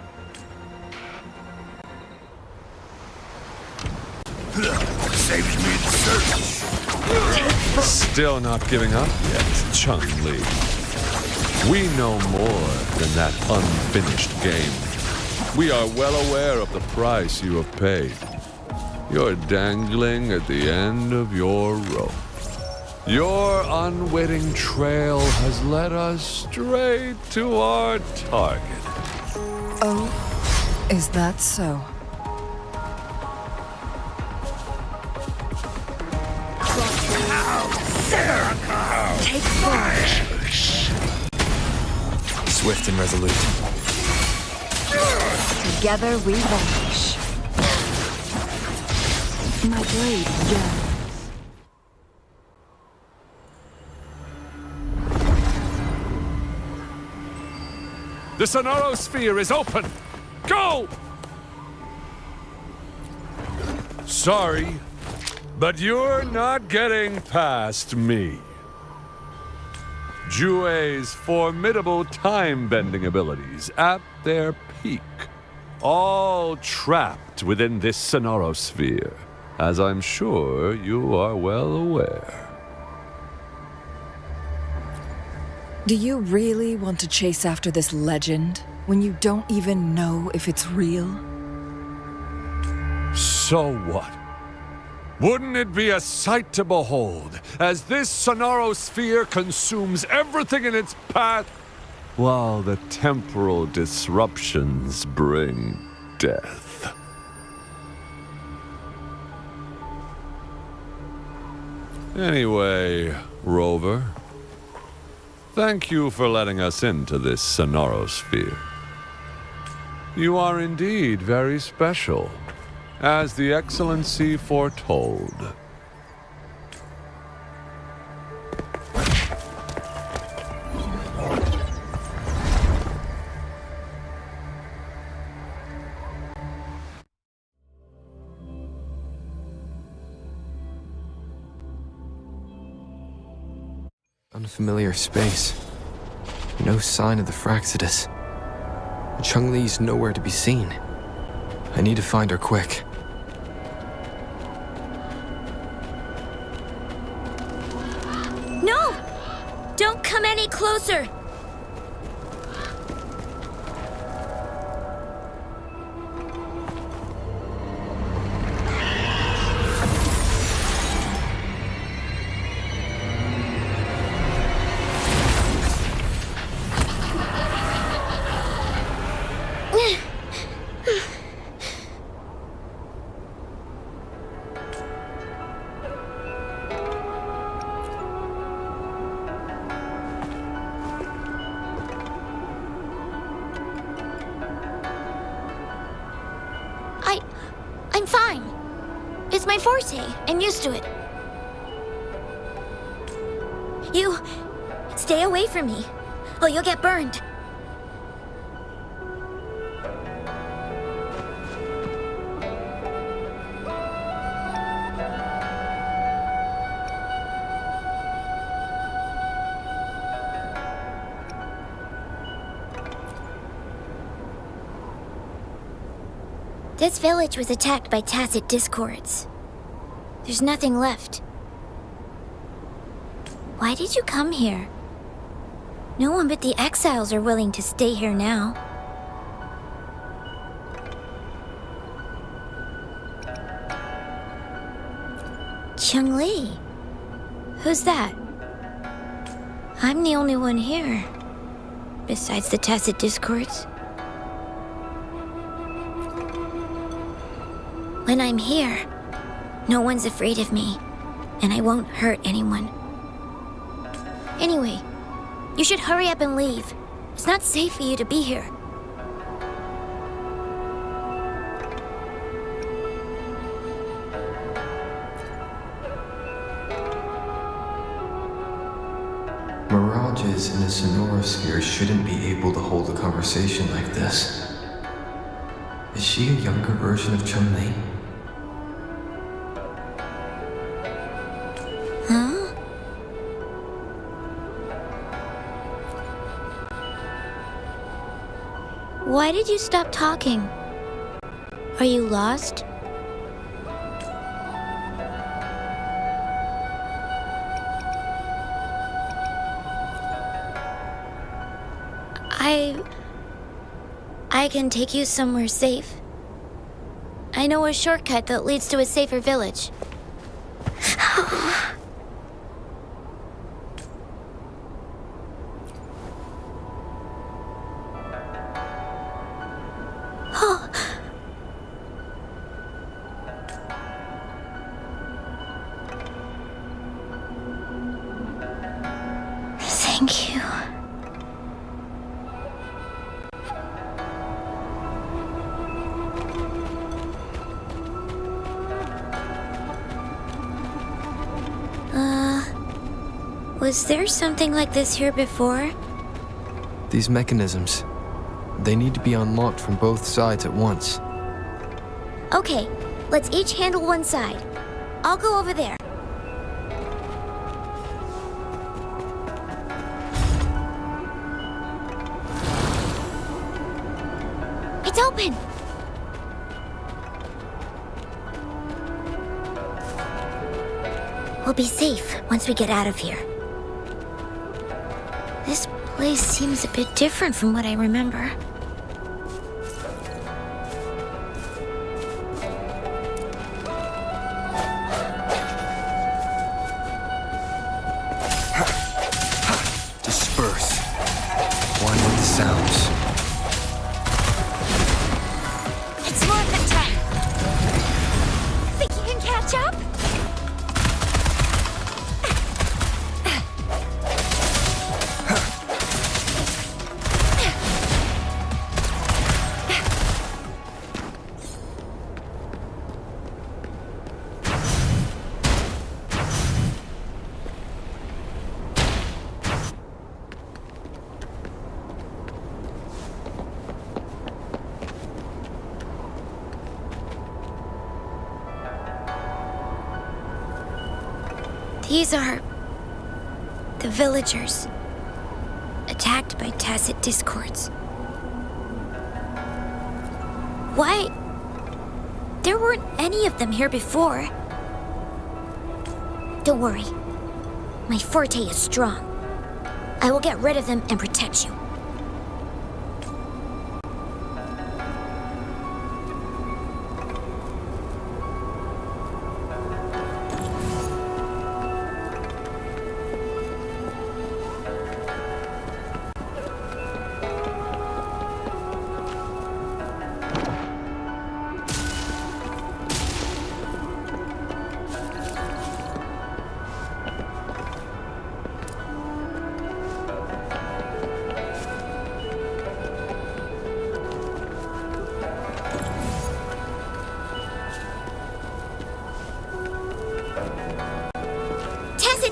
Saves me the search. Still not giving up yet, Changli. We know more than that unfinished game. We are well aware of the price you have paid. You're dangling at the end of your rope. Your unwitting trail has led us straight to our target. Oh, is that so? Take fire! Swift and resolute. Together we vanish. My blade yearns. The Sonoro Sphere is open! Go! Sorry, but you're not getting past me. Jue's formidable time-bending abilities at their peak, all trapped within this Sonoro Sphere, as I'm sure you are well aware. Do you really want to chase after this legend when you don't even know if it's real? So what? Wouldn't it be a sight to behold, as this Sonoro Sphere consumes everything in its path, while the temporal disruptions bring death? Anyway, Rover, thank you for letting us into this Sonoro Sphere. You are indeed very special, as the Excellency foretold. familiar space. No sign of the Fraxidus. Chun-Li's nowhere to be seen. I need to find her quick. No! Don't come any closer! I'm fine. It's my forte. I'm used to it. You... stay away from me. Oh, you'll get burned. This village was attacked by tacit discords. There's nothing left. Why did you come here? No one but the exiles are willing to stay here now. Chun-Li? Who's that? I'm the only one here, besides the tacit discords. When I'm here, no one's afraid of me, and I won't hurt anyone. Anyway, you should hurry up and leave. It's not safe for you to be here. Mirages in a sonorosphere shouldn't be able to hold a conversation like this. Is she a younger version of Chun-Li? Huh? Why did you stop talking? Are you lost? I can take you somewhere safe. I know a shortcut that leads to a safer village. Thank you. Was there something like this here before? These mechanisms, they need to be unlocked from both sides at once. Okay, let's each handle one side. I'll go over there. It's open! We'll be safe once we get out of here. This place seems a bit different from what I remember. Disperse. One with the sounds. It's morphin' time! Think you can catch up? These are The villagers. Attacked by tacit discords. Why? There weren't any of them here before. Don't worry. My forte is strong. I will get rid of them and protect you.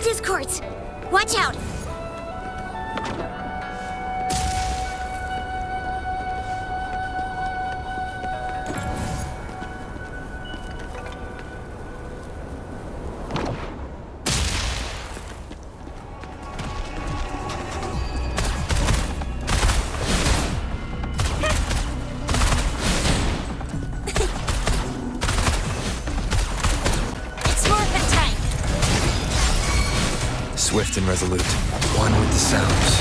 Discords! Watch out! Swift and resolute, one with the sounds.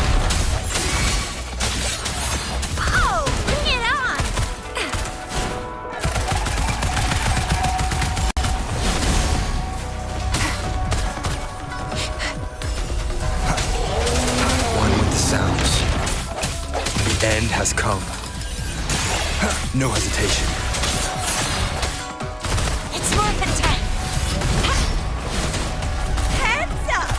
Oh, bring it on! One with the sounds. The end has come. No hesitation. It's morphin' time! Heads up!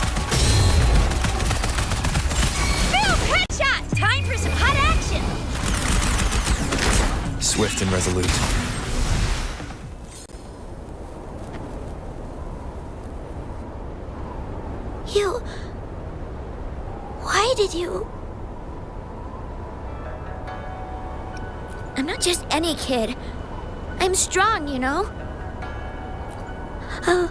Headshot! Time for some hot action! Swift and resolute. You... Why did you... I'm not just any kid. I'm strong, you know? Oh...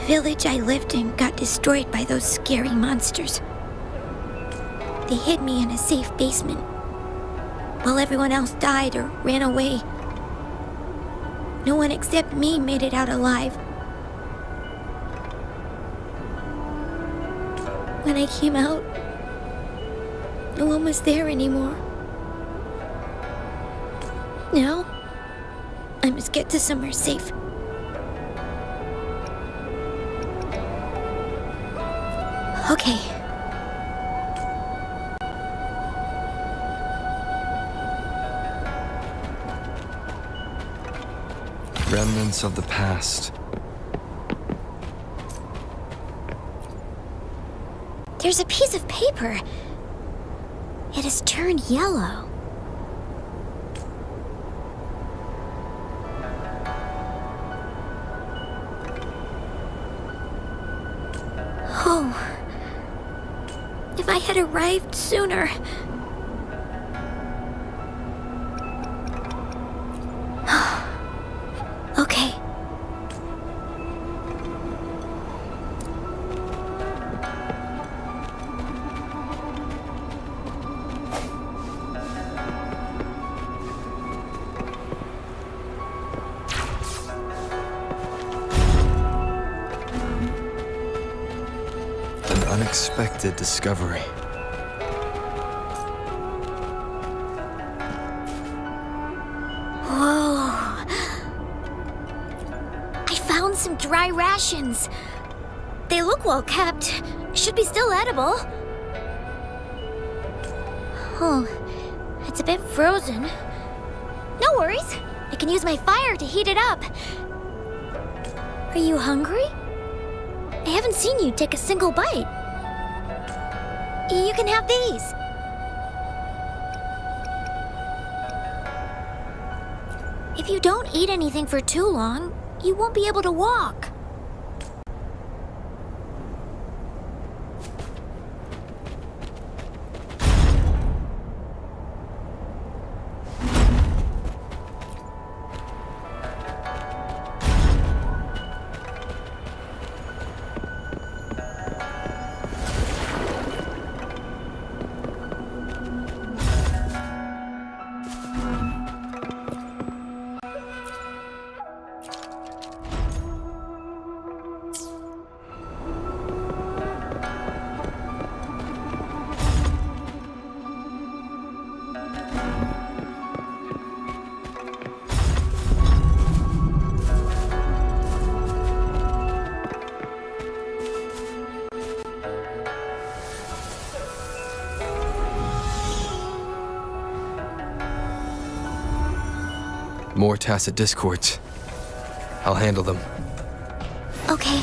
The village I lived in got destroyed by those scary monsters. They hid me in a safe basement, while everyone else died or ran away. No one except me made it out alive. When I came out, no one was there anymore. Now, I must get to somewhere safe. Okay. Remnants of the past. There's a piece of paper. It has turned yellow. Oh. If I had arrived sooner. Okay. An unexpected discovery. Whoa. I found some dry rations. They look well kept. Should be still edible. Oh, it's a bit frozen. No worries. I can use my fire to heat it up. Are you hungry? I haven't seen you take a single bite. You can have these. If you don't eat anything for too long, you won't be able to walk. More tacit discords. I'll handle them. Okay.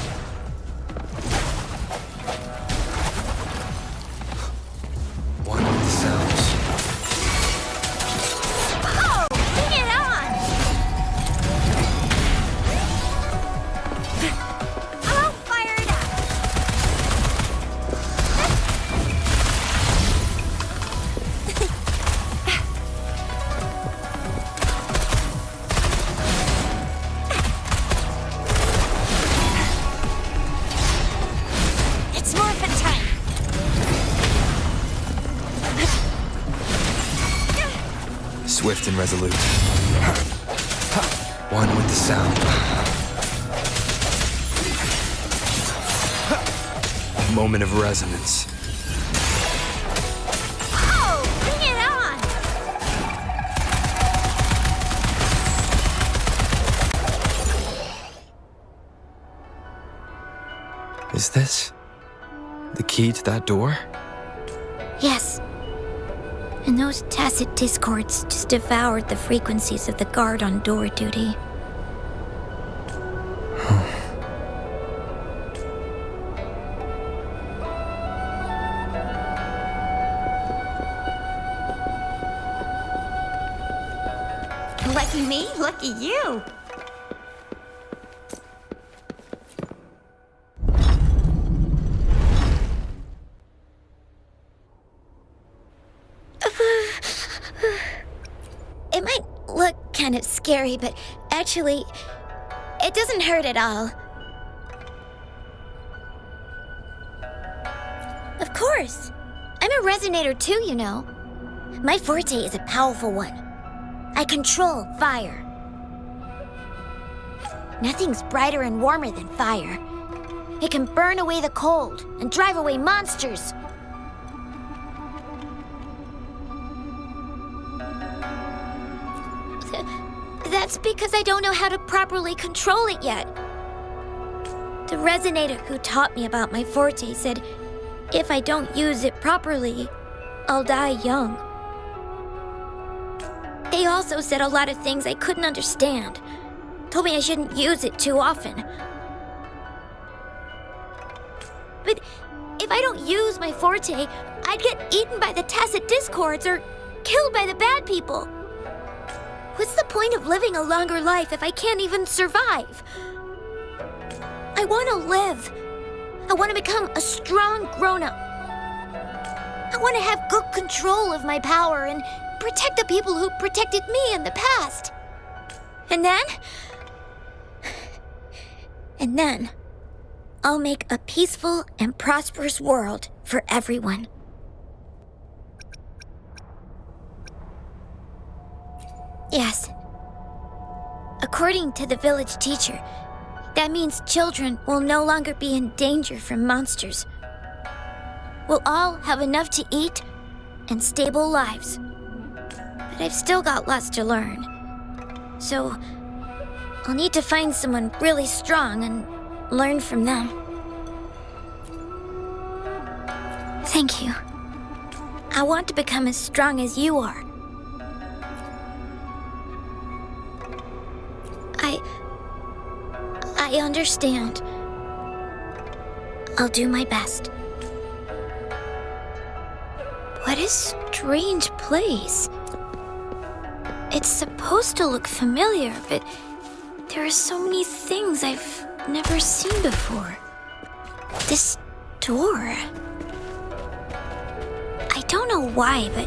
One with the sounds. Oh, bring it on! I'll fire it It's morphin' time! Swift and resolute. One with the sound. Moment of resonance. Oh, bring it on! Is this the key to that door? Yes. And those tacit discords just devoured the frequencies of the guard on door duty. Lucky me, lucky you. It might look kind of scary, but actually, it doesn't hurt at all. Of course. I'm a resonator too, you know. My forte is a powerful one. I control fire. Nothing's brighter and warmer than fire. It can burn away the cold and drive away monsters. That's because I don't know how to properly control it yet. The resonator who taught me about my forte said if I don't use it properly, I'll die young. They also said a lot of things I couldn't understand. Told me I shouldn't use it too often. But if I don't use my forte, I'd get eaten by the tacit discords or killed by the bad people. What's the point of living a longer life if I can't even survive? I want to live. I want to become a strong grown-up. I want to have good control of my power and protect the people who protected me in the past. And then, I'll make a peaceful and prosperous world for everyone. Yes. According to the village teacher, that means children will no longer be in danger from monsters. We'll all have enough to eat and stable lives. But I've still got lots to learn. So, I'll need to find someone really strong and learn from them. Thank you. I want to become as strong as you are. I understand. I'll do my best. What a strange place. It It's supposed to look familiar, but there are so many things I've never seen before. This door. I don't know why, but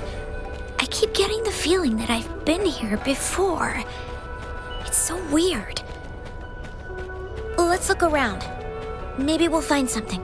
I keep getting the feeling that I've been here before. It's so weird. Let's look around. Maybe we'll find something.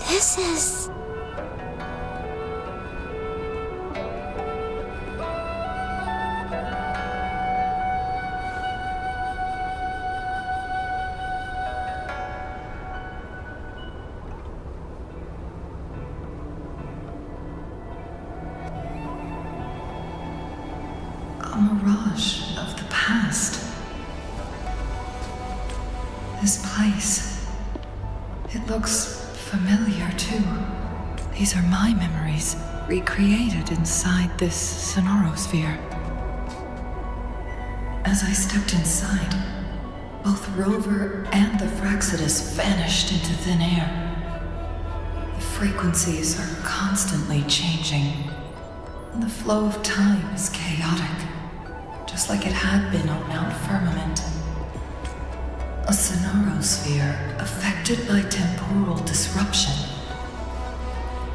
This is... a mirage of the past. This place, it looks familiar too. These are my memories, recreated inside this sonorosphere. As I stepped inside, both Rover and the Fraxidus vanished into thin air. The frequencies are constantly changing, and the flow of time is chaotic, just like it had been on Mount Firmament. A sonorosphere affected by temporal disruption.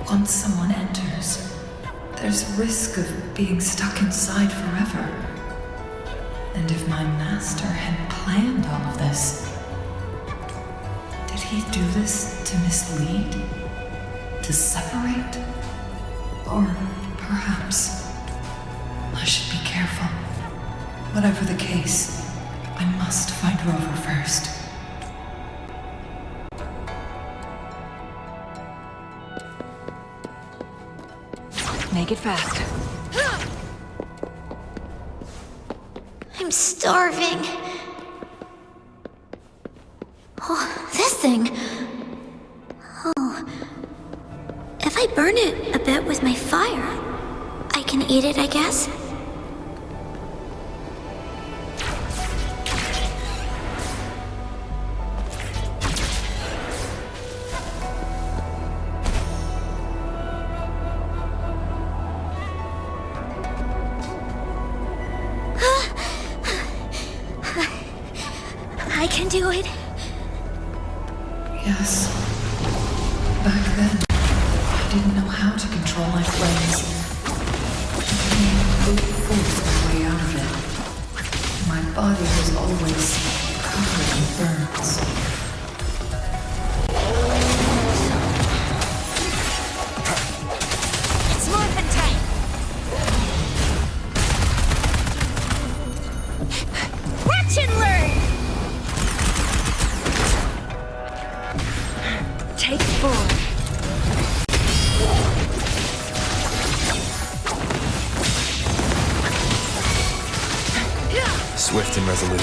Once someone enters, there's risk of being stuck inside forever. And if my master had planned all of this, did he do this to mislead? To separate? Or perhaps I should be careful. Whatever the case, I must find Rover first. Make it fast. I'm starving. Oh, this thing. Oh. If I burn it a bit with my fire, I can eat it, I guess? I can do it. Yes. Back then, I didn't know how to control my flames. I couldn't brute force my way out of it. My body was always covered in burns. It's morphin' time! Watch and learn! Take 4. Swift and resolute.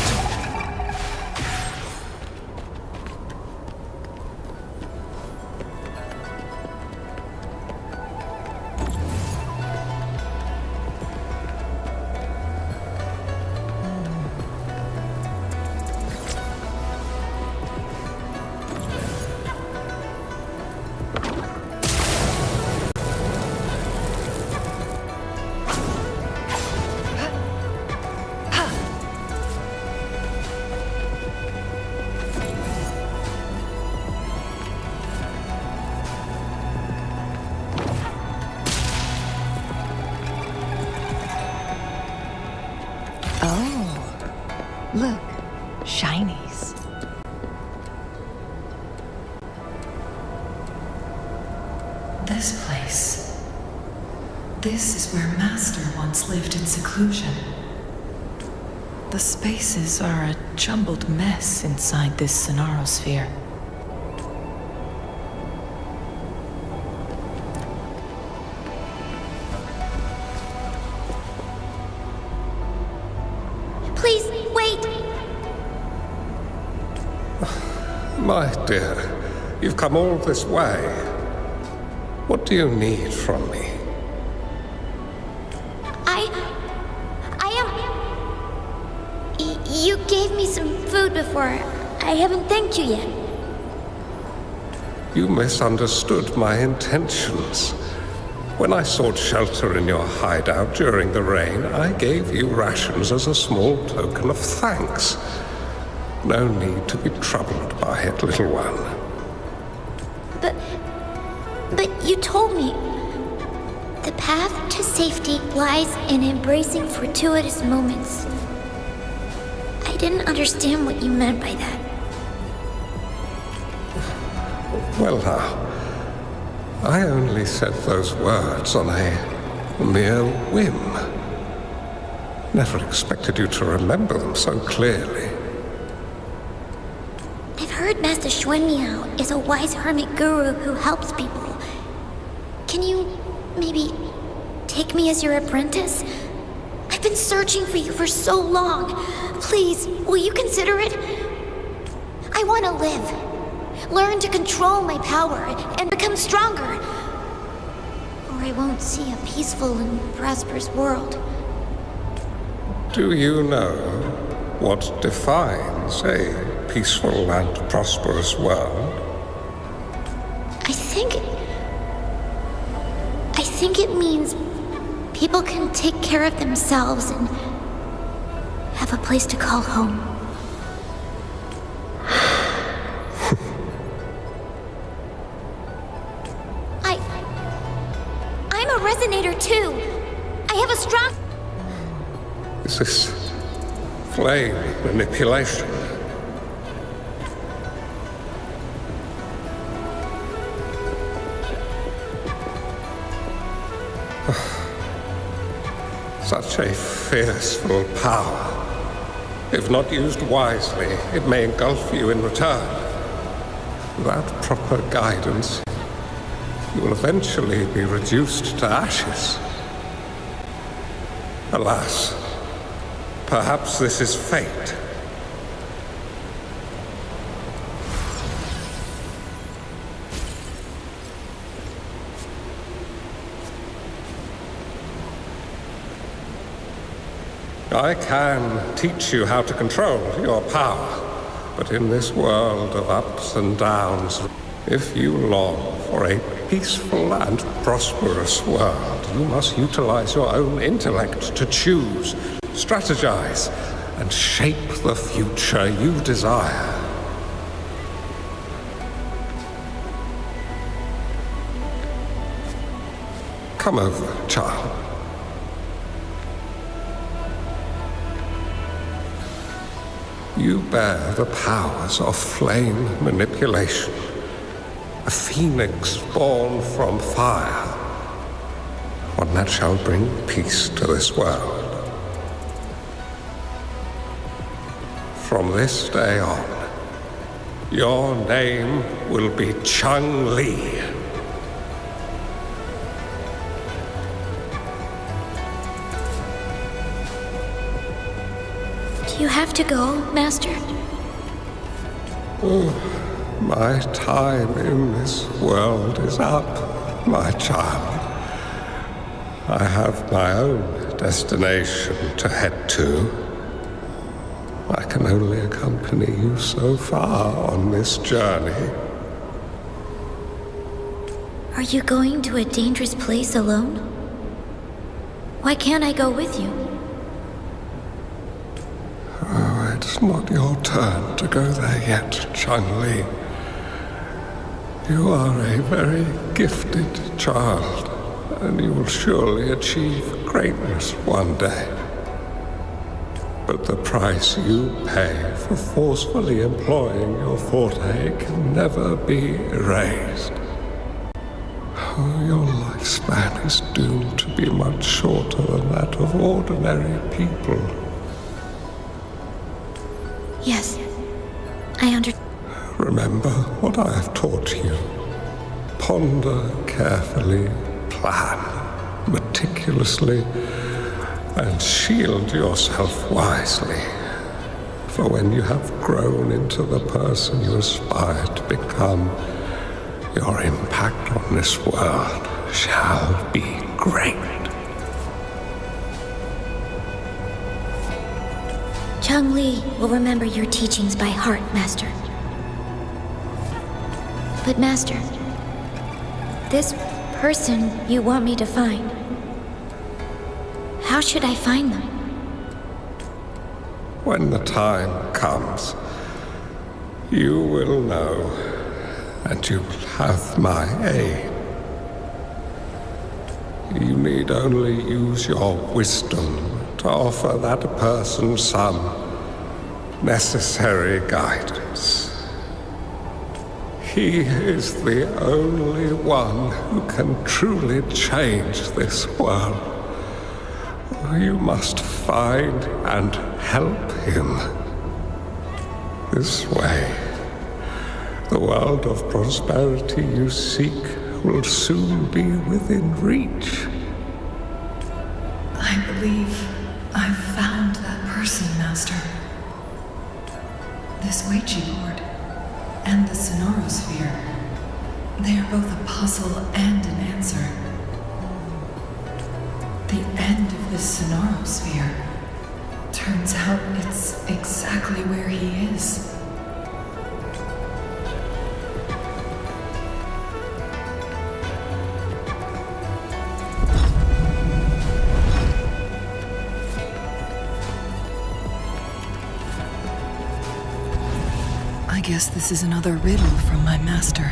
this place? This is where Master once lived in seclusion. The spaces are a jumbled mess inside this Sonarosphere. Please, wait! My dear, you've come all this way. What do you need from me? You gave me some food before. I haven't thanked you yet. You misunderstood my intentions. When I sought shelter in your hideout during the rain, I gave you rations as a small token of thanks. No need to be troubled by it, little one. But you told me the path to safety lies in embracing fortuitous moments. I didn't understand what you meant by that. Well now, I only said those words on a mere whim. Never expected you to remember them so clearly. I've heard Master Xuanmiao is a wise hermit guru who helps people. Can you maybe take me as your apprentice? I've been searching for you for so long. Please, will you consider it? I want to live. Learn to control my power and become stronger. Or I won't see a peaceful and prosperous world. Do you know what defines a peaceful and prosperous world? I think it means people can take care of themselves and have a place to call home. I'm a resonator too. I have a strong... Is this flame manipulation? Such a fearful power. If not used wisely, it may engulf you in return. Without proper guidance, you will eventually be reduced to ashes. Alas, perhaps this is fate. I can teach you how to control your power, but in this world of ups and downs, if you long for a peaceful and prosperous world, you must utilize your own intellect to choose, strategize, and shape the future you desire. Come over, child. You bear the powers of flame manipulation, a phoenix born from fire, one that shall bring peace to this world. From this day on, your name will be Chang-Li. Do you have to go, Master? Oh, my time in this world is up, my child. I have my own destination to head to. I can only accompany you so far on this journey. Are you going to a dangerous place alone? Why can't I go with you? Oh, it's not your turn to go there yet, Chang-Li. You are a very gifted child, and you will surely achieve greatness one day. But the price you pay for forcefully employing your forte can never be erased. Your lifespan is doomed to be much shorter than that of ordinary people. Yes, I Remember what I have taught you. Ponder carefully, plan meticulously, and shield yourself wisely. For when you have grown into the person you aspire to become, your impact on this world shall be great. Chang-Li will remember your teachings by heart, Master. But Master, this person you want me to find, how should I find them? When the time comes, you will know, and you will have my aid. You need only use your wisdom to offer that person some necessary guidance. He is the only one who can truly change this world. You must find and help him. This way, the world of prosperity you seek will soon be within reach. I believe I've found that person, Master. This Ouija board and the Sonorosphere, they are both a puzzle and an answer. The end of this Sonorosphere, turns out it's exactly where he is. I guess this is another riddle from my master.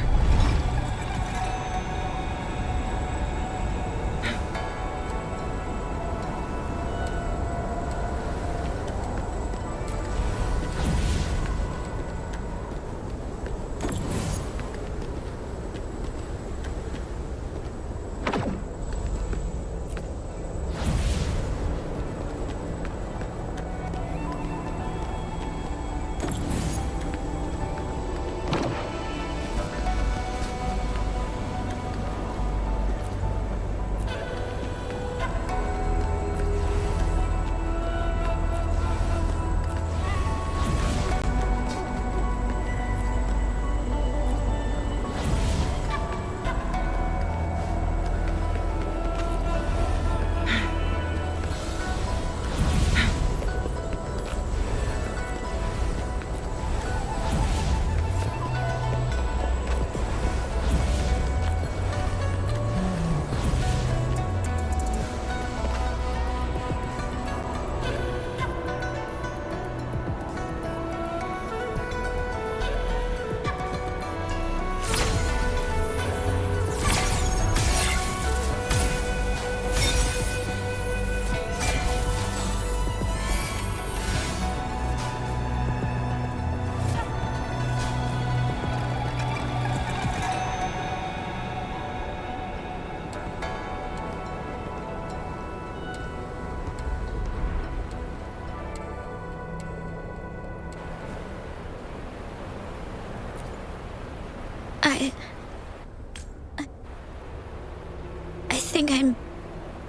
I think I'm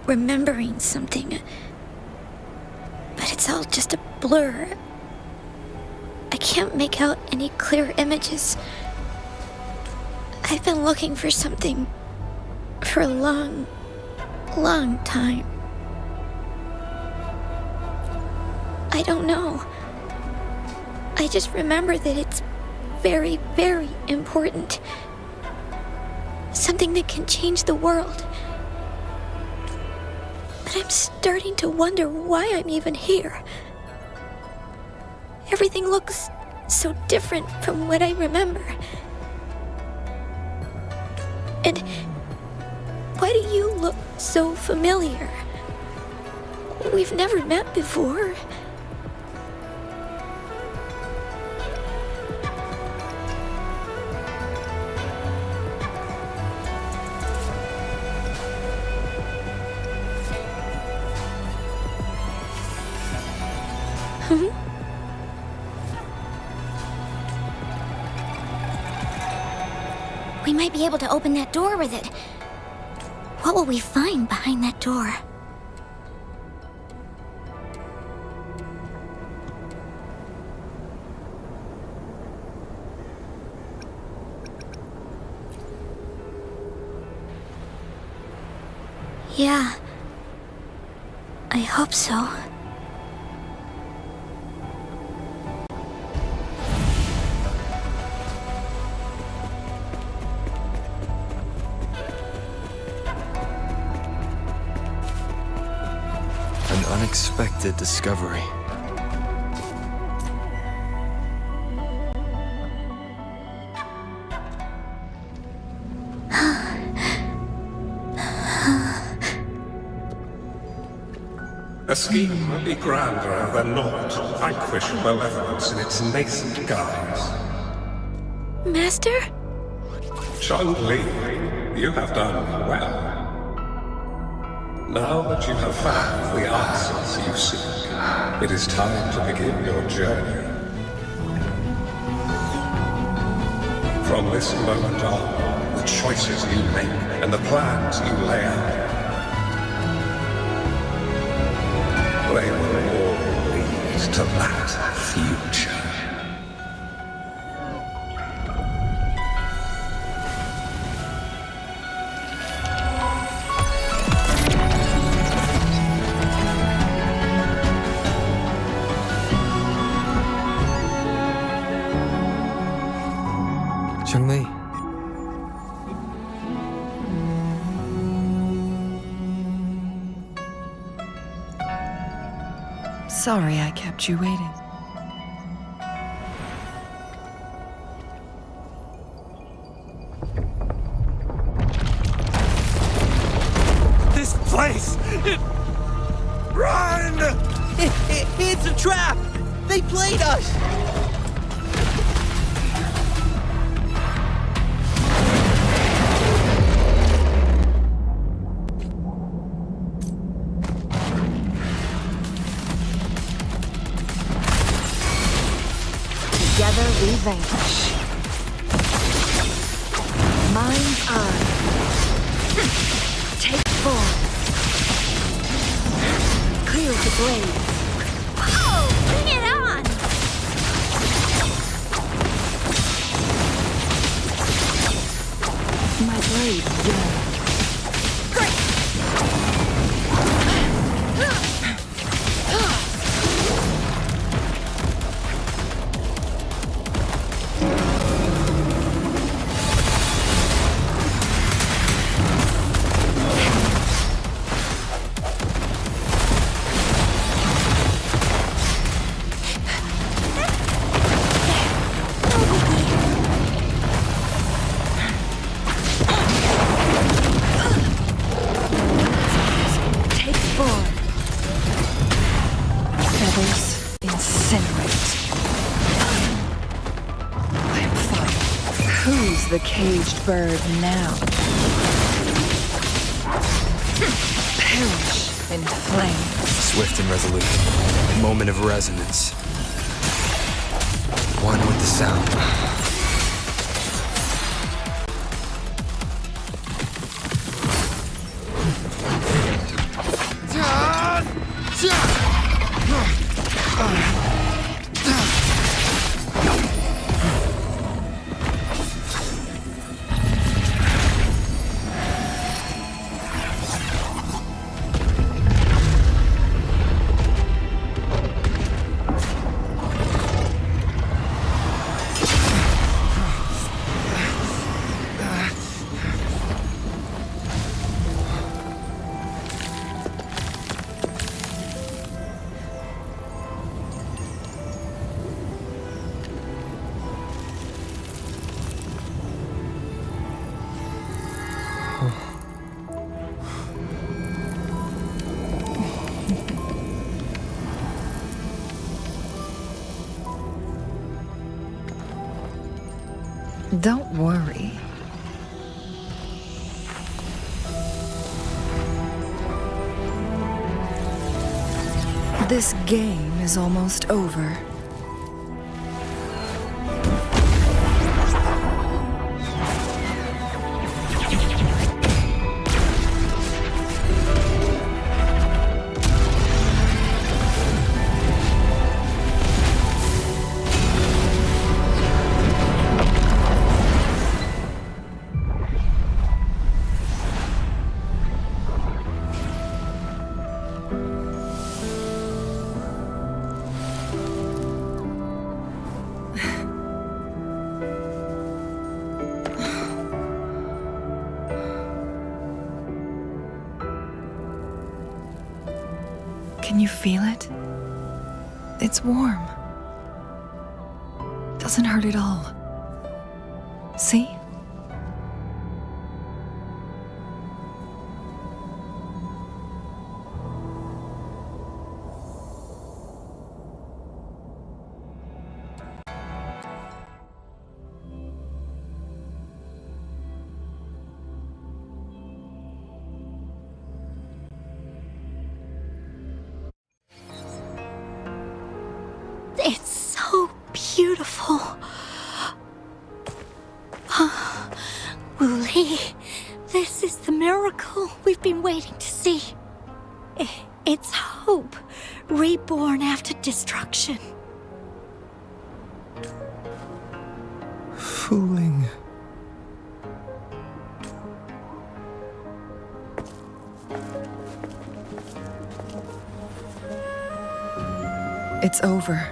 remembering something, but it's all just a blur. I can't make out any clear images. I've been looking for something for a long, long time. I don't know. I just remember that it's very, very important. Something that can change the world. But I'm starting to wonder why I'm even here. Everything looks so different from what I remember. And why do you look so familiar? We've never met before. We might be able to open that door with it. What will we find behind that door? Yeah. I hope so. An unexpected discovery. A scheme would be grander than naught to vanquish malevolence in its nascent guise. Master? Chun-Li, you have done well. Now that you have found the answers you seek, it is time to begin your journey. From this moment on, the choices you make and the plans you lay out, they will all lead to that future. Chun-Li. Sorry I kept you waiting. This place! Run! It's a trap! They played us! Together we vanquish. Mind's eye. Take form. Clear the blade. Whoa! Bring it on! My blade yearns. Who's the caged bird now? Perish in flame. Swift and resolute. Moment of resonance. One with the sound. Don't worry. This game is almost over. Can you feel it? It's warm. Doesn't hurt at all. See? It's so beautiful. Wooly, this is the miracle we've been waiting to see. It's hope, reborn after destruction. Fooling. It's over.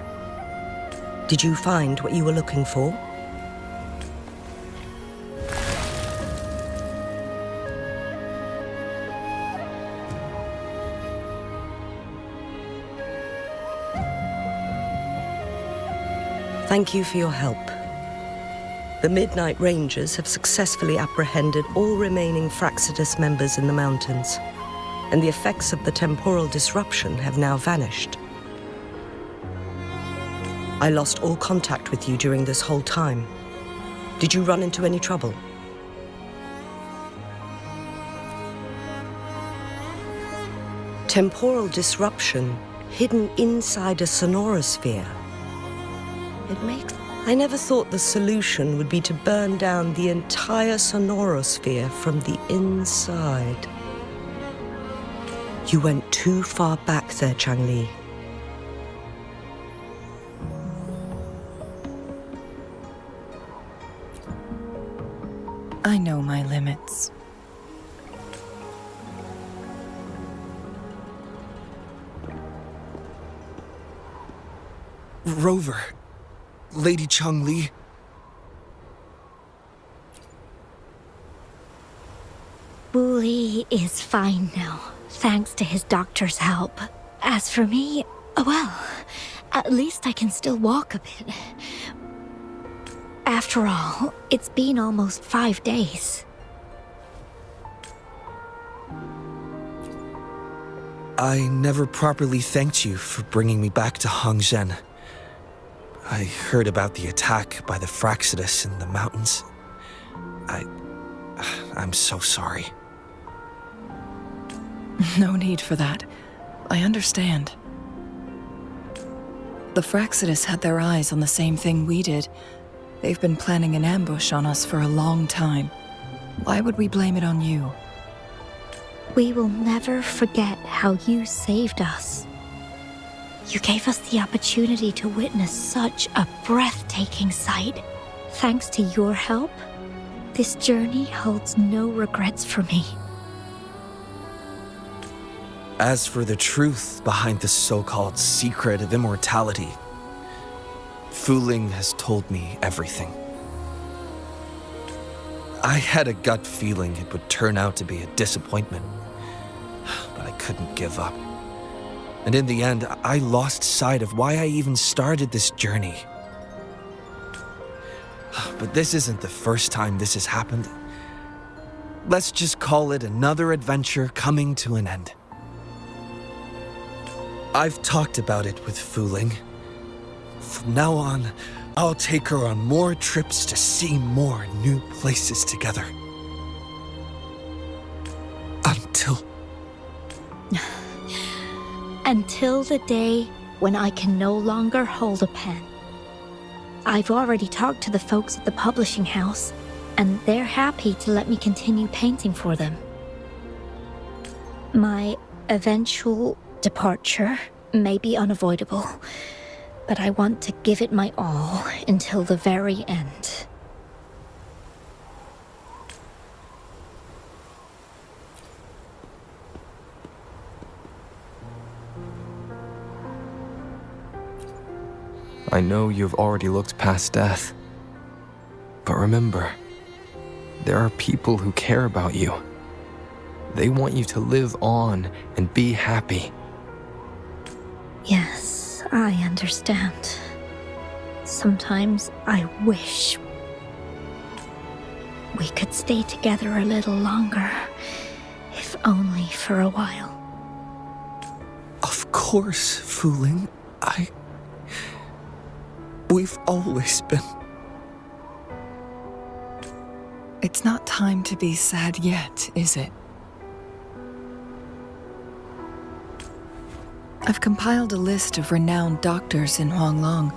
Did you find what you were looking for? Thank you for your help. The Midnight Rangers have successfully apprehended all remaining Fraxidus members in the mountains, and the effects of the temporal disruption have now vanished. I lost all contact with you during this whole time. Did you run into any trouble? Temporal disruption hidden inside a sonorosphere. I never thought the solution would be to burn down the entire sonorosphere from the inside. You went too far back there, Changli. I know my limits. Rover. Lady Changli. Wooly is fine now, thanks to his doctor's help. As for me, well, at least I can still walk a bit. After all, it's been almost 5 days. I never properly thanked you for bringing me back to Hongzhen. I heard about the attack by the Fraxidus in the mountains. I'm so sorry. No need for that. I understand. The Fraxidus had their eyes on the same thing we did. They've been planning an ambush on us for a long time. Why would we blame it on you? We will never forget how you saved us. You gave us the opportunity to witness such a breathtaking sight. Thanks to your help, this journey holds no regrets for me. As for the truth behind the so-called secret of immortality, Fuling has told me everything. I had a gut feeling it would turn out to be a disappointment, but I couldn't give up. And in the end, I lost sight of why I even started this journey. But this isn't the first time this has happened. Let's just call it another adventure coming to an end. I've talked about it with Fuling. From now on, I'll take her on more trips to see more new places together. Until the day when I can no longer hold a pen. I've already talked to the folks at the publishing house, and they're happy to let me continue painting for them. My eventual departure may be unavoidable, but I want to give it my all until the very end. I know you've already looked past death. But remember, there are people who care about you. They want you to live on and be happy. Yes, I understand. Sometimes I wish we could stay together a little longer, if only for a while. Of course, Fuling. We've always been. It's not time to be sad yet, is it? I've compiled a list of renowned doctors in Huanglong.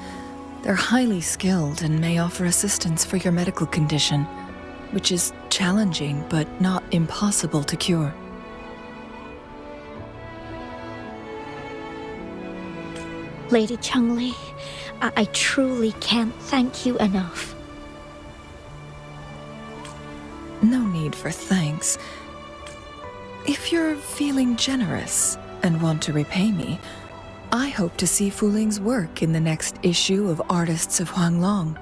They're highly skilled and may offer assistance for your medical condition, which is challenging but not impossible to cure. Lady Changli, I truly can't thank you enough. No need for thanks. If you're feeling generous and want to repay me, I hope to see Fuling's work in the next issue of Artists of Huanglong.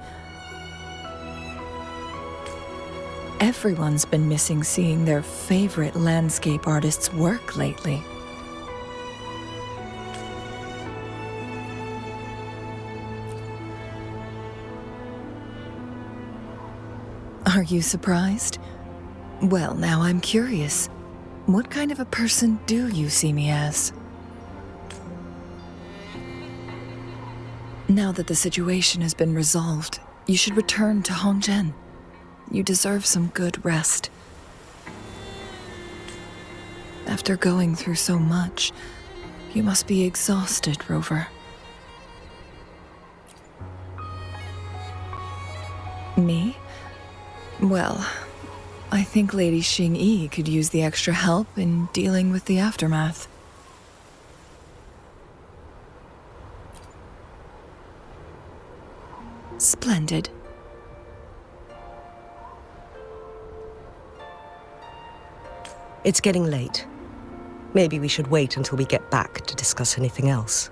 Everyone's been missing seeing their favorite landscape artists work lately. Are you surprised? Well, now I'm curious. What kind of a person do you see me as? Now that the situation has been resolved, you should return to Hongzhen. You deserve some good rest. After going through so much, you must be exhausted, Rover. Me? Well, I think Lady Xingyi could use the extra help in dealing with the aftermath. Splendid. It's getting late. Maybe we should wait until we get back to discuss anything else.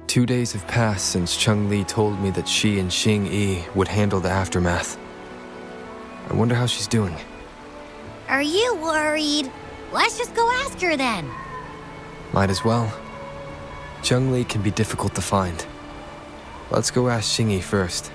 Two days have passed since Changli told me that she and Xingyi would handle the aftermath. I wonder how she's doing. Are you worried? Let's just go ask her then. Might as well. Changli can be difficult to find. Let's go ask Xingyi first.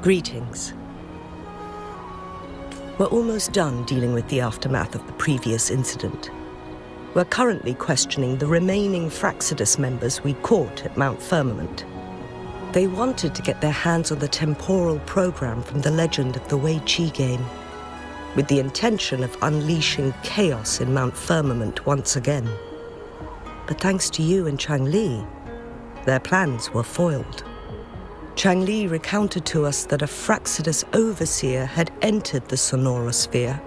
Greetings. We're almost done dealing with the aftermath of the previous incident. We're currently questioning the remaining Fraxidus members we caught at Mount Firmament. They wanted to get their hands on the temporal program from the legend of the Wei Qi game, with the intention of unleashing chaos in Mount Firmament once again. But thanks to you and Changli, their plans were foiled. Chang Li recounted to us that a Fraxidus overseer had entered the sonorosphere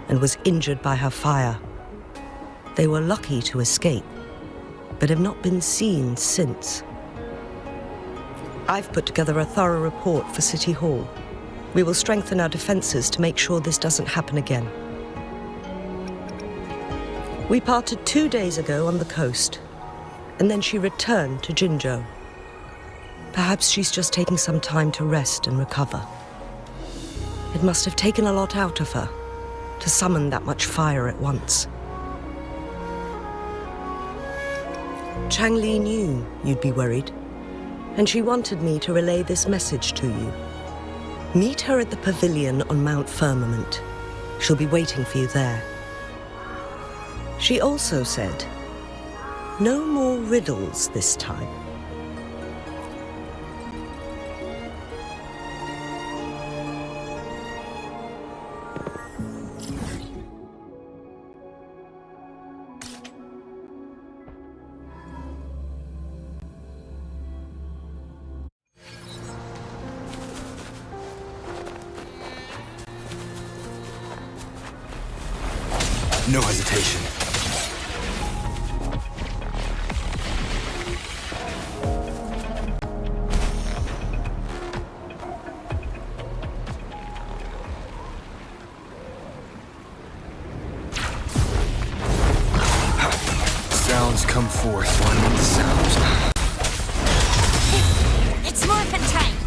and was injured by her fire. They were lucky to escape, but have not been seen since. I've put together a thorough report for City Hall. We will strengthen our defenses to make sure this doesn't happen again. We parted 2 days ago on the coast, and then she returned to Jinzhou. Perhaps she's just taking some time to rest and recover. It must have taken a lot out of her to summon that much fire at once. Chang Li knew you'd be worried, and she wanted me to relay this message to you. Meet her at the pavilion on Mount Firmament. She'll be waiting for you there. She also said, no more riddles this time. No hesitation. Sounds come forth, one with the sounds. It's morphin' time.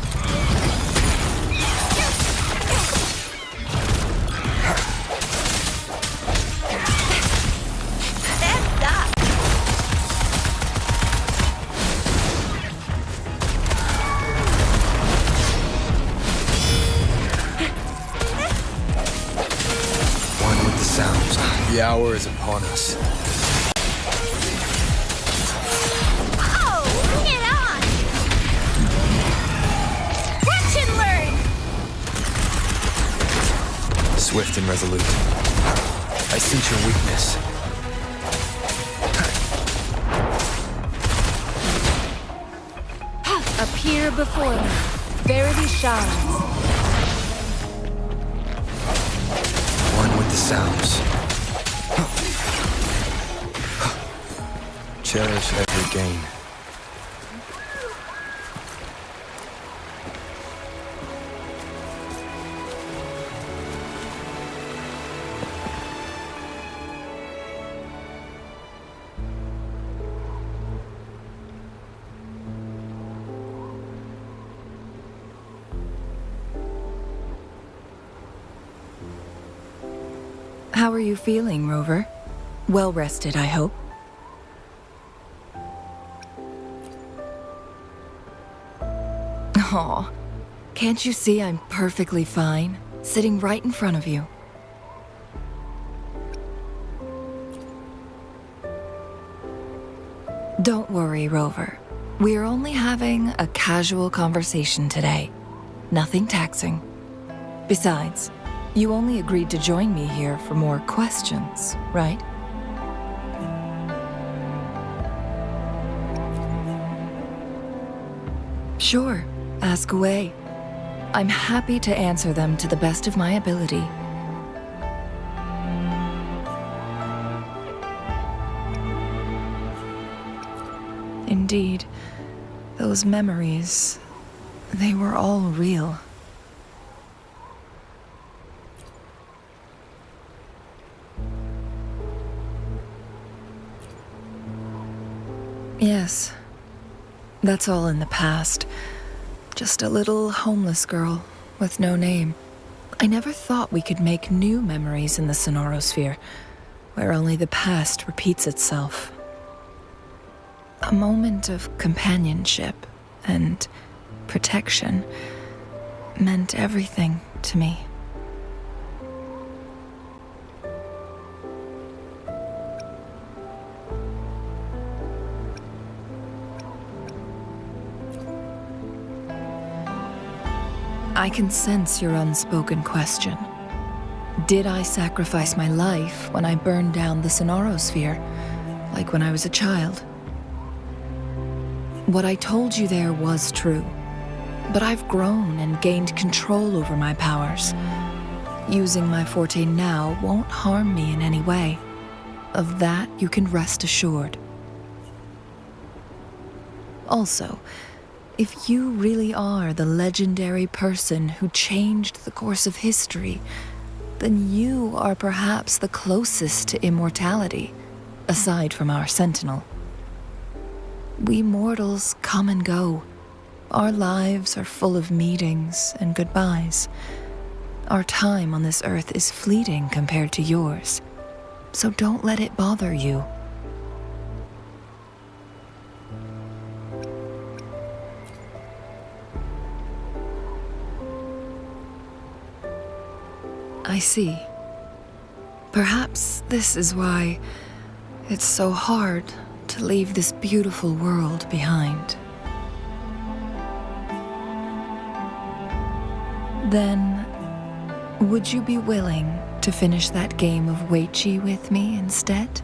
The hour is upon us. Oh, bring it on! Watch and learn! Swift and resolute. I sense your weakness. Appear before me. Verity shines. One with the sounds. Cherish every gain. How are you feeling, Rover? Well rested, I hope. Aw, can't you see I'm perfectly fine, sitting right in front of you? Don't worry, Rover. We're only having a casual conversation today. Nothing taxing. Besides, you only agreed to join me here for more questions, right? Sure, ask away. I'm happy to answer them to the best of my ability. Indeed, those memories, they were all real. Yes, that's all in the past. Just a little homeless girl with no name. I never thought we could make new memories in the Sonorosphere, where only the past repeats itself. A moment of companionship and protection meant everything to me. I can sense your unspoken question. Did I sacrifice my life when I burned down the Sonorosphere, like when I was a child? What I told you there was true. But I've grown and gained control over my powers. Using my forte now won't harm me in any way. Of that, you can rest assured. Also, if you really are the legendary person who changed the course of history, then you are perhaps the closest to immortality, aside from our sentinel. We mortals come and go. Our lives are full of meetings and goodbyes. Our time on this earth is fleeting compared to yours, so don't let it bother you. I see. Perhaps this is why it's so hard to leave this beautiful world behind. Then, would you be willing to finish that game of Weiqi with me instead?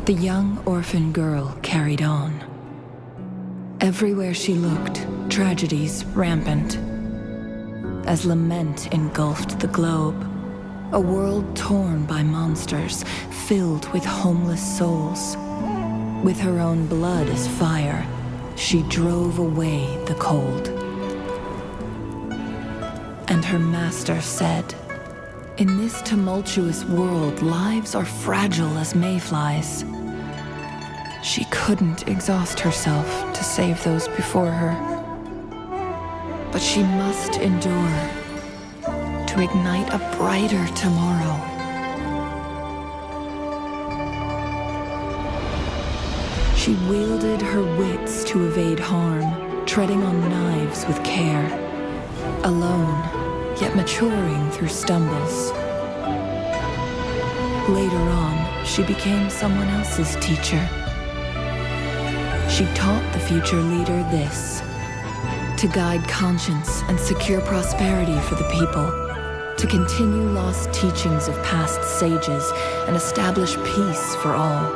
The young orphan girl carried on. Everywhere she looked, tragedies rampant. As lament engulfed the globe, a world torn by monsters, filled with homeless souls. With her own blood as fire, she drove away the cold. And her master said, "In this tumultuous world, lives are fragile as mayflies." She couldn't exhaust herself to save those before her. But she must endure to ignite a brighter tomorrow. She wielded her wits to evade harm, treading on knives with care. Alone, yet maturing through stumbles. Later on, she became someone else's teacher. She taught the future leader this: to guide conscience and secure prosperity for the people, to continue lost teachings of past sages and establish peace for all.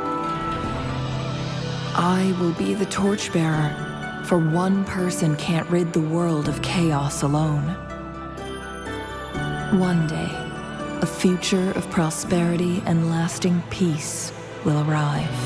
I will be the torchbearer, for one person can't rid the world of chaos alone. One day, a future of prosperity and lasting peace will arrive.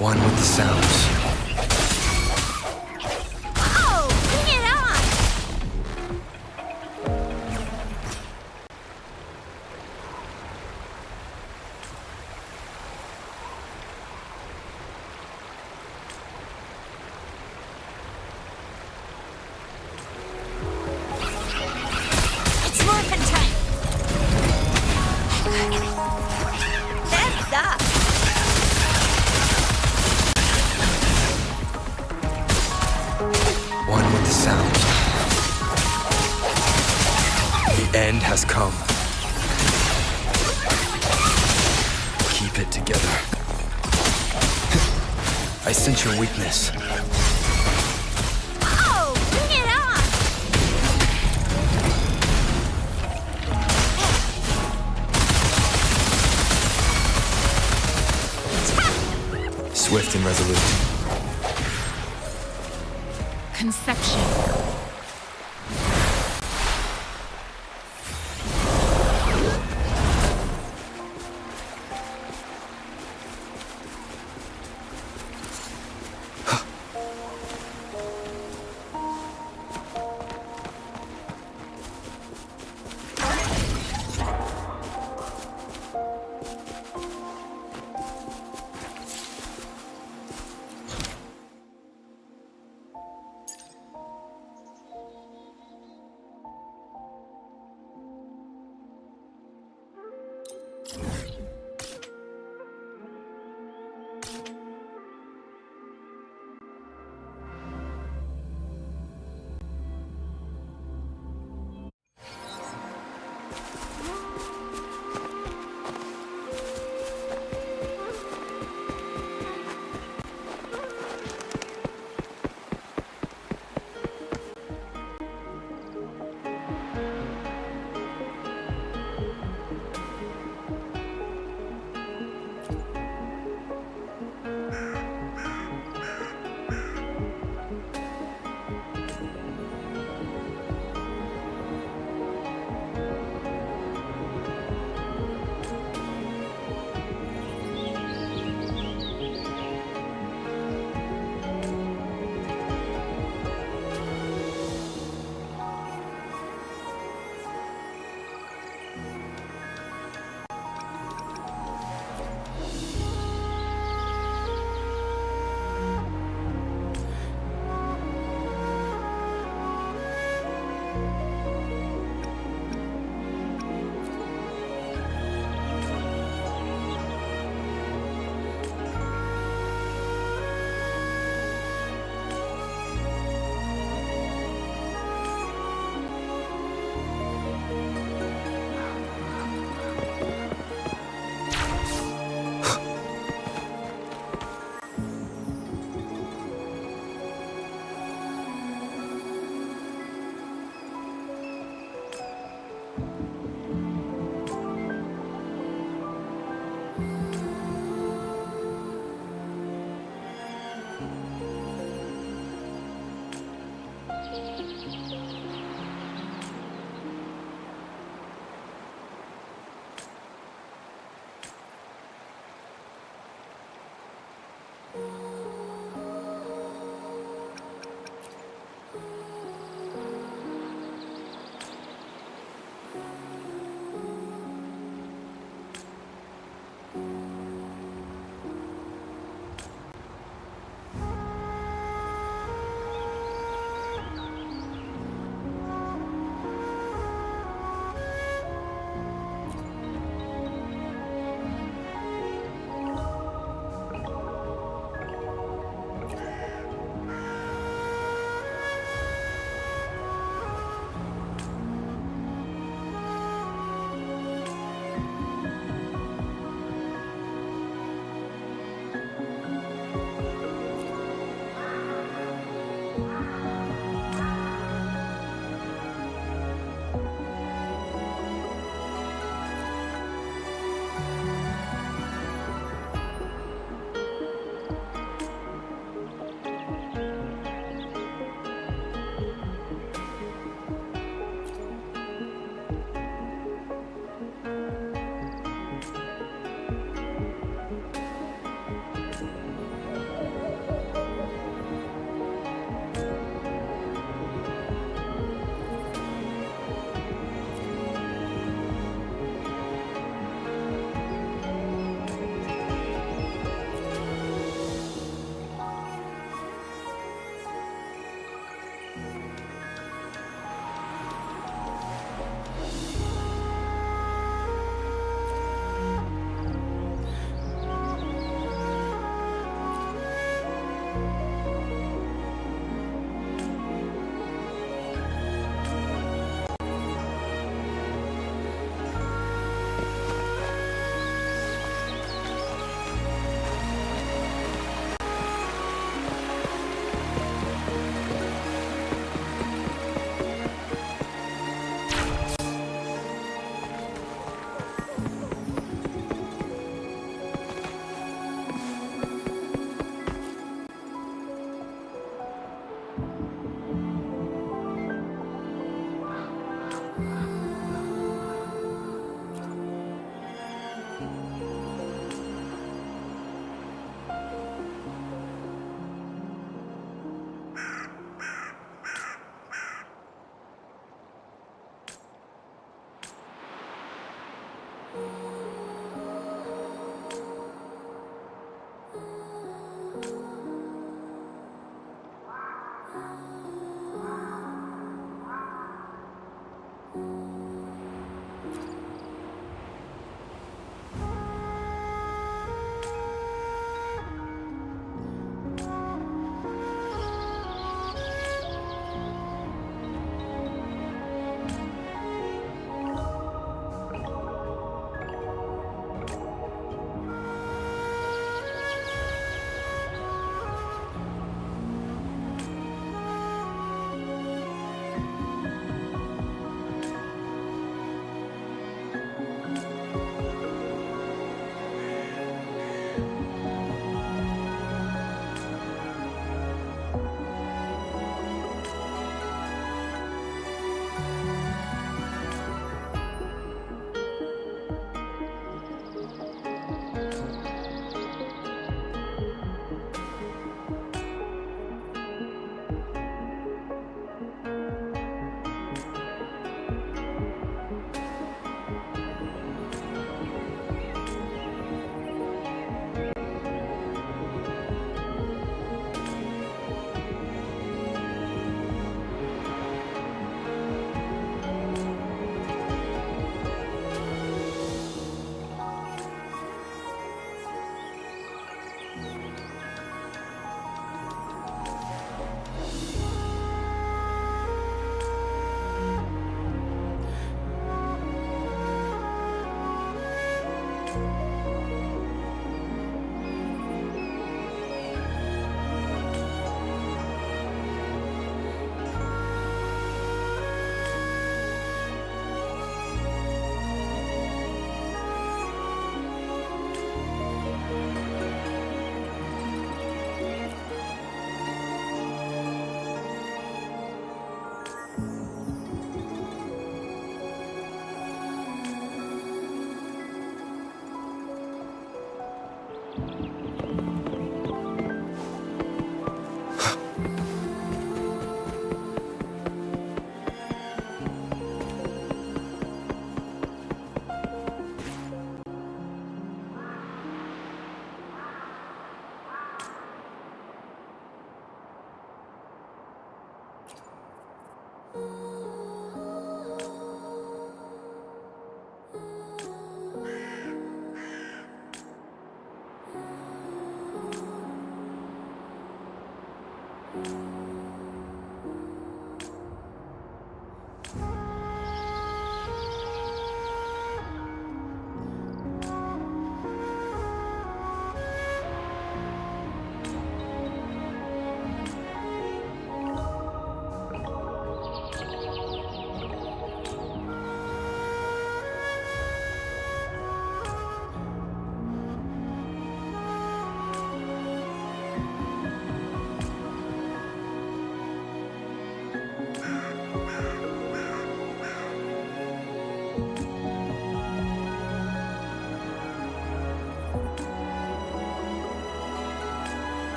One with the sounds. Oh, bring it on! It's morphin' time! That's up! One with the sounds. The end has come. keep it together. I sense your weakness. Oh, bring it on! Swift and resolute. Conception.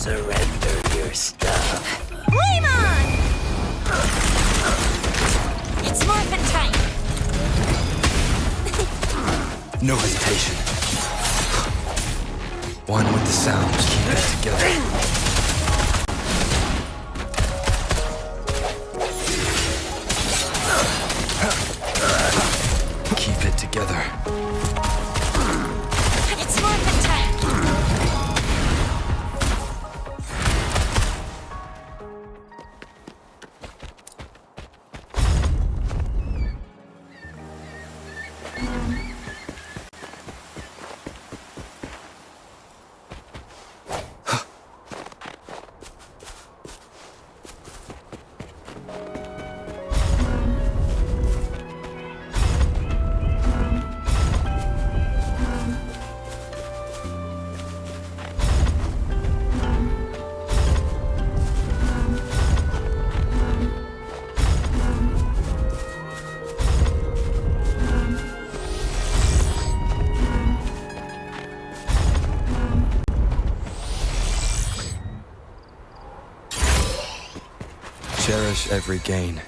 Surrender your stuff. Flame on! It's morphin' time! No hesitation. One with the sound, keep it together. Keep it together. It's morphin' time! Cherish every gain.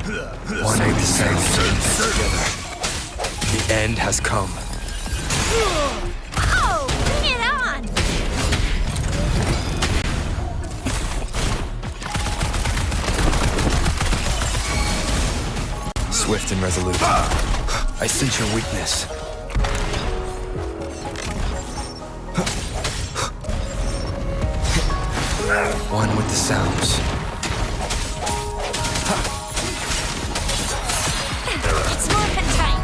Wanting to save together. The end has come. Oh, bring it on! Swift and resolute. I sense your weakness. One with the sounds. It's morphin' time!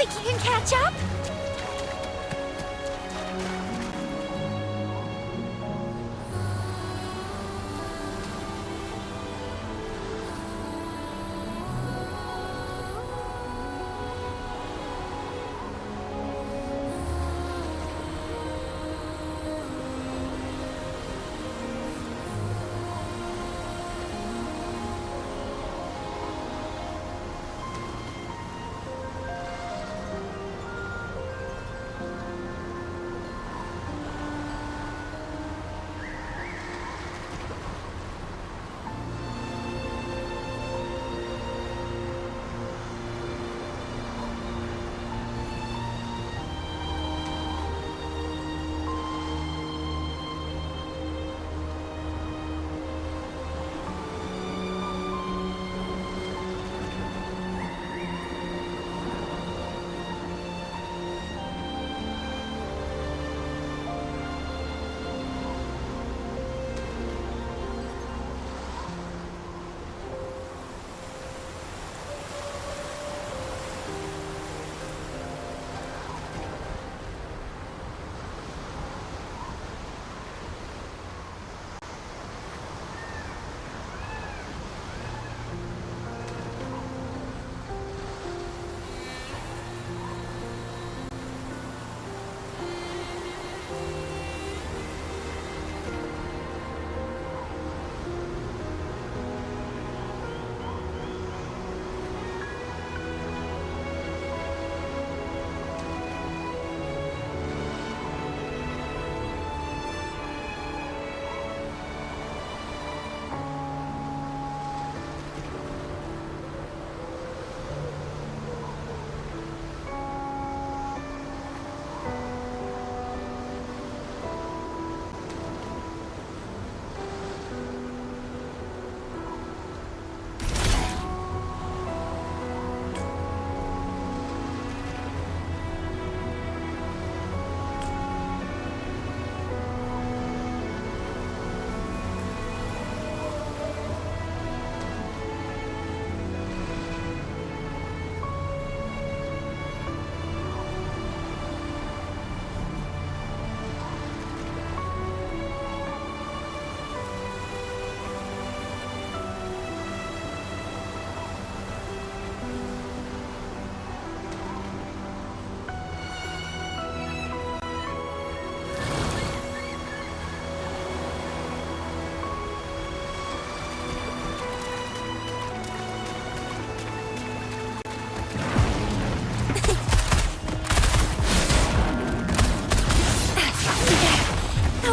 think you can catch up?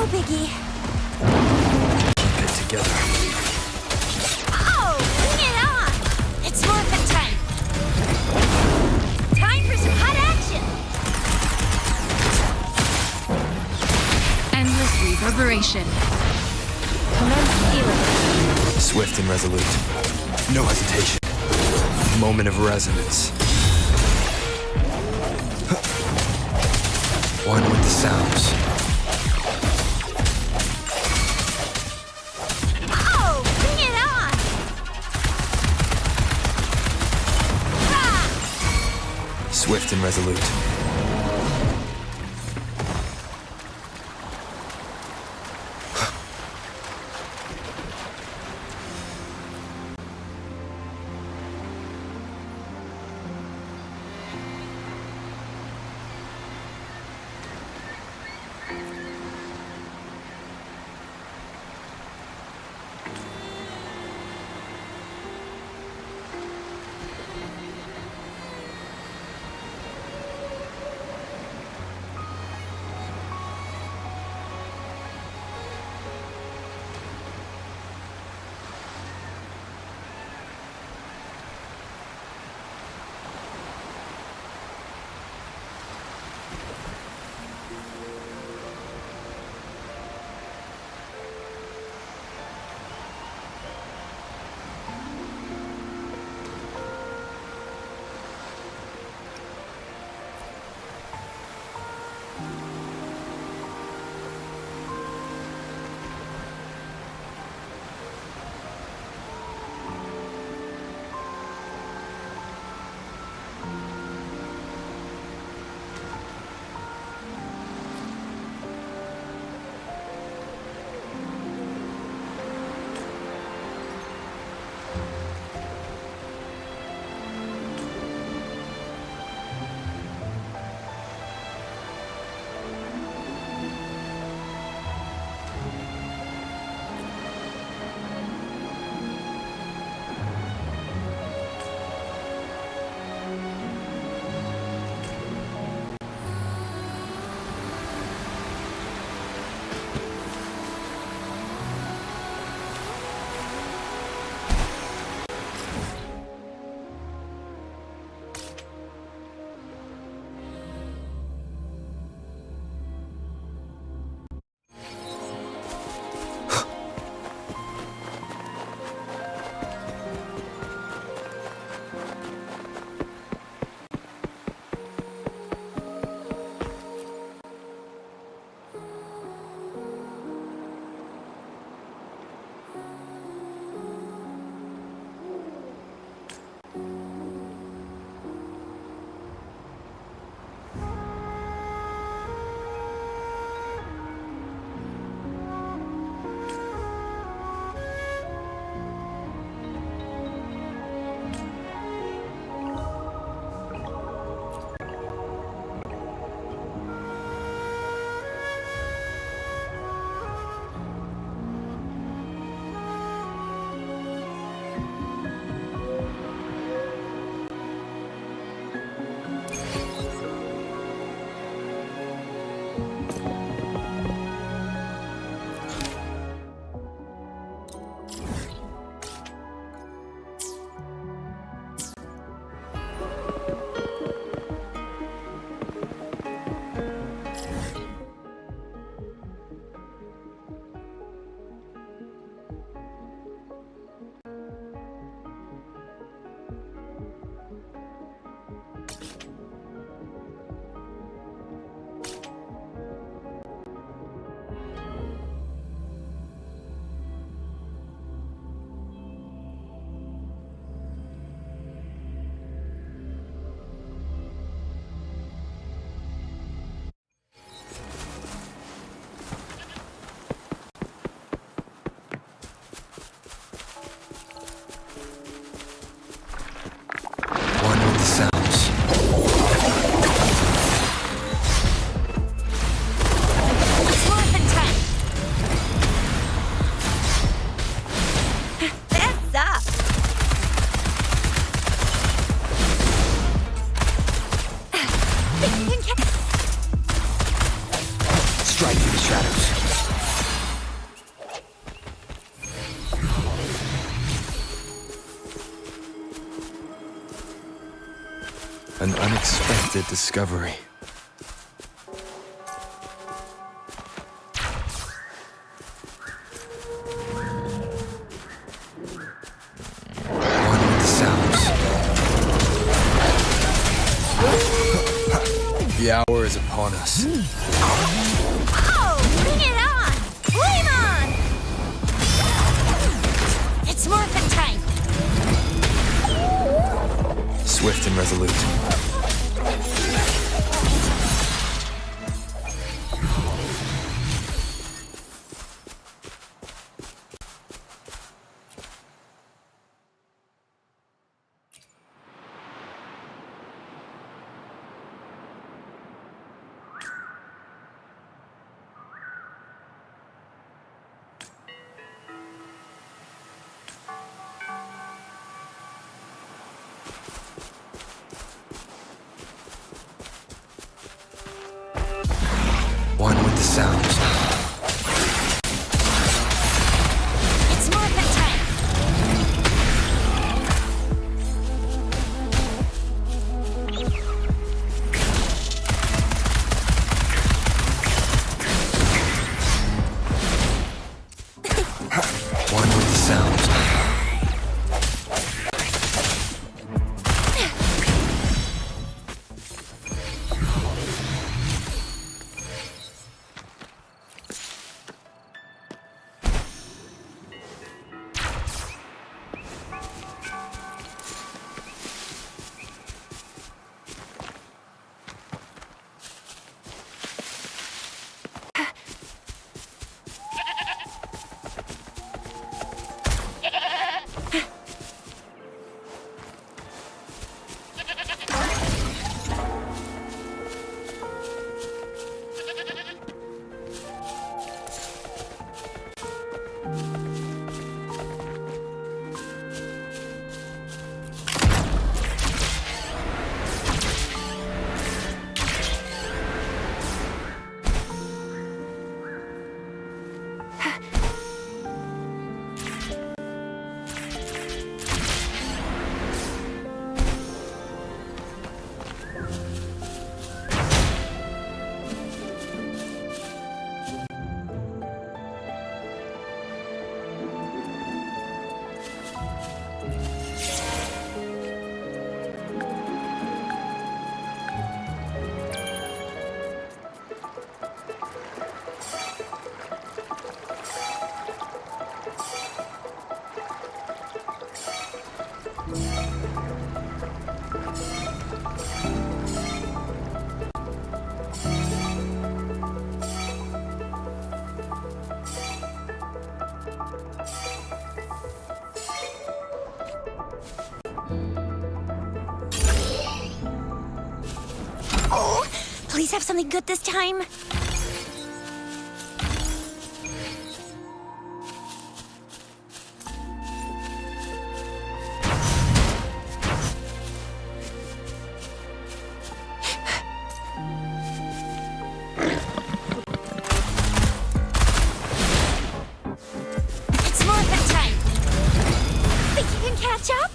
Biggie. Keep it together. Oh, bring it on! It's morphin' time. Time for some hot action. Endless reverberation. Commence healing. Swift and resolute. No hesitation. Moment of resonance. One with the sounds. Oh, bring it on! Swift and resolute. An unexpected discovery. One with the sounds. The hour is upon us. Oh, bring it on! Flame on! It's morphin' time! Swift and resolute. One with the sounds. It's morphin' time! One with the sounds. Oh, please have something good this time. It's morphin' time. Think you can catch up?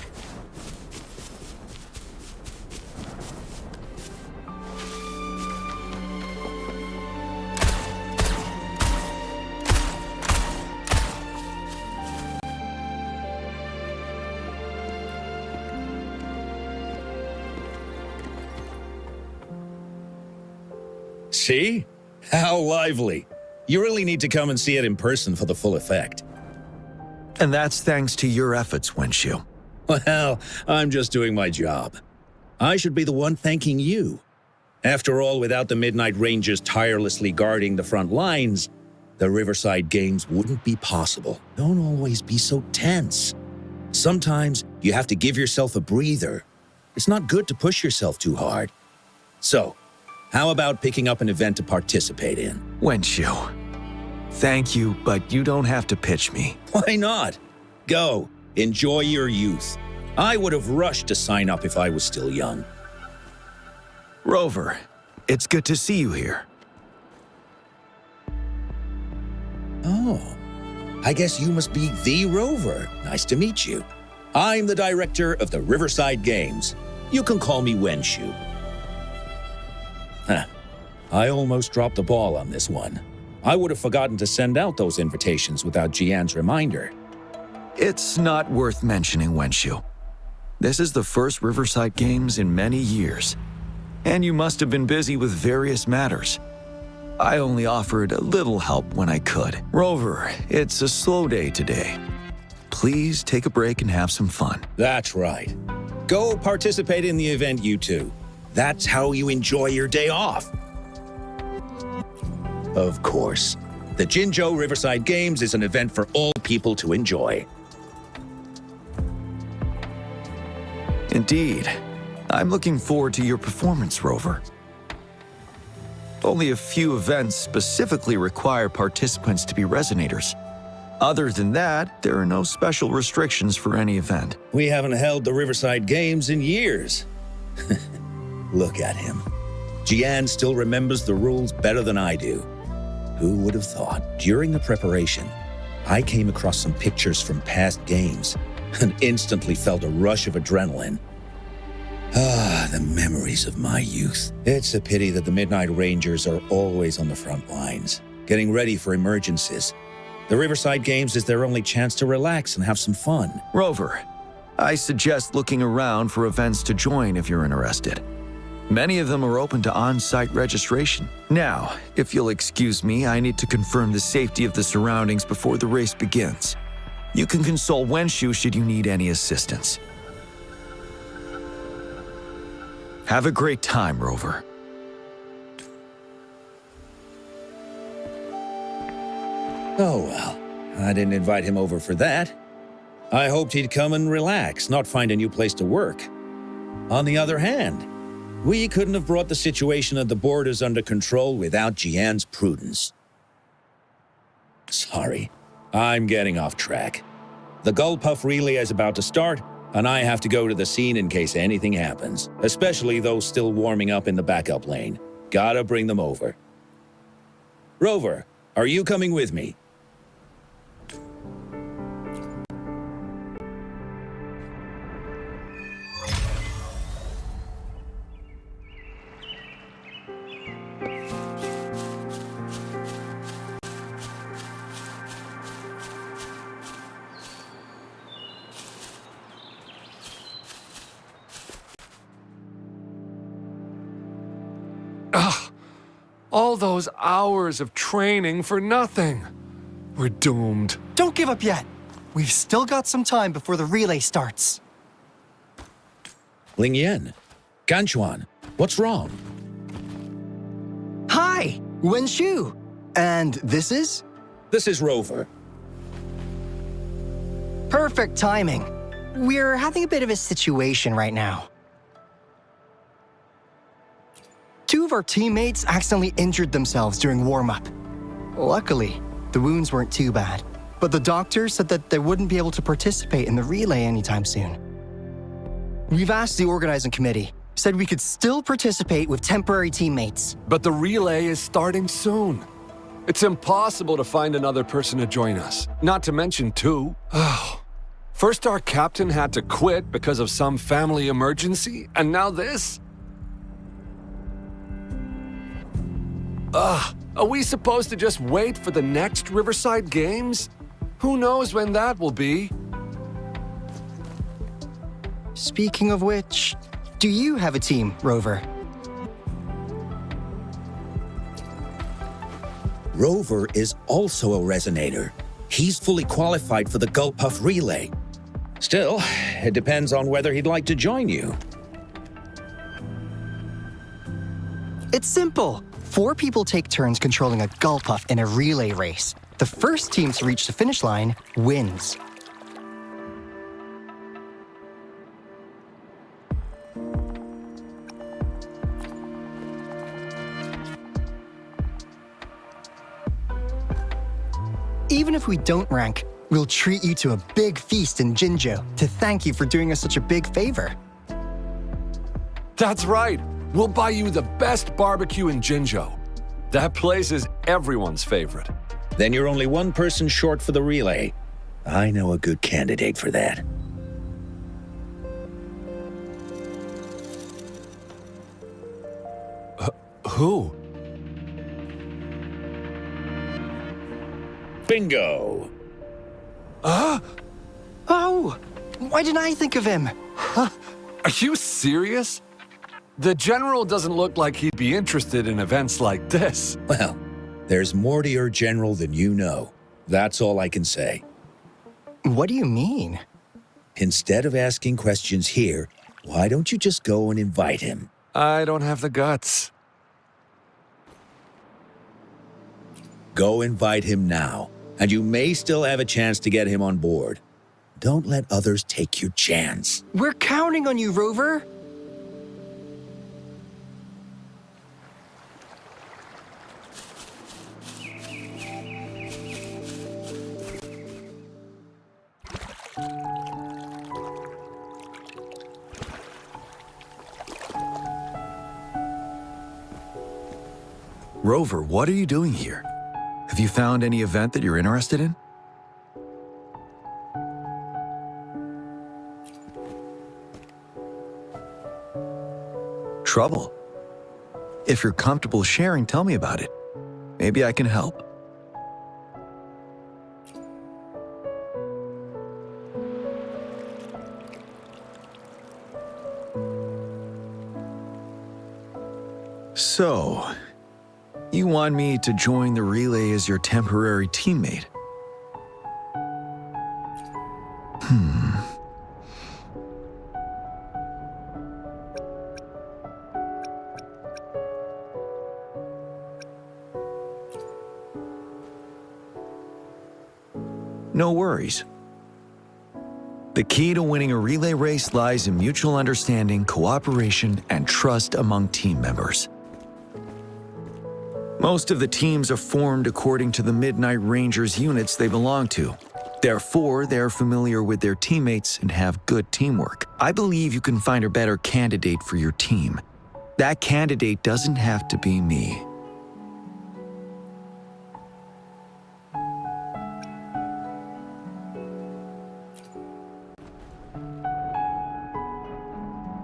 See? How lively. You really need to come and see it in person for the full effect. And that's thanks to your efforts, Wenshu. Well, I'm just doing my job. I should be the one thanking you. After all, without the Midnight Rangers tirelessly guarding the front lines, the Riverside Games wouldn't be possible. Don't always be so tense. Sometimes you have to give yourself a breather. It's not good to push yourself too hard. So, how about picking up an event to participate in? Wenshu, thank you, but you don't have to pitch me. Why not? Go. Enjoy your youth. I would have rushed to sign up if I was still young. Rover, it's good to see you here. Oh, I guess you must be the Rover. Nice to meet you. I'm the director of the Riverside Games. You can call me Wenshu. Huh. I almost dropped the ball on this one. I would have forgotten to send out those invitations without Jian's reminder. It's not worth mentioning, Wenshu. This is the first Riverside Games in many years, and you must have been busy with various matters. I only offered a little help when I could. Rover, it's a slow day today. Please take a break and have some fun. That's right. Go participate in the event, you two. That's how you enjoy your day off. Of course, the Jinzhou Riverside Games is an event for all people to enjoy. Indeed. I'm looking forward to your performance, Rover. Only a few events specifically require participants to be resonators. Other than that, there are no special restrictions for any event. We haven't held the Riverside Games in years. Look at him. Jian still remembers the rules better than I do. Who would have thought? During the preparation, I came across some pictures from past games and instantly felt a rush of adrenaline. Ah, the memories of my youth. It's a pity that the Midnight Rangers are always on the front lines, getting ready for emergencies. The Riverside Games is their only chance to relax and have some fun. Rover, I suggest looking around for events to join if you're interested. Many of them are open to on-site registration. Now, if you'll excuse me, I need to confirm the safety of the surroundings before the race begins. You can consult Wenshu should you need any assistance. Have a great time, Rover. Oh well, I didn't invite him over for that. I hoped he'd come and relax, not find a new place to work. On the other hand, we couldn't have brought the situation at the borders under control without Jian's prudence. Sorry, I'm getting off track. The Gullpuff relay is about to start, and I have to go to the scene in case anything happens, especially those still warming up in the backup lane. Gotta bring them over. Rover, are you coming with me? All those hours of training for nothing. We're doomed. Don't give up yet. We've still got some time before the relay starts. Ling Yan, Ganchuan, what's wrong? Hi, Wenshu. And this is? This is Rover. Perfect timing. We're having a bit of a situation right now. Two of our teammates accidentally injured themselves during warm-up. Luckily, the wounds weren't too bad, but the doctor said that they wouldn't be able to participate in the relay anytime soon. We've asked the organizing committee, said we could still participate with temporary teammates. But the relay is starting soon. It's impossible to find another person to join us, not to mention two. First our captain had to quit because of some family emergency, and now this? Are we supposed to just wait for the next Riverside Games? Who knows when that will be? Speaking of which, do you have a team, Rover? Rover is also a resonator. He's fully qualified for the Gullpuff relay. Still, it depends on whether he'd like to join you. It's simple. 4 people take turns controlling a Gullpuff in a relay race. The first team to reach the finish line wins. Even if we don't rank, we'll treat you to a big feast in Jinzhou to thank you for doing us such a big favor. That's right. We'll buy you the best barbecue in Jinzhou. That place is everyone's favorite. Then you're only one person short for the relay. I know a good candidate for that. Who? Bingo! Oh! Why didn't I think of him? Are you serious? The General doesn't look like he'd be interested in events like this. Well, there's more to your general than you know. That's all I can say. What do you mean? Instead of asking questions here, why don't you just go and invite him? I don't have the guts. Go invite him now, and you may still have a chance to get him on board. Don't let others take your chance. We're counting on you, Rover. Rover, what are you doing here? Have you found any event that you're interested in? Trouble? If you're comfortable sharing, tell me about it. Maybe I can help. So, you want me to join the relay as your temporary teammate? No worries. The key to winning a relay race lies in mutual understanding, cooperation, and trust among team members. Most of the teams are formed according to the Midnight Rangers units they belong to. Therefore, they're familiar with their teammates and have good teamwork. I believe you can find a better candidate for your team. That candidate doesn't have to be me.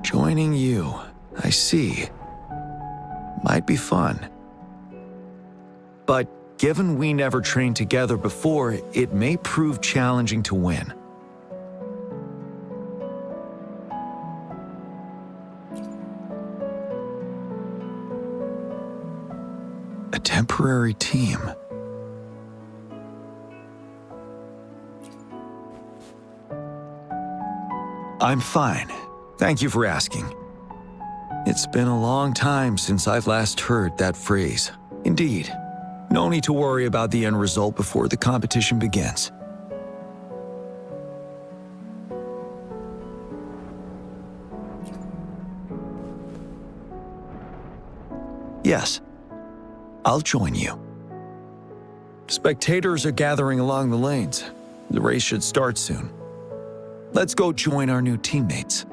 Joining you, I see. Might be fun. But given we never trained together before, it may prove challenging to win. A temporary team. I'm fine. Thank you for asking. It's been a long time since I've last heard that phrase. Indeed. No need to worry about the end result before the competition begins. Yes, I'll join you. Spectators are gathering along the lanes. The race should start soon. Let's go join our new teammates.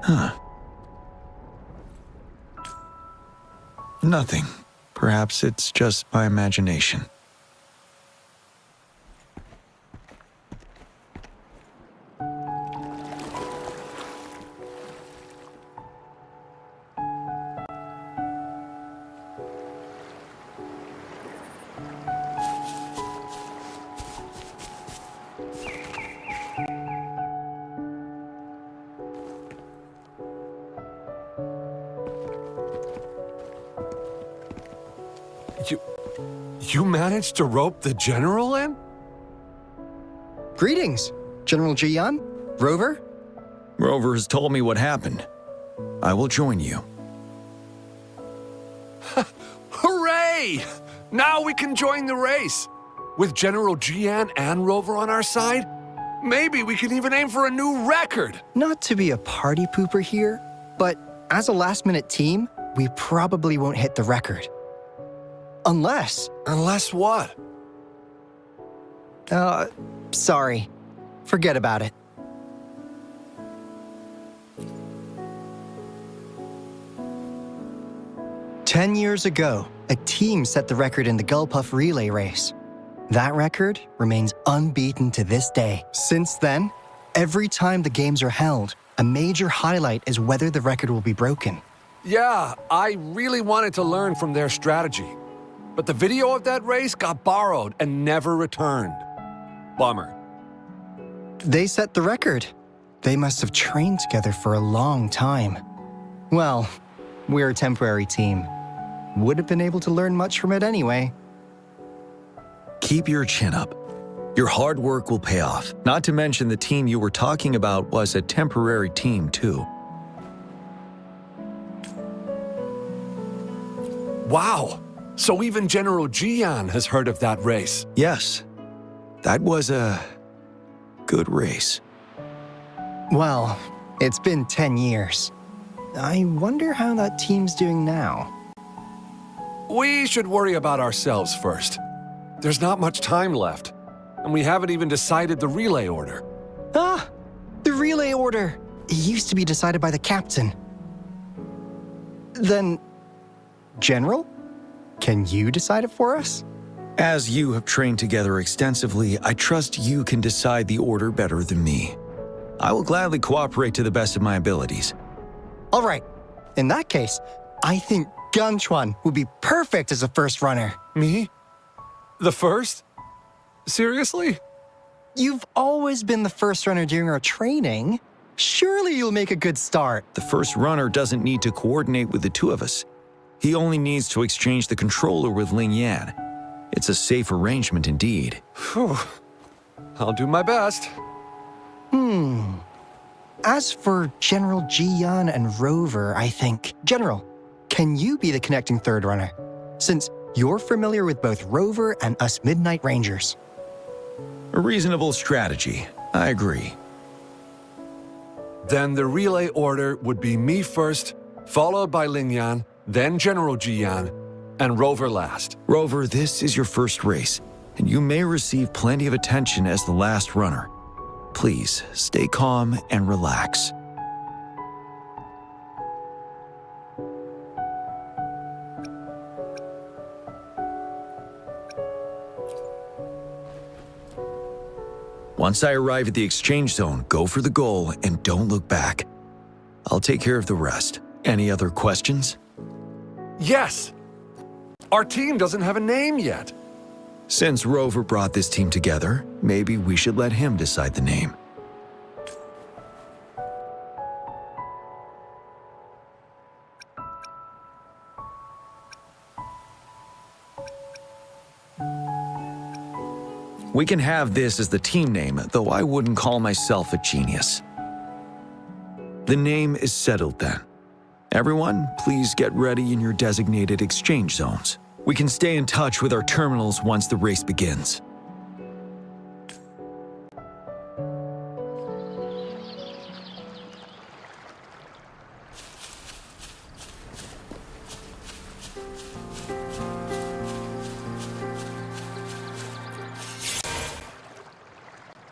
Huh. Nothing. Perhaps it's just my imagination. You managed to rope the General in? Greetings, General Jian, Rover. Rover has told me what happened. I will join you. Hooray! Now we can join the race. With General Jian and Rover on our side, maybe we can even aim for a new record. Not to be a party pooper here, but as a last-minute team, we probably won't hit the record. Unless... Unless what? Sorry. Forget about it. "10 years ago, a team set the record in the Gulpuff relay race. That record remains unbeaten to this day. Since then, every time the games are held, a major highlight is whether the record will be broken. Yeah, I really wanted to learn from their strategy. But the video of that race got borrowed and never returned. Bummer. They set the record. They must have trained together for a long time. Well, we're a temporary team. Would have been able to learn much from it anyway. Keep your chin up. Your hard work will pay off. Not to mention the team you were talking about was a temporary team, too. Wow! So even General Jian has heard of that race. Yes. That was a good race. Well, it's been 10 years. I wonder how that team's doing now. We should worry about ourselves first. There's not much time left, and we haven't even decided the relay order. Ah! The relay order! It used to be decided by the captain. Then, General? Can you decide it for us? As you have trained together extensively, I trust you can decide the order better than me. I will gladly cooperate to the best of my abilities. All right. In that case, I think Ganchuan would be perfect as a first runner. Me? The first? Seriously? You've always been the first runner during our training. Surely you'll make a good start. The first runner doesn't need to coordinate with the two of us. He only needs to exchange the controller with Ling Yan. It's a safe arrangement indeed. Phew. I'll do my best. As for General Jian and Rover, I think... General, can you be the connecting third runner? Since you're familiar with both Rover and us Midnight Rangers. A reasonable strategy. I agree. Then the relay order would be me first, followed by Ling Yan, then General Jian, and Rover last. Rover, this is your first race, and you may receive plenty of attention as the last runner. Please, stay calm and relax. Once I arrive at the exchange zone, go for the goal and don't look back. I'll take care of the rest. Any other questions? Yes! Our team doesn't have a name yet. Since Rover brought this team together, maybe we should let him decide the name. We can have this as the team name, though I wouldn't call myself a genius. The name is settled then. Everyone, please get ready in your designated exchange zones. We can stay in touch with our terminals once the race begins.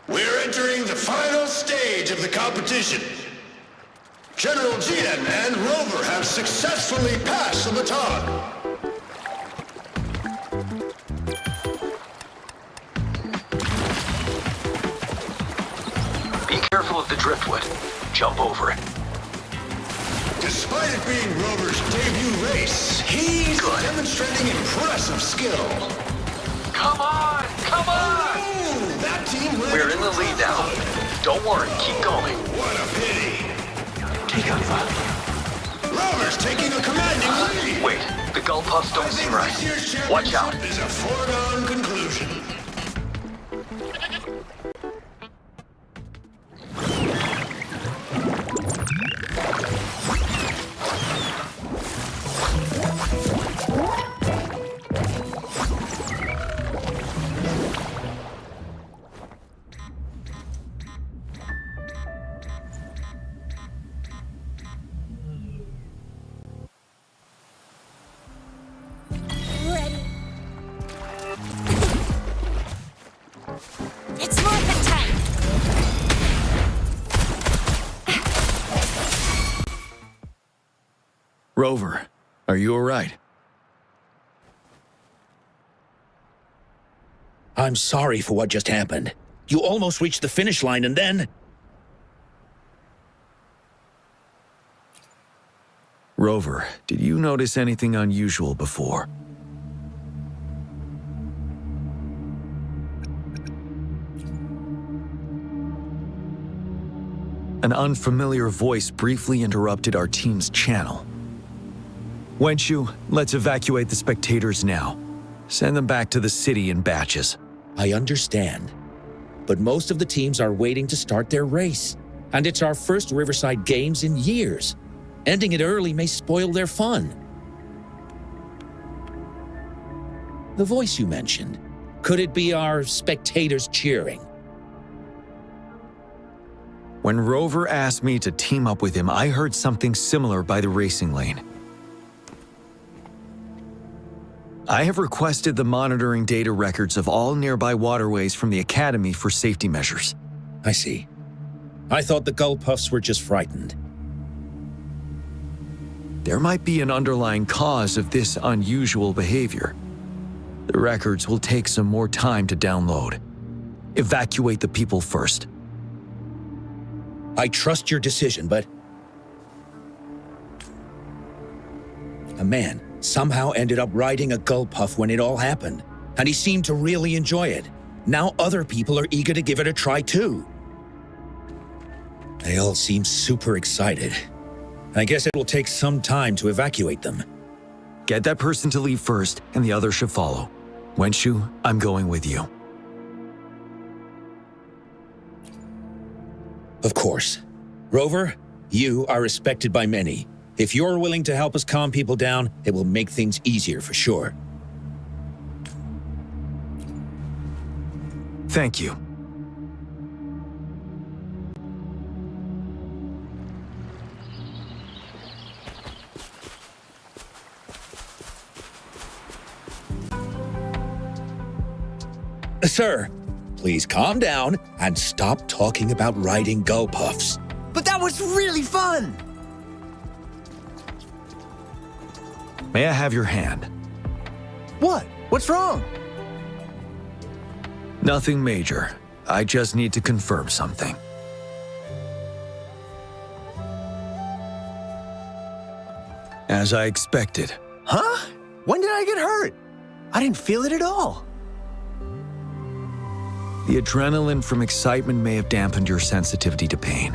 We're entering the final stage of the competition. General Jian and Rover have successfully passed the baton. Be careful of the driftwood. Jump over it. Despite it being Rover's debut race, he's demonstrating impressive skill. Come on! Come on! Ooh, that team We're in the lead now. Don't worry, keep going. What a pity. Take out Rover's taking a commanding lead. Wait, the gull puffs don't seem right. Watch out. Is a foregone conclusion. It's morphin' time! Rover, are you all right? I'm sorry for what just happened. You almost reached the finish line and then... Rover, did you notice anything unusual before? An unfamiliar voice briefly interrupted our team's channel. Wenshu, let's evacuate the spectators now. Send them back to the city in batches. I understand. But most of the teams are waiting to start their race. And it's our first Riverside Games in years. Ending it early may spoil their fun. The voice you mentioned, could it be our spectators cheering? When Rover asked me to team up with him, I heard something similar by the racing lane. I have requested the monitoring data records of all nearby waterways from the Academy for safety measures. I see. I thought the Gull Puffs were just frightened. There might be an underlying cause of this unusual behavior. The records will take some more time to download. Evacuate the people first. I trust your decision, but... A man somehow ended up riding a Gull Puff when it all happened, and he seemed to really enjoy it. Now other people are eager to give it a try too. They all seem super excited. I guess it will take some time to evacuate them. Get that person to leave first, and the others should follow. Wenshu, I'm going with you. Of course. Rover, you are respected by many. If you're willing to help us calm people down, it will make things easier for sure. Thank you. Sir, please calm down and stop talking about riding Gull Puffs. But that was really fun! May I have your hand? What? What's wrong? Nothing major. I just need to confirm something. As I expected. Huh? When did I get hurt? I didn't feel it at all. The adrenaline from excitement may have dampened your sensitivity to pain.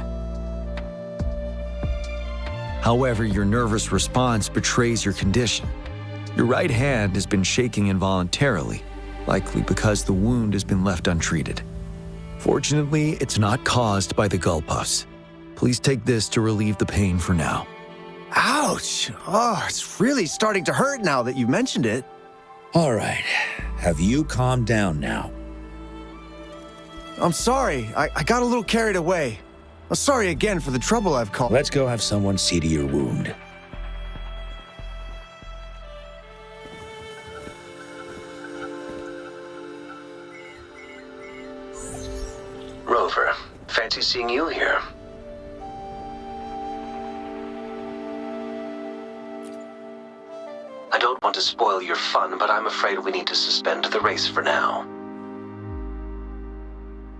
However, your nervous response betrays your condition. Your right hand has been shaking involuntarily, likely because the wound has been left untreated. Fortunately, it's not caused by the Gull Puffs. Please take this to relieve the pain for now. Ouch! Oh, it's really starting to hurt now that you mentioned it. All right. Have you calmed down now? I'm sorry. I got a little carried away. I'm sorry again for the trouble I've caused. Let's go have someone see to your wound. Rover, fancy seeing you here. I don't want to spoil your fun, but I'm afraid we need to suspend the race for now.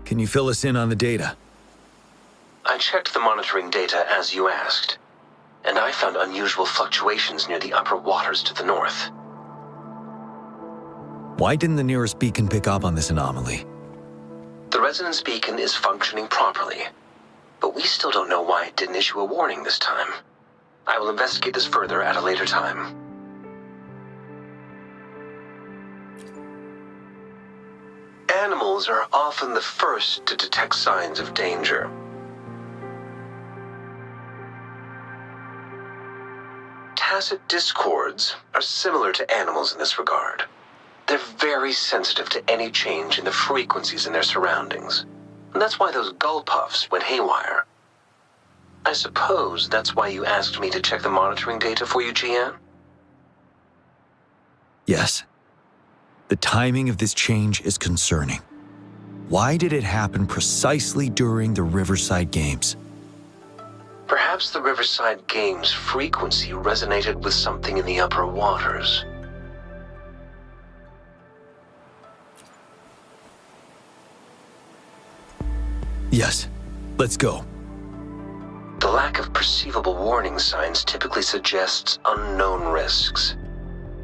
Can you fill us in on the data? I checked the monitoring data as you asked, and I found unusual fluctuations near the upper waters to the north. Why didn't the nearest beacon pick up on this anomaly? The resonance beacon is functioning properly, but we still don't know why it didn't issue a warning this time. I will investigate this further at a later time. Animals are often the first to detect signs of danger. Tacit discords are similar to animals in this regard. They're very sensitive to any change in the frequencies in their surroundings. And that's why those Gull Puffs went haywire. I suppose that's why you asked me to check the monitoring data for you, Jian? Yes. The timing of this change is concerning. Why did it happen precisely during the Riverside Games? Perhaps the Riverside Games' frequency resonated with something in the upper waters. Yes. Let's go. The The lack of perceivable warning signs typically suggests unknown risks.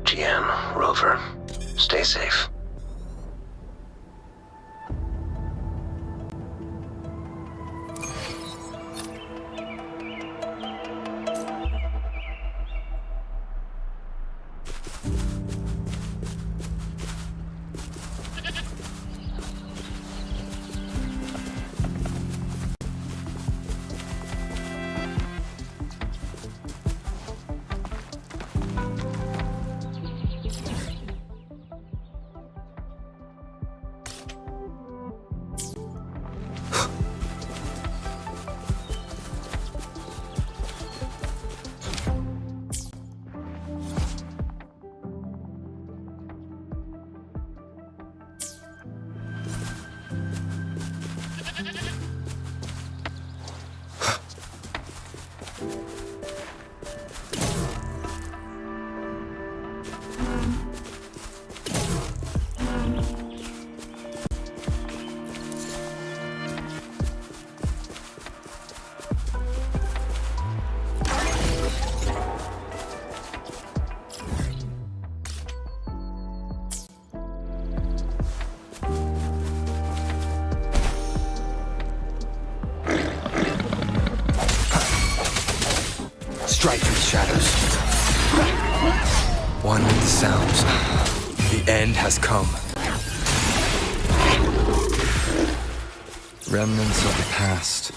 GN, Rover, stay safe. Strike through the shadows. One with the sounds. The end has come. Remnants of the past.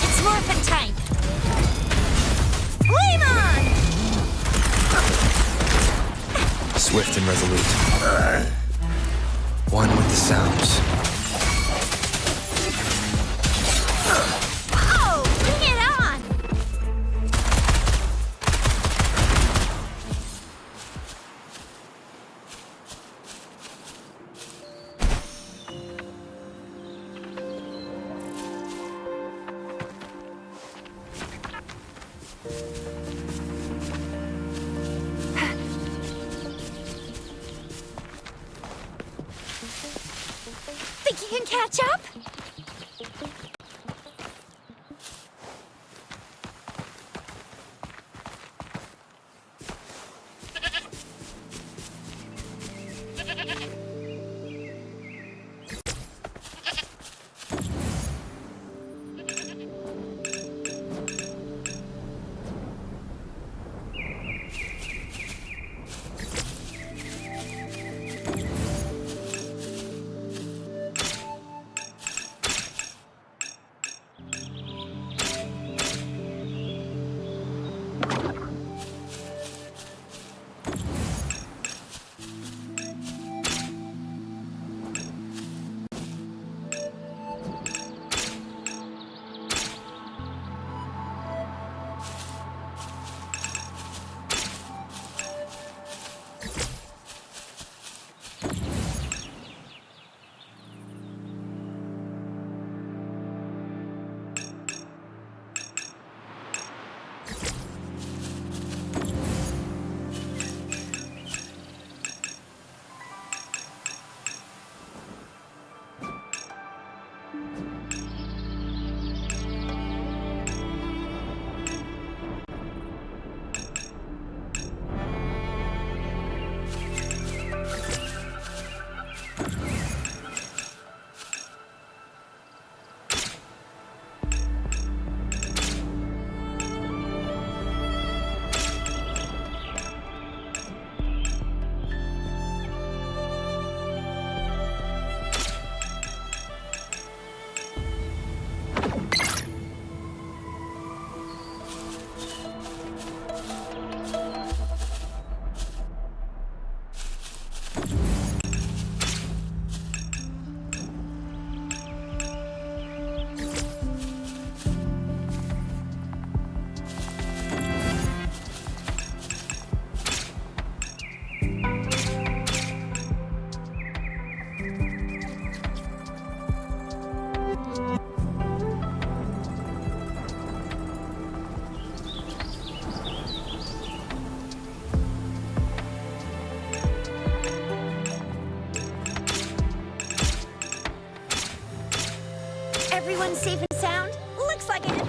It's morphin' time! Flame on! Swift and resolute. One with the sounds. Oh, bring it on! Think you can catch up? Looks like it.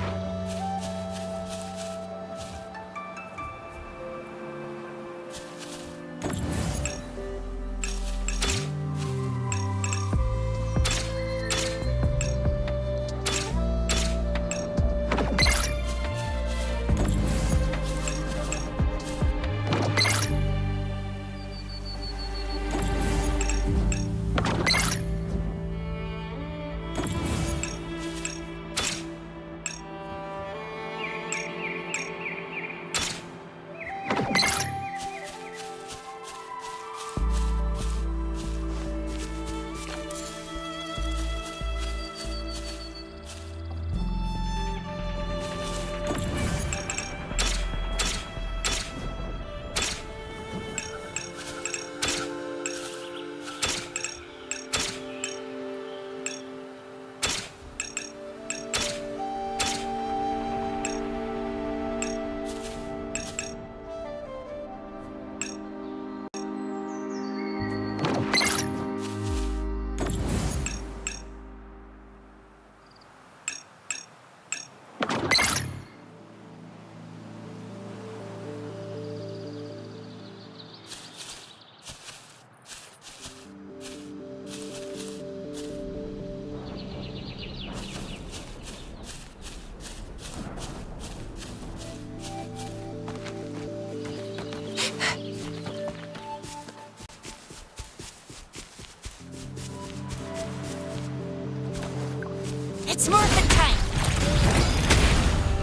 It's morphin' time!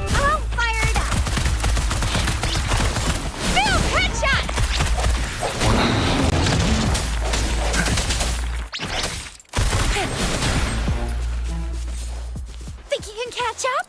I'll fire it up! Boom! Headshot! Think you can catch up?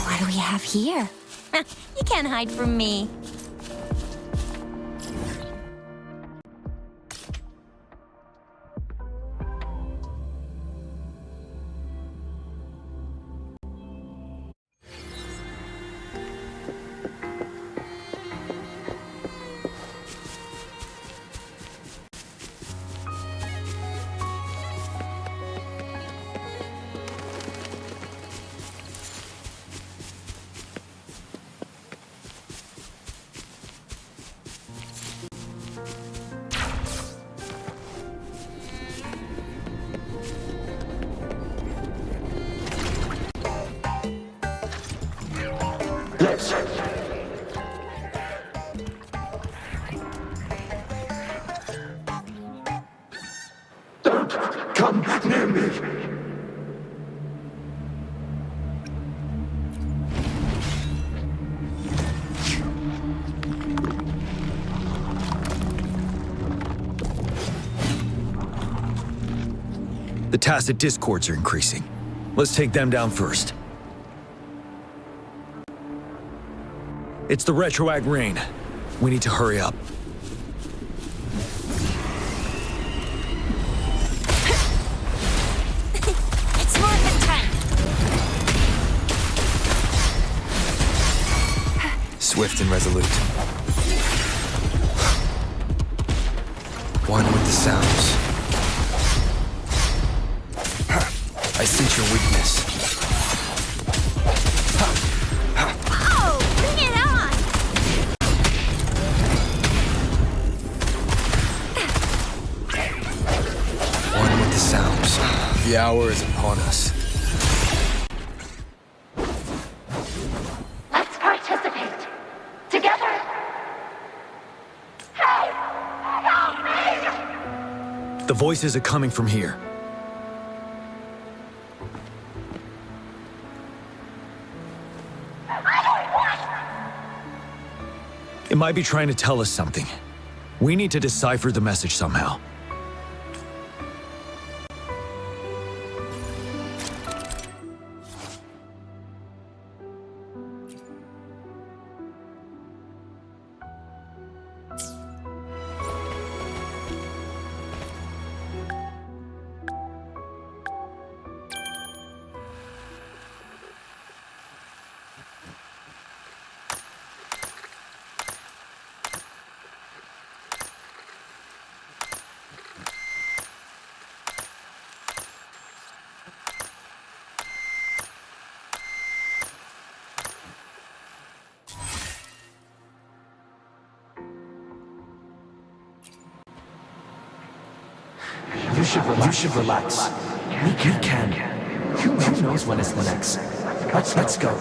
What do we have here? You can't hide from me. Don't come near me! tacit discords are increasing. Let's take them down first. It's the retroact rain. We need to hurry up. It's morphin' time. Swift and resolute. One with the sounds. I sense your weakness. Oh, bring it on! One with the sounds. The hour is upon us. Let's participate. Together. Hey! Help me! The voices are coming from here. It might be trying to tell us something. We need to decipher the message somehow. You should relax. We can. Who knows when it's next? Let's go.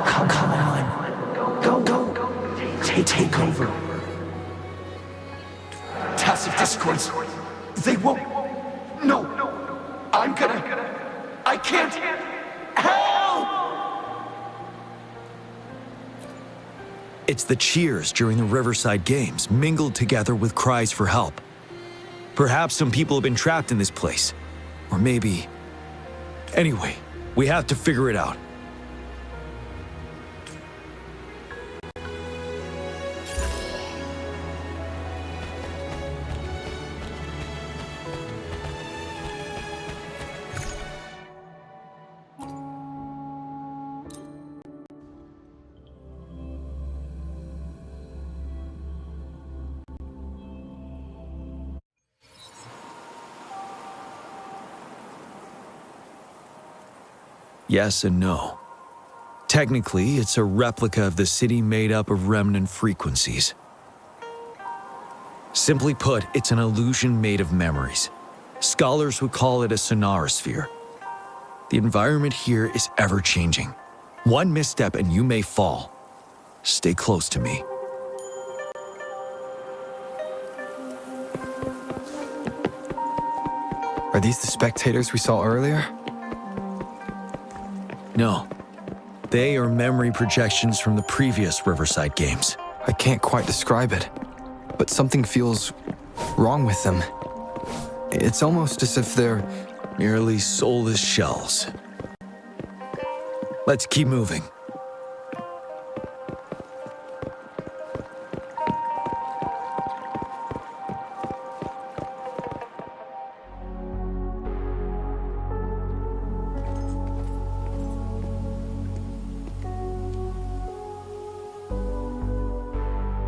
Come on. Go. Take over. Tacit discords. They won't. No. I can't. Help! It's the cheers during the Riverside Games mingled together with cries for help. Perhaps some people have been trapped in this place. Or maybe... Anyway, we have to figure it out. Yes and no. Technically, it's a replica of the city made up of remnant frequencies. Simply put, it's an illusion made of memories. Scholars would call it a sonorosphere. The environment here is ever-changing. One misstep and you may fall. Stay close to me. Are these the spectators we saw earlier? No. They are memory projections from the previous Riverside Games. I can't quite describe it, but something feels wrong with them. It's almost as if they're merely soulless shells. Let's keep moving.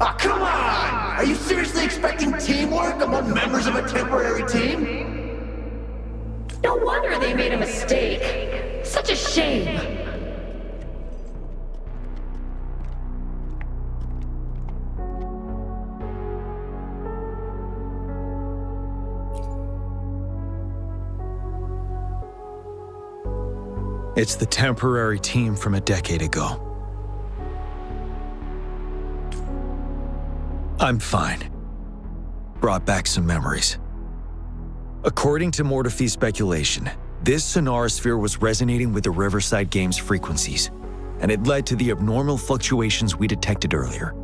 Ah, come on! Are you seriously expecting teamwork among members of a temporary team? No wonder they made a mistake. Such a shame. It's the temporary team from a decade ago. I'm fine. Brought back some memories. According to Mortefi's speculation, this sonorosphere was resonating with the Riverside Games frequencies, and it led to the abnormal fluctuations we detected earlier.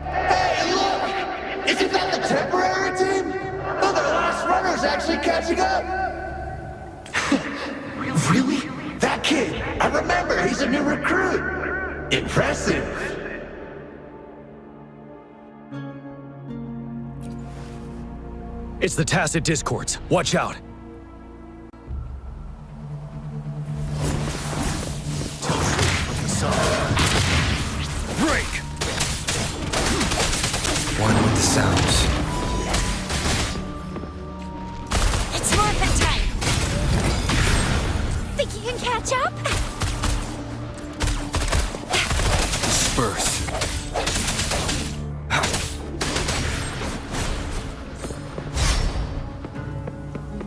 Hey, look! Isn't that the temporary team? I remember, he's a new recruit. Impressive. It's the Tacit Discords. Watch out. Break! One with the sounds. It's morphin' time! Think you can catch up? Disperse.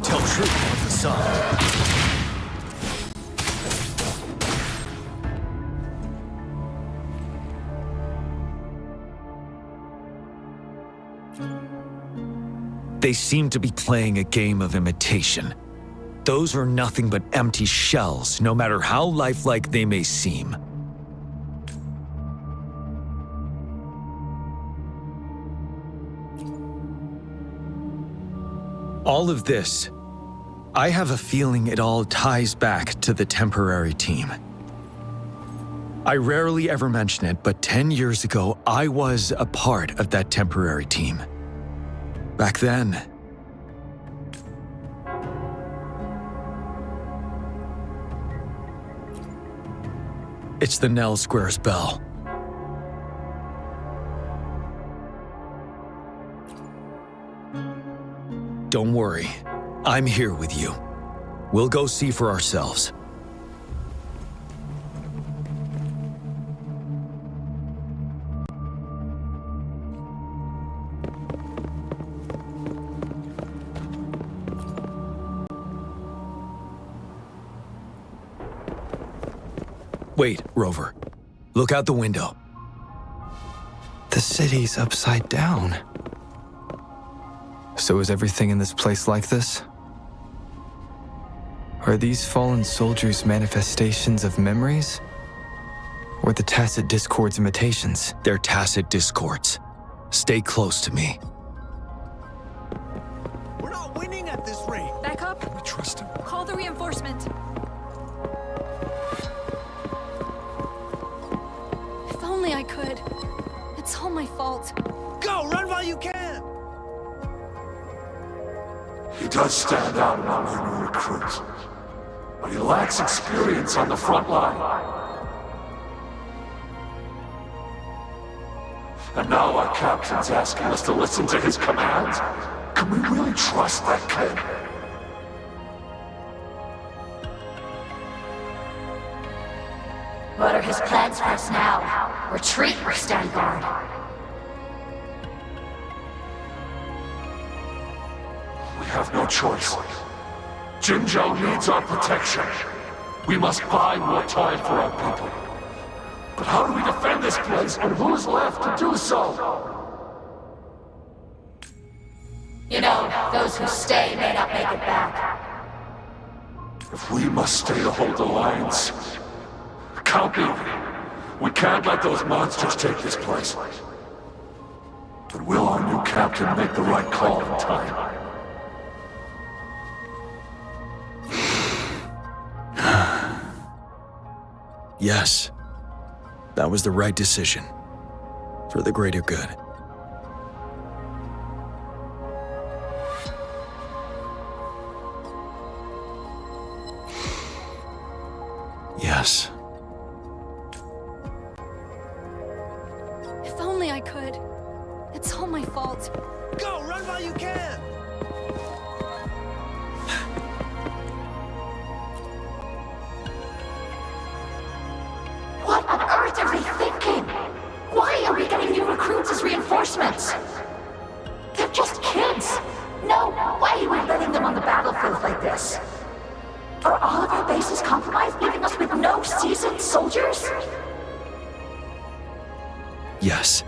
Tell truth with the sun. They seem to be playing a game of imitation. Those are nothing but empty shells, no matter how lifelike they may seem. All of this, I have a feeling it all ties back to the temporary team. I rarely ever mention it, but 10 years ago, I was a part of that temporary team. Back then, it's the Nell Squares bell. Don't worry, I'm here with you. We'll go see for ourselves. Wait, Rover. Look out the window. The city's upside down. So is everything in this place like this? Are these fallen soldiers manifestations of memories? Or the Tacit Discords imitations? They're Tacit Discords. Stay close to me. We're not winning at this rate. Back up. We trust him. Call the reinforcement. If only I could. It's all my fault. Go, run while you can. He does stand out among our new recruits, but he lacks experience on the front line. And now our captain's asking us to listen to his commands? Can we really trust that kid? What are his plans for us now? Retreat or stand guard? We have no choice. Jinzhou needs our protection. We must buy more time for our people. But how do we defend this place, and who's left to do so? You know, those who stay may not make it back. If we must stay to hold the lines, count me. We can't let those monsters take this place. But will our new captain make the right call in time? Yes, that was the right decision. For the greater good. Yes. If only I could. It's all my fault. Go, run while you can. What on earth are they thinking? Why are we getting new recruits as reinforcements? They're just kids. No way we're letting them on the battlefield like this. Are all of our bases compromised, leaving us with no seasoned soldiers? Yes.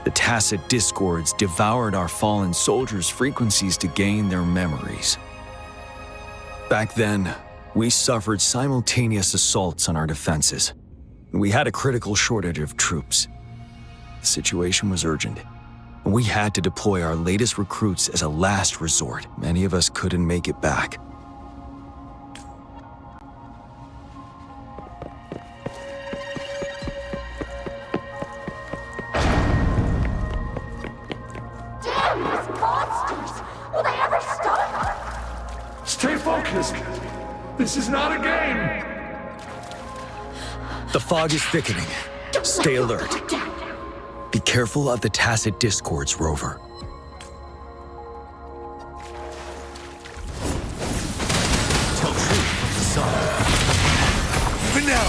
The Tacit Discords devoured our fallen soldiers' frequencies to gain their memories. Back then, we suffered simultaneous assaults on our defenses. We had a critical shortage of troops. The situation was urgent, and we had to deploy our latest recruits as a last resort. Many of us couldn't make it back. This is not a game! The fog is thickening. Stay alert. Be careful of the tacit discords, Rover. Tell truth from the sun. But now!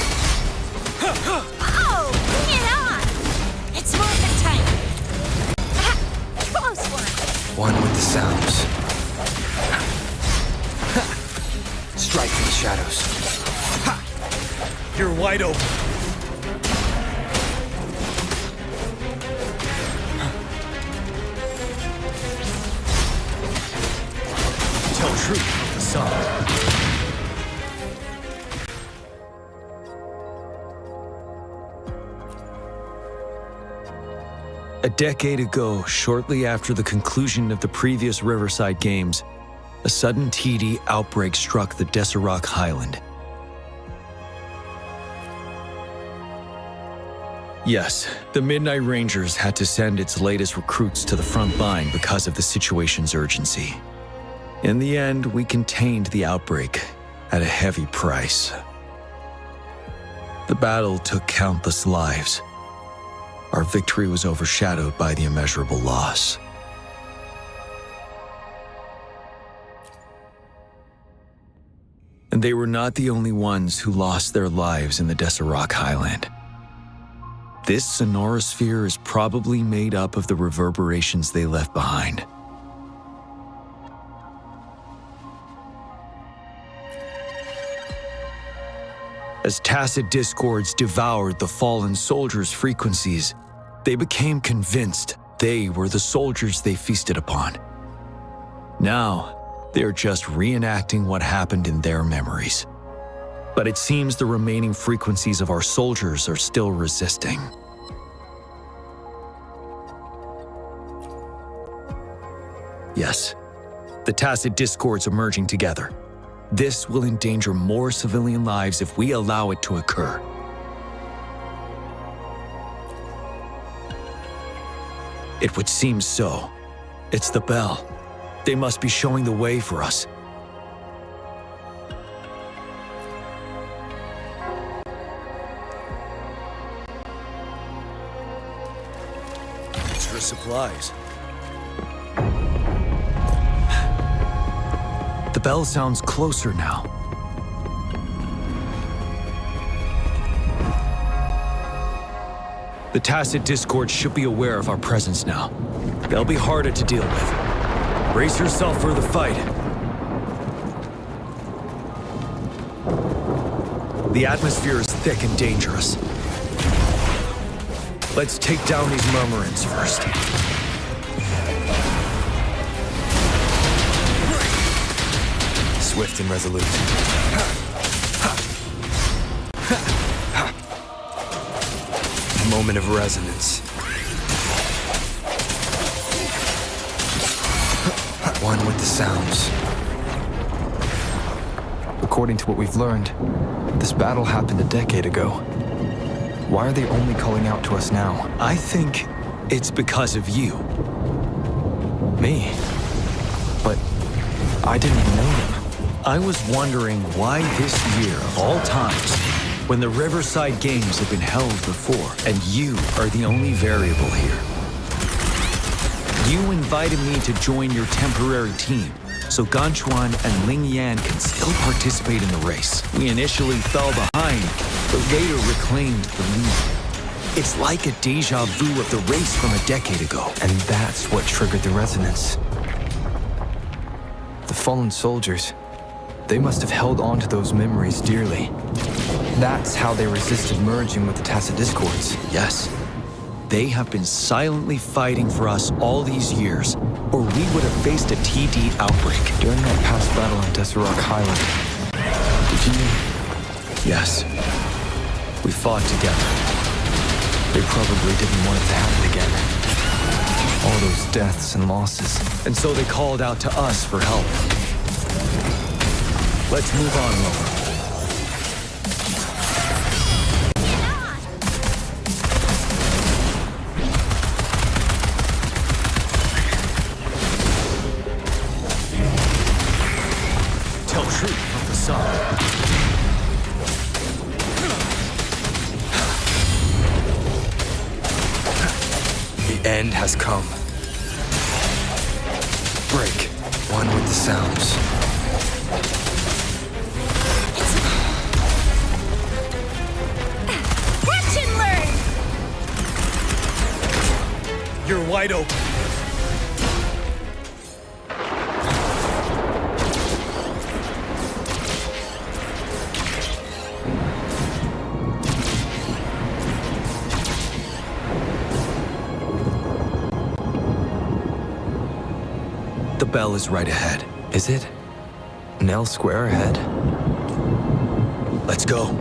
Oh, bring it on! It's movement time! Ah, close one! One with the sounds. Strike from the shadows. You're wide open. Tell truth from the sun. A decade ago, shortly after the conclusion of the previous Riverside Games, a sudden TD outbreak struck the Deserac Highland. Yes, the Midnight Rangers had to send its latest recruits to the front line because of the situation's urgency. In the end, we contained the outbreak at a heavy price. The battle took countless lives. Our victory was overshadowed by the immeasurable loss. And they were not the only ones who lost their lives in the Deserac Highland. This sonorosphere is probably made up of the reverberations they left behind. As tacit discords devoured the fallen soldiers' frequencies, they became convinced they were the soldiers they feasted upon. Now, they're just reenacting what happened in their memories. But it seems the remaining frequencies of our soldiers are still resisting. Yes, the tacit discords emerging together. This will endanger more civilian lives if we allow it to occur. It would seem so. It's the bell. They must be showing the way for us. Extra supplies. The bell sounds closer now. The tacit discord should be aware of our presence now. They'll be harder to deal with. Brace yourself for the fight. The atmosphere is thick and dangerous. Let's take down these murmurants first. Swift and resolute. Moment of resonance. One with the sounds. According to what we've learned, this battle happened a decade ago. Why are they only calling out to us now? I think it's because of you. Me? But I didn't know them. I was wondering why this year, of all times, when the Riverside Games have been held before, and you are the only variable here. You invited me to join your temporary team, so Ganchuan and Ling Yan can still participate in the race. We initially fell behind, but later reclaimed the lead. It's like a deja vu of the race from a decade ago. And that's what triggered the resonance. The fallen soldiers, they must have held on to those memories dearly. That's how they resisted merging with the tacit discords. Yes. They have been silently fighting for us all these years, or we would have faced a TD outbreak. During that past battle on Deserac Highland, did you... Yes. We fought together. They probably didn't want it to happen again. All those deaths and losses. And so they called out to us for help. Let's move on, Rover. Tell truth from the facade. The end has come. Break, one with the sounds. Catch and learn! You're wide open. The bell is right ahead. Is it? Nell Square ahead? Let's go.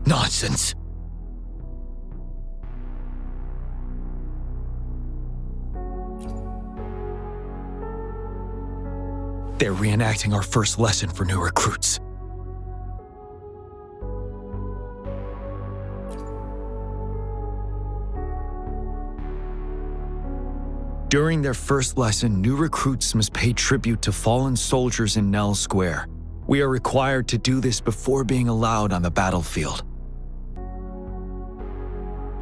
Nonsense. They're reenacting our first lesson for new recruits. During their first lesson, new recruits must pay tribute to fallen soldiers in Nell Square. We are required to do this before being allowed on the battlefield.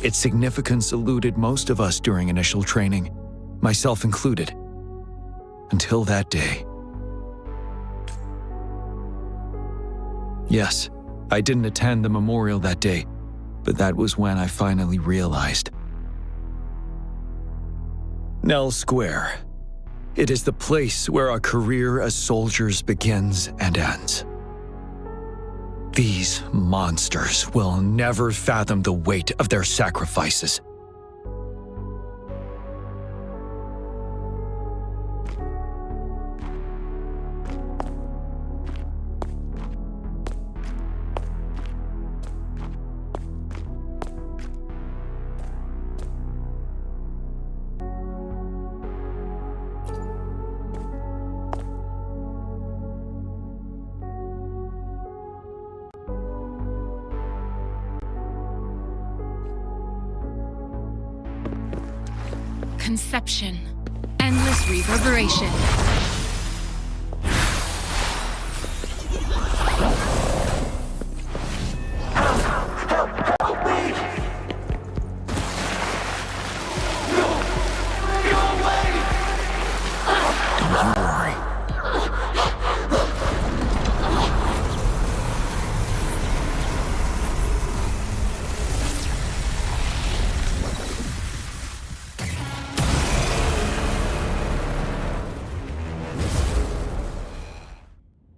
Its significance eluded most of us during initial training, myself included, until that day. Yes, I didn't attend the memorial that day, but that was when I finally realized. Nell Square. It is the place where our career as soldiers begins and ends. These monsters will never fathom the weight of their sacrifices. Conception. Endless reverberation.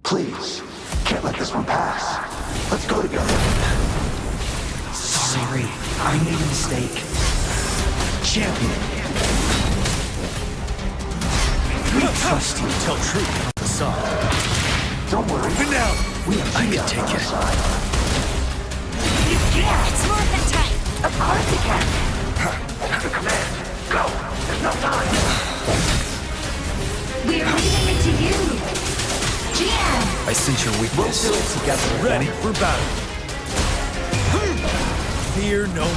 Please, can't let this one pass. Let's go together. Sorry, I made a mistake. Champion. We trust you. Tell truth on the side. Don't worry. But now, I can take it. You can't! It's more than time! Of course you can. Have a command. Go. There's no time. We're leaving it to you! GM! I sense your weakness. We'll do it together. Ready for battle. Fear no more.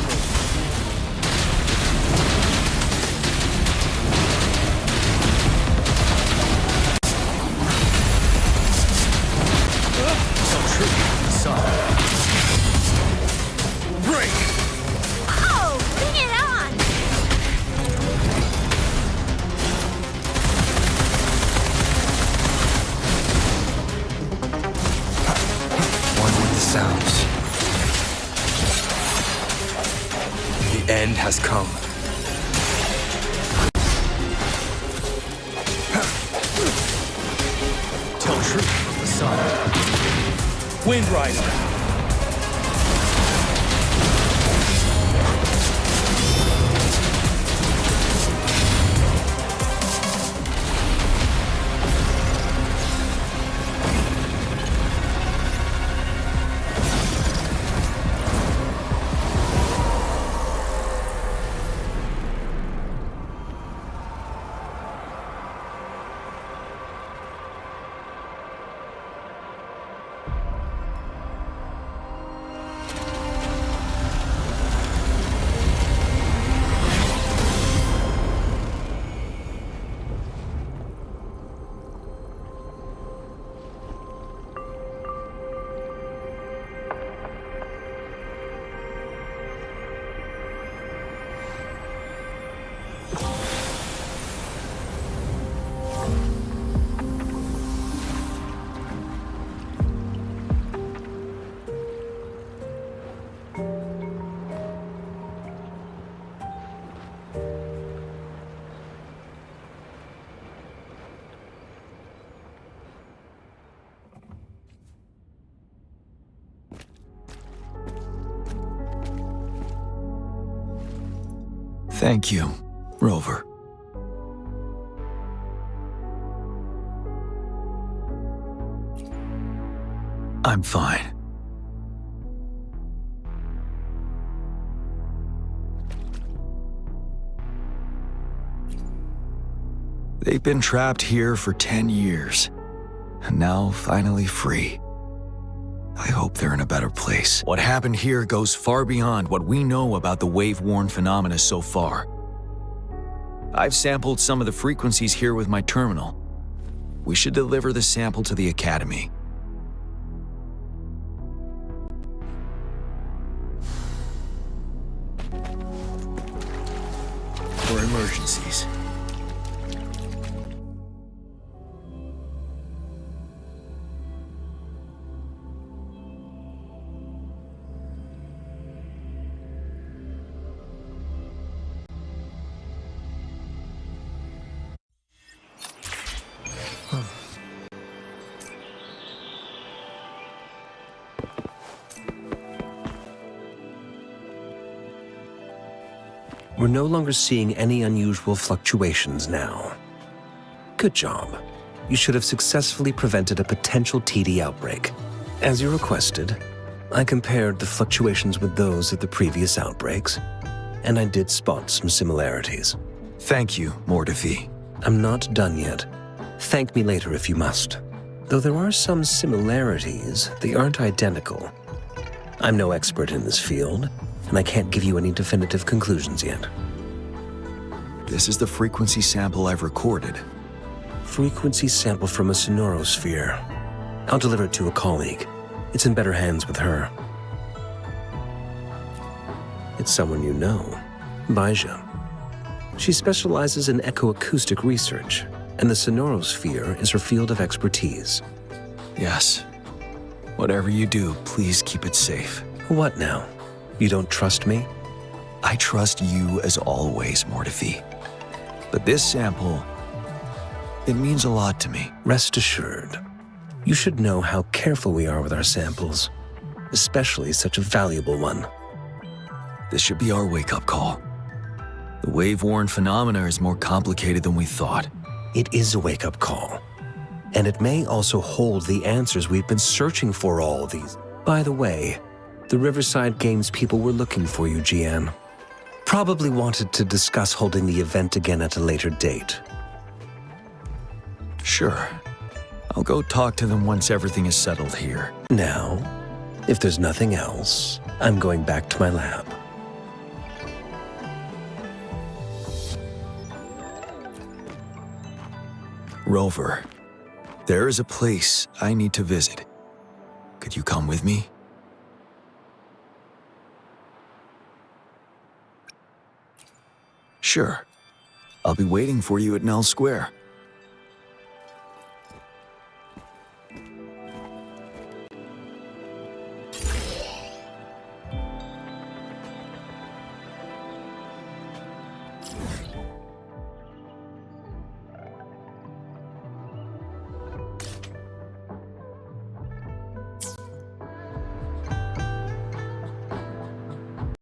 Tell truth, son. Break! Oh, bring it on! One with the sounds. The end has come. Wind Rider. Thank you, Rover. I'm fine. They've been trapped here for 10 years, and now finally free. I hope they're in a better place. What happened here goes far beyond what we know about the wave-worn phenomena so far. I've sampled some of the frequencies here with my terminal. We should deliver the sample to the Academy. For emergencies. We're no longer seeing any unusual fluctuations now. Good job. You should have successfully prevented a potential TD outbreak. As you requested, I compared the fluctuations with those of the previous outbreaks, and I did spot some similarities. Thank you, Mordefi. I'm not done yet. Thank me later if you must. Though there are some similarities, they aren't identical. I'm no expert in this field, and I can't give you any definitive conclusions yet. This is the frequency sample I've recorded. Frequency sample from a sonorosphere. I'll deliver it to a colleague. It's in better hands with her. It's someone you know, Baija. She specializes in echoacoustic research, and the sonorosphere is her field of expertise. Yes. Whatever you do, please keep it safe. What now? You don't trust me? I trust you as always, Mordefi. But this sample, it means a lot to me. Rest assured. You should know how careful we are with our samples, especially such a valuable one. This should be our wake-up call. The wave-worn phenomena is more complicated than we thought. It is a wake-up call. And it may also hold the answers we've been searching for all these. By the way, the Riverside Games people were looking for you, Jian. Probably wanted to discuss holding the event again at a later date. Sure. I'll go talk to them once everything is settled here. Now, if there's nothing else, I'm going back to my lab. Rover, there is a place I need to visit. Could you come with me? Sure. I'll be waiting for you at Nell Square.